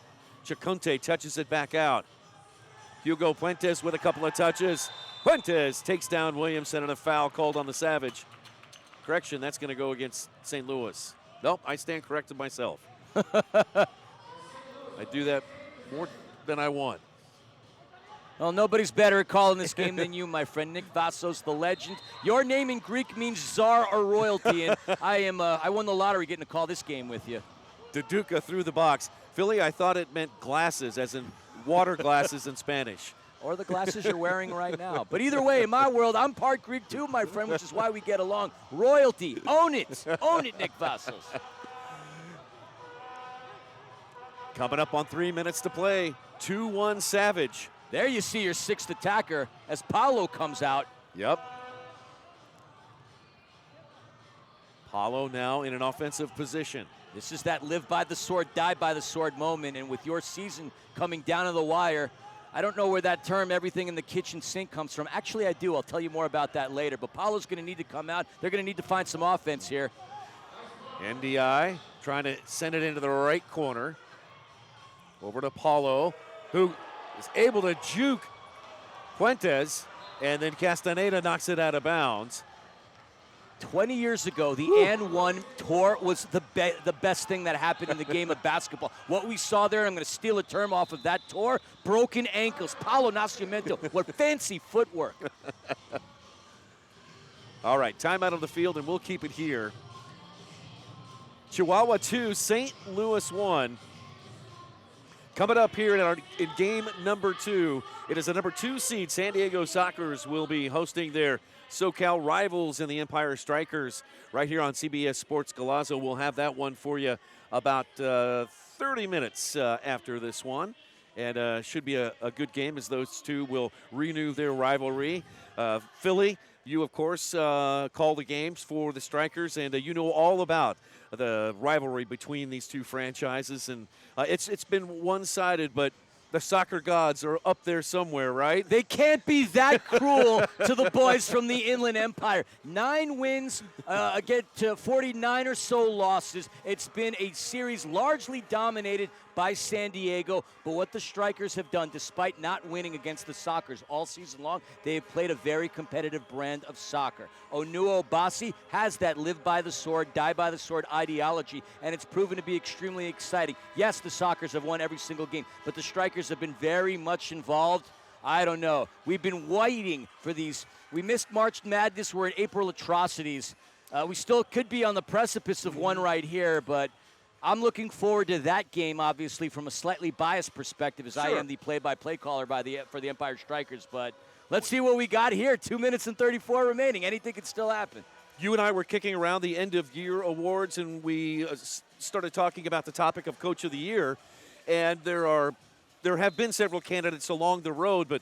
Speaker 3: Chacunte touches it back out. Hugo Puentes with a couple of touches. Puentes takes down Williamson and a foul called on the Savage. Correction, that's going to go against St. Louis. Nope, I stand corrected myself. I do that more than I want.
Speaker 4: Well, nobody's better at calling this game than you, my friend. Nick Vassos, the legend. Your name in Greek means czar or royalty, and I won the lottery getting to call this game with you.
Speaker 3: Duduca through the box. Philly, I thought it meant glasses, as in water glasses in Spanish.
Speaker 4: Or the glasses you're wearing right now. But either way, in my world, I'm part Greek too, my friend, which is why we get along. Royalty, own it. Own it, Nick Vassos.
Speaker 3: Coming up on 3 minutes to play. 2-1 Savage.
Speaker 4: There you see your sixth attacker as Paulo comes out.
Speaker 3: Yep. Paulo now in an offensive position.
Speaker 4: This is that live by the sword, die by the sword moment, and with your season coming down to the wire, I don't know where that term, everything in the kitchen sink, comes from. Actually, I do. I'll tell you more about that later. But Paulo's going to need to come out. They're going to need to find some offense here.
Speaker 3: NDI trying to send it into the right corner. Over to Paulo, who is able to juke Fuentes, and then Castaneda knocks it out of bounds.
Speaker 4: 20 years ago, the N1 tour was the best thing that happened in the game of basketball. What we saw there, I'm going to steal a term off of that tour, broken ankles. Paulo Nascimento, what fancy footwork.
Speaker 3: All right, time out of the field, and we'll keep it here. Chihuahua 2, St. Louis 1. Coming up here in game number 2, it is a number 2 seed. San Diego Sockers will be hosting their SoCal rivals in the Empire Strikers right here on CBS Sports Golazo. We'll have that one for you about 30 minutes after this one. And should be a good game as those two will renew their rivalry. Philly, you, of course, call the games for the Strikers, and you know all about the rivalry between these two franchises. And it's been one-sided, but the soccer gods are up there somewhere, right?
Speaker 4: They can't be that cruel to the boys from the Inland Empire. 9 wins, get to 49 or so losses. It's been a series largely dominated by San Diego, but what the Strikers have done, despite not winning against the Sockers all season long, they have played a very competitive brand of soccer. Onuo Obasi has that live by the sword, die by the sword ideology, and it's proven to be extremely exciting. Yes, the Sockers have won every single game, but the Strikers have been very much involved. I don't know. We've been waiting for these. We missed March Madness. We're in April atrocities. We still could be on the precipice of one right here, but I'm looking forward to that game, obviously, from a slightly biased perspective, as I am the play-by-play caller for the Empire Strikers. But let's see what we got here. 2 minutes and 34 remaining. Anything could still happen.
Speaker 3: You and I were kicking around the end-of-year awards, and we started talking about the topic of Coach of the Year. And there have been several candidates along the road, but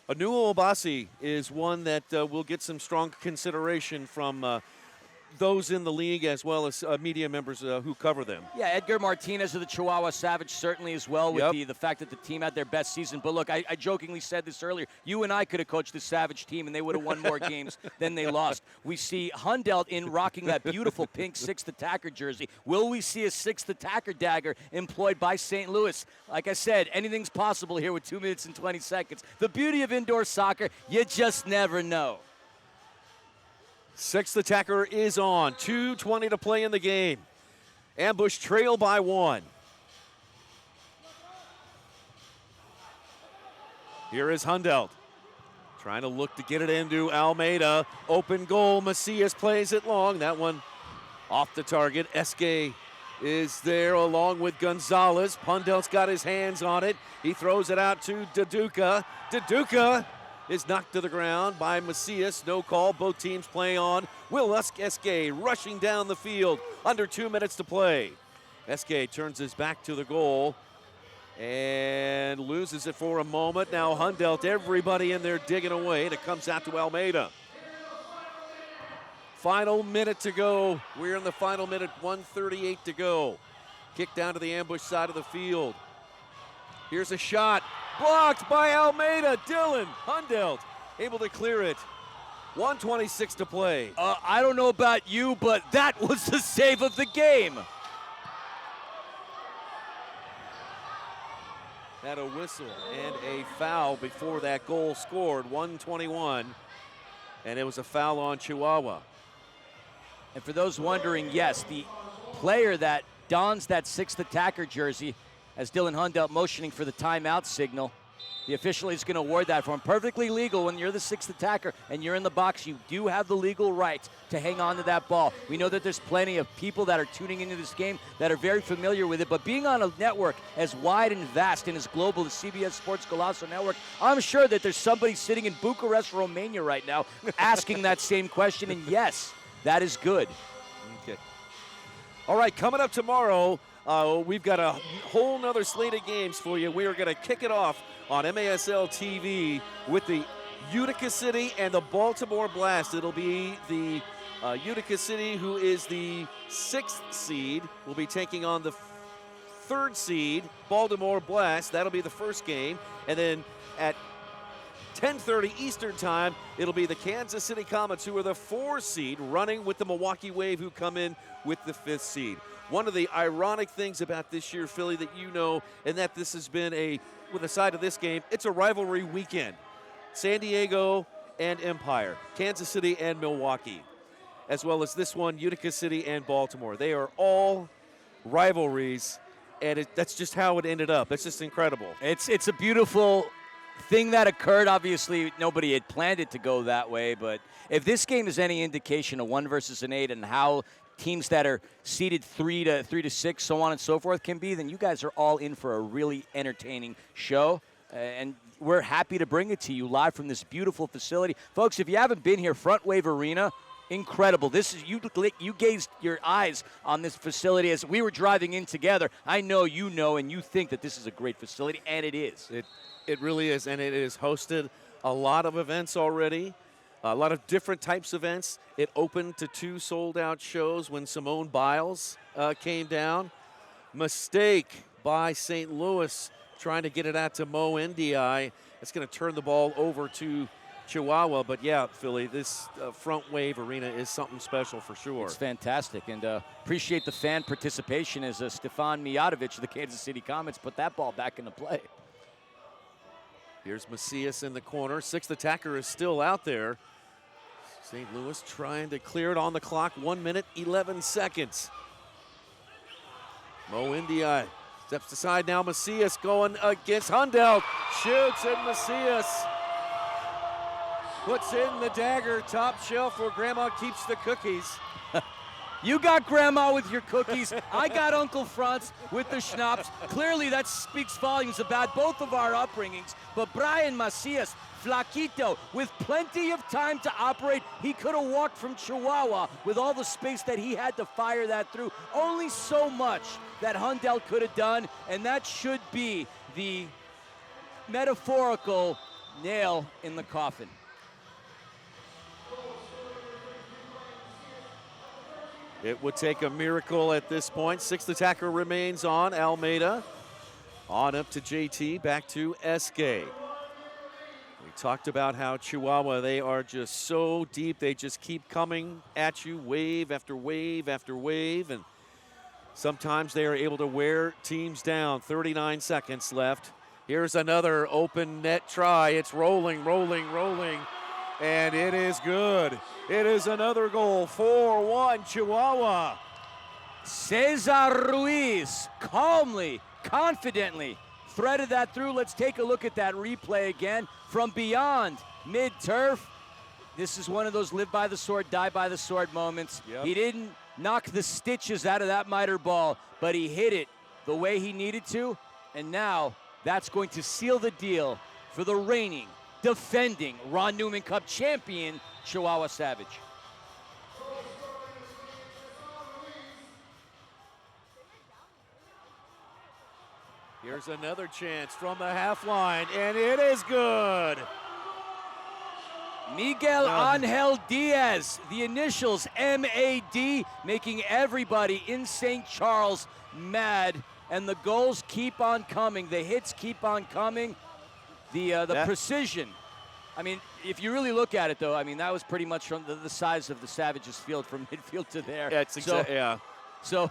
Speaker 3: Onuo Obasi is one that will get some strong consideration from those in the league as well as media members who cover them.
Speaker 4: Yeah, Edgar Martinez of the Chihuahua Savage certainly as well with the fact that the team had their best season. But look, I jokingly said this earlier. You and I could have coached the Savage team and they would have won more games than they lost. We see Hundelt in rocking that beautiful pink 6th attacker jersey. Will we see a 6th attacker dagger employed by St. Louis? Like I said, anything's possible here with 2 minutes and 20 seconds. The beauty of indoor soccer, you just never know.
Speaker 3: 6th attacker is on. 2:20 to play in the game. Ambush trail by 1. Here is Hundelt. Trying to look to get it into Almeida. Open goal. Macias plays it long. That one off the target. Esque is there along with Gonzalez. Hundelt's got his hands on it. He throws it out to Daduka. Daduka is knocked to the ground by Macias. No call. Both teams play on. Will Esque rushing down the field. Under 2 minutes to play. Esque turns his back to the goal and loses it for a moment. Now Hundelt, everybody in there digging away, and it comes out to Almeida. Final minute to go. We're in the final minute, 1:38 to go. Kick down to the Ambush side of the field. Here's a shot. Blocked by Almeida. Dylan Hundelt able to clear it. 1:26 to play.
Speaker 4: I don't know about you, but that was the save of the game.
Speaker 3: Had a whistle and a foul before that goal scored. 1:21, and it was a foul on Chihuahua.
Speaker 4: And for those wondering, yes, the player that dons that 6th attacker jersey, as Dylan Hundelt motioning for the timeout signal, the official is going to award that for him. Perfectly legal when you're the 6th attacker and you're in the box. You do have the legal right to hang on to that ball. We know that there's plenty of people that are tuning into this game that are very familiar with it, but being on a network as wide and vast and as global as CBS Sports Golazo Network, I'm sure that there's somebody sitting in Bucharest, Romania right now asking that same question, and yes, that is good.
Speaker 3: Okay. All right, coming up tomorrow, We've got a whole nother slate of games for you. We are going to kick it off on MASL TV with the Utica City and the Baltimore Blast. It'll be the Utica City, who is the 6th seed, will be taking on the 3rd seed, Baltimore Blast. That'll be the first game. And then at 10:30 Eastern time, it'll be the Kansas City Comets, who are the 4 seed, running with the Milwaukee Wave, who come in with the 5th seed. One of the ironic things about this year, Philly, that you know, and that this has been with the side of this game, it's a rivalry weekend. San Diego and Empire, Kansas City and Milwaukee, as well as this one, Utica City and Baltimore. They are all rivalries, and that's just how it ended up. It's just incredible.
Speaker 4: It's a beautiful thing that occurred. Obviously, nobody had planned it to go that way, but if this game is any indication of 1 versus an 8 and how teams that are seeded 3 to 6, so on and so forth, can be, then you guys are all in for a really entertaining show, and we're happy to bring it to you live from this beautiful facility. Folks, if you haven't been here, Frontwave Arena, incredible. This is you gazed your eyes on this facility as we were driving in together. I know you know and you think that this is a great facility, and it is.
Speaker 3: It really is, and it has hosted a lot of events already, a lot of different types of events. It opened to 2 sold-out shows when Simone Biles came down. Mistake by St. Louis trying to get it out to Mo NDI. It's going to turn the ball over to Chihuahua. But, yeah, Philly, this Frontwave Arena is something special for sure.
Speaker 4: It's fantastic, and appreciate the fan participation as Stefan Mijatovic of the Kansas City Comets put that ball back into play.
Speaker 3: Here's Macias in the corner. 6th attacker is still out there. St. Louis trying to clear it on the clock. 1 minute, 11 seconds. Mo Ndiaye steps aside now. Macias going against Hundelt. Shoots, and Macias puts in the dagger. Top shelf where Grandma keeps the cookies.
Speaker 4: You got Grandma with your cookies. I got Uncle Franz with the schnapps. Clearly, that speaks volumes about both of our upbringings. But Brian Macias, Flaquito, with plenty of time to operate, he could have walked from Chihuahua with all the space that he had to fire that through. Only so much that Hundelt could have done, and that should be the metaphorical nail in the coffin.
Speaker 3: It would take a miracle at this point. 6th attacker remains on, Almeida. On up to JT, back to SK. We talked about how Chihuahua, they are just so deep. They just keep coming at you wave after wave after wave. And sometimes they are able to wear teams down. 39 seconds left. Here's another open net try. It's rolling, rolling, rolling. And it is good. It is another goal. 4-1 Chihuahua.
Speaker 4: Cesar Ruiz calmly, confidently threaded that through. Let's take a look at that replay again from beyond mid-turf. This is one of those live by the sword, die by the sword moments.
Speaker 3: Yep.
Speaker 4: He didn't knock the stitches out of that miter ball, but he hit it the way he needed to. And now that's going to seal the deal for the reigning, defending Ron Newman Cup champion, Chihuahua Savage.
Speaker 3: Here's another chance from the half line, and it is good.
Speaker 4: Miguel Angel Diaz, the initials MAD, making everybody in St. Charles mad, and the goals keep on coming. The hits keep on coming. The precision. I mean, if you really look at it, though, I mean, that was pretty much from the size of the Savages field from midfield to there.
Speaker 3: Yeah, it's exactly, yeah.
Speaker 4: So,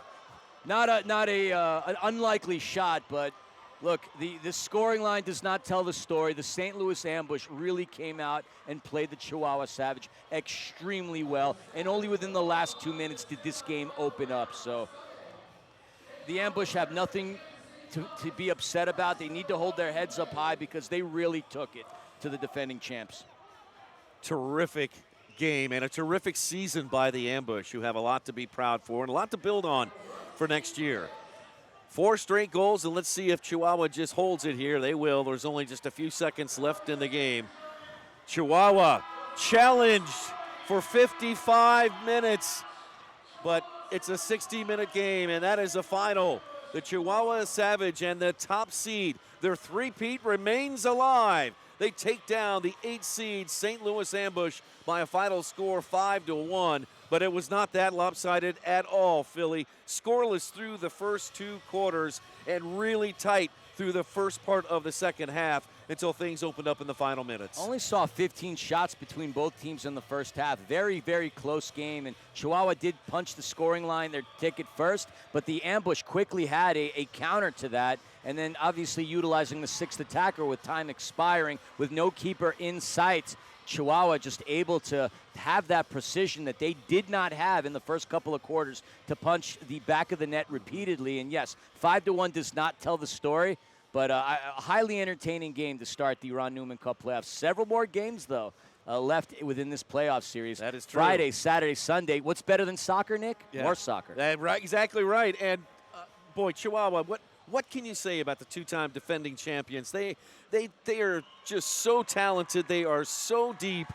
Speaker 4: not an unlikely shot, but look, the scoring line does not tell the story. The St. Louis ambush really came out and played the Chihuahua Savage extremely well, and only within the last 2 minutes did this game open up. So, the ambush have nothing to be upset about. They need to hold their heads up high because they really took it to the defending champs.
Speaker 3: Terrific game and a terrific season by the ambush, who have a lot to be proud for and a lot to build on for next year. 4 straight goals, and let's see if Chihuahua just holds it here. They will. There's only just a few seconds left in the game. Chihuahua challenged for 55 minutes, but it's a 60-minute game, and that is a final The Chihuahua Savage and the top seed, their three-peat remains alive. They take down the 8th seed St. Louis Ambush by a final score 5-1, but it was not that lopsided at all, Philly. Scoreless through the first 2 quarters and really tight through the first part of the second half until things opened up in the final minutes.
Speaker 4: Only saw 15 shots between both teams in the first half. Very, very close game, and Chihuahua did punch the scoring line, their ticket first, but the Ambush quickly had a counter to that, and then obviously utilizing the 6th attacker with time expiring, with no keeper in sight. Chihuahua just able to have that precision that they did not have in the first couple of quarters to punch the back of the net repeatedly. And yes, 5-1 does not tell the story, but a highly entertaining game to start the Ron Newman Cup playoffs. Several more games, though, left within this playoff series.
Speaker 3: That is true.
Speaker 4: Friday, Saturday, Sunday. What's better than soccer, Nick?
Speaker 3: Yeah.
Speaker 4: More soccer.
Speaker 3: Right, exactly right. And boy, Chihuahua, what can you say about the 2-time defending champions? They are just so talented. They are so deep.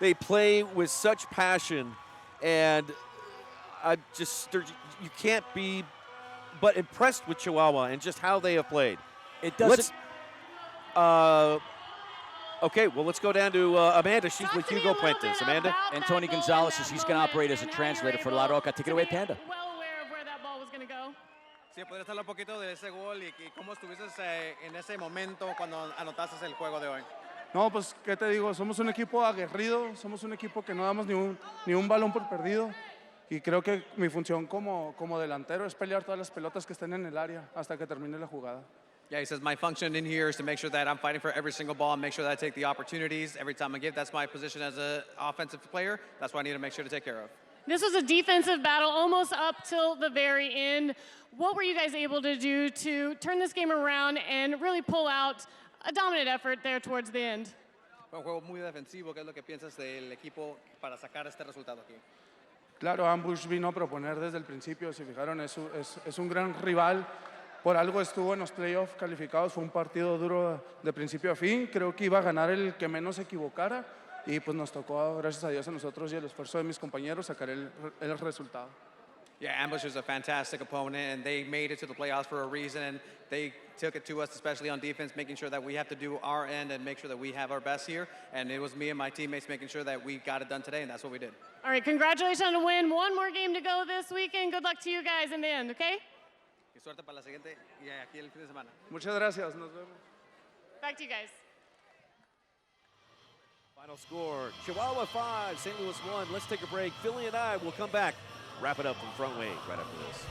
Speaker 3: They play with such passion, and you can't be but impressed with Chihuahua and just how they have played.
Speaker 4: It doesn't.
Speaker 3: Okay, well, let's go down to Amanda. She's with Hugo Puentes. Amanda?
Speaker 4: And Tony Gonzalez says he's going to operate as a translator for La Roca. Take it away, Panda.
Speaker 5: Well aware of where that ball was going to go.
Speaker 13: Sí, ¿podrías hablar un poquito de ese gol y cómo estuviste en ese momento cuando anotaste el juego de hoy?
Speaker 1: No, pues, ¿qué te digo? Somos un equipo aguerrido, somos un equipo que no damos ni un balón por perdido. Y creo que mi función como delantero es pelear todas las pelotas que estén en el área hasta que termine la jugada.
Speaker 13: Yeah, he says, my function in here is to make sure that I'm fighting for every single ball and make sure that I take the opportunities every time I give. That's my position as an offensive player. That's what I need to make sure to take care of.
Speaker 5: This was a defensive battle almost up till the very end. What were you guys able to do to turn this game around and really pull out a dominant effort there towards the end?
Speaker 13: Fue un juego muy defensivo. ¿Qué es lo que piensas del equipo para sacar este resultado aquí?
Speaker 1: Claro, Ambush vino a proponer desde el principio, si fijaron, es un gran rival. Por algo estuvo en los playoffs calificados, fue un partido duro de principio a fin. Creo que iba a ganar el que menos se equivocara y pues nos tocó, gracias a Dios, a nosotros y el esfuerzo de mis compañeros sacar el resultado.
Speaker 13: Yeah, Ambush is a fantastic opponent, and they made it to the playoffs for a reason, and they took it to us, especially on defense, making sure that we have to do our end and make sure that we have our best here. And it was me and my teammates making sure that we got it done today, and that's what we did.
Speaker 5: All right, congratulations on the win. One more game to go this weekend. Good luck to you guys in the end, okay?
Speaker 13: Y suerte para la siguiente y aquí el fin de semana.
Speaker 1: Muchas gracias, nos vemos.
Speaker 5: Back to you guys.
Speaker 3: Final score, Chihuahua 5, St. Louis 1. Let's take a break. Philly and I will come back, wrap it up from Frontwave right after this.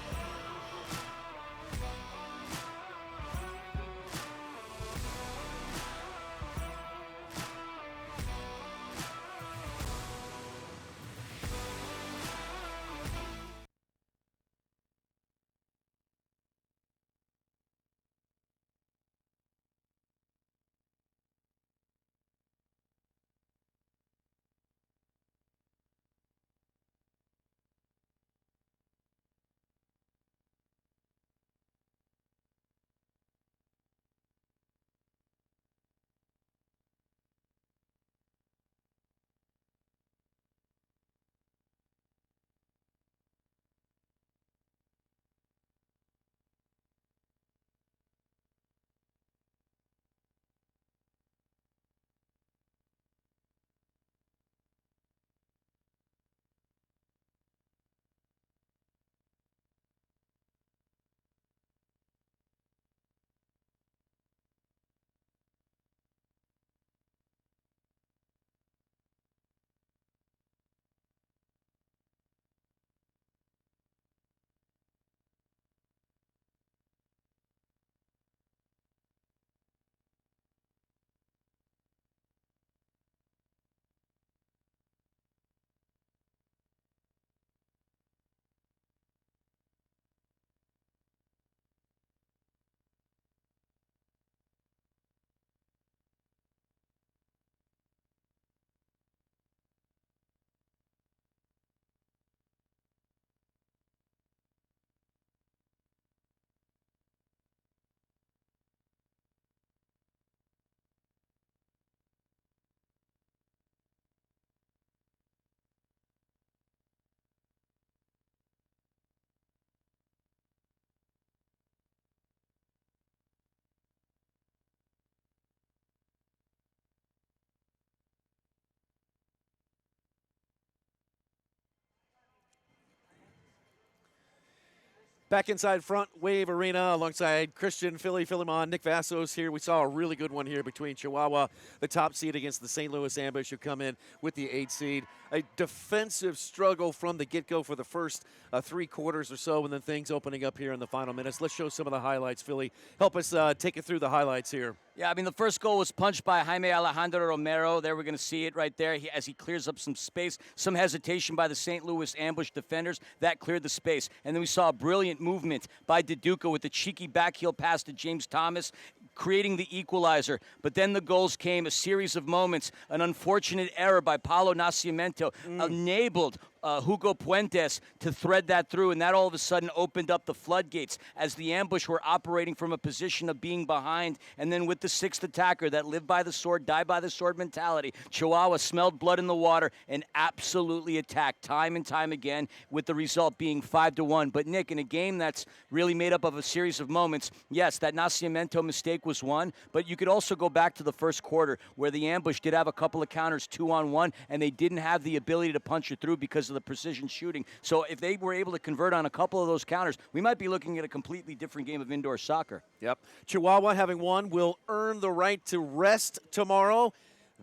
Speaker 3: Back inside Frontwave Arena alongside Christian, Philemon, Nick Vassos here. We saw a really good one here between Chihuahua, the top seed, against the St. Louis Ambush, who come in with the 8 seed. A defensive struggle from the get-go for the first 3 quarters or so, and then things opening up here in the final minutes. Let's show some of the highlights, Philly. Help us take it through the highlights here.
Speaker 4: Yeah, I mean, the first goal was punched by Jaime Alejandro Romero. There, we're going to see it right there as he clears up some space. Some hesitation by the St. Louis Ambush defenders. That cleared the space. And then we saw a brilliant movement by Deduca with the cheeky backheel pass to James Thomas, creating the equalizer. But then the goals came, a series of moments. An unfortunate error by Paulo Nascimento enabled Hugo Puentes to thread that through, and that all of a sudden opened up the floodgates as the Ambush were operating from a position of being behind. And then with the 6th attacker that lived by the sword, die by the sword mentality, Chihuahua smelled blood in the water and absolutely attacked time and time again, with the result being 5-1. But Nick, in a game that's really made up of a series of moments, yes, that Nascimento mistake was one, but you could also go back to the first quarter where the Ambush did have a couple of counters 2-on-1, and they didn't have the ability to punch it through because of the precision shooting. So if they were able to convert on a couple of those counters, we might be looking at a completely different game of indoor soccer.
Speaker 3: Yep. Chihuahua, having won, will earn the right to rest tomorrow.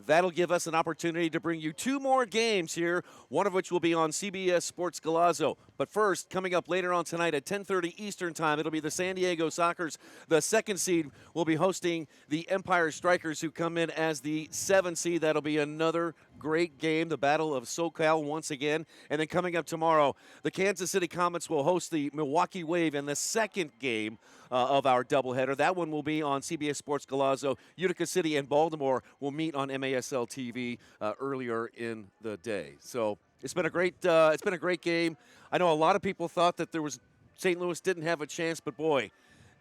Speaker 3: That'll give us an opportunity to bring you 2 more games here, one of which will be on CBS Sports Golazo. But first, coming up later on tonight at 10:30 Eastern Time, it'll be the San Diego Sockers. The 2nd seed will be hosting the Empire Strikers, who come in as the 7th seed. That'll be another great game, the Battle of SoCal once again. And then coming up tomorrow, the Kansas City Comets will host the Milwaukee Wave in the 2nd game of our doubleheader. That one will be on CBS Sports Golazo. Utica City and Baltimore will meet on MASL TV earlier in the day. So it's been a great game. I know a lot of people thought that St. Louis didn't have a chance, but boy,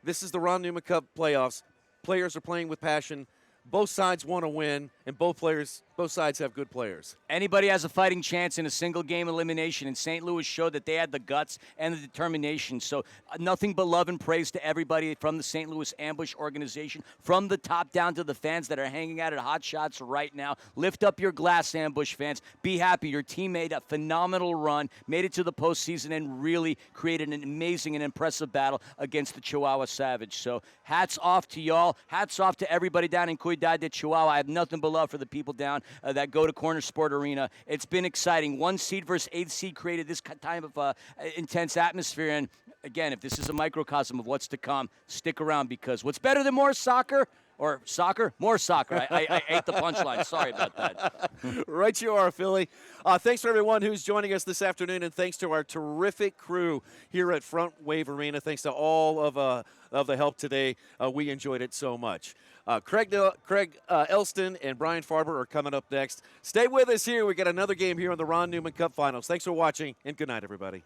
Speaker 3: this is the Ron Newman Cup playoffs. Players are playing with passion. Both sides want to win, and both sides have good players.
Speaker 4: Anybody has a fighting chance in a single game elimination, and St. Louis showed that they had the guts and the determination. So nothing but love and praise to everybody from the St. Louis Ambush organization, from the top down to the fans that are hanging out at Hot Shots right now. Lift up your glass, Ambush fans. Be happy. Your team made a phenomenal run, made it to the postseason, and really created an amazing and impressive battle against the Chihuahua Savage. So hats off to y'all. Hats off to everybody down in Cuidad de Chihuahua. I have nothing but love for the people down that go to Corner Sport Arena. It's been exciting. 1 seed versus 8 seed created this time of intense atmosphere. And again, if this is a microcosm of what's to come, stick around, because what's better than more soccer? Or soccer? More soccer. I ate the punchline. Sorry about that.
Speaker 3: Right you are, Philly. Thanks for everyone who's joining us this afternoon, and thanks to our terrific crew here at Frontwave Arena. Thanks to all of the help today. We enjoyed it so much. Craig Elston and Brian Farber are coming up next. Stay with us here. We got another game here on the Ron Newman Cup Finals. Thanks for watching, and good night, everybody.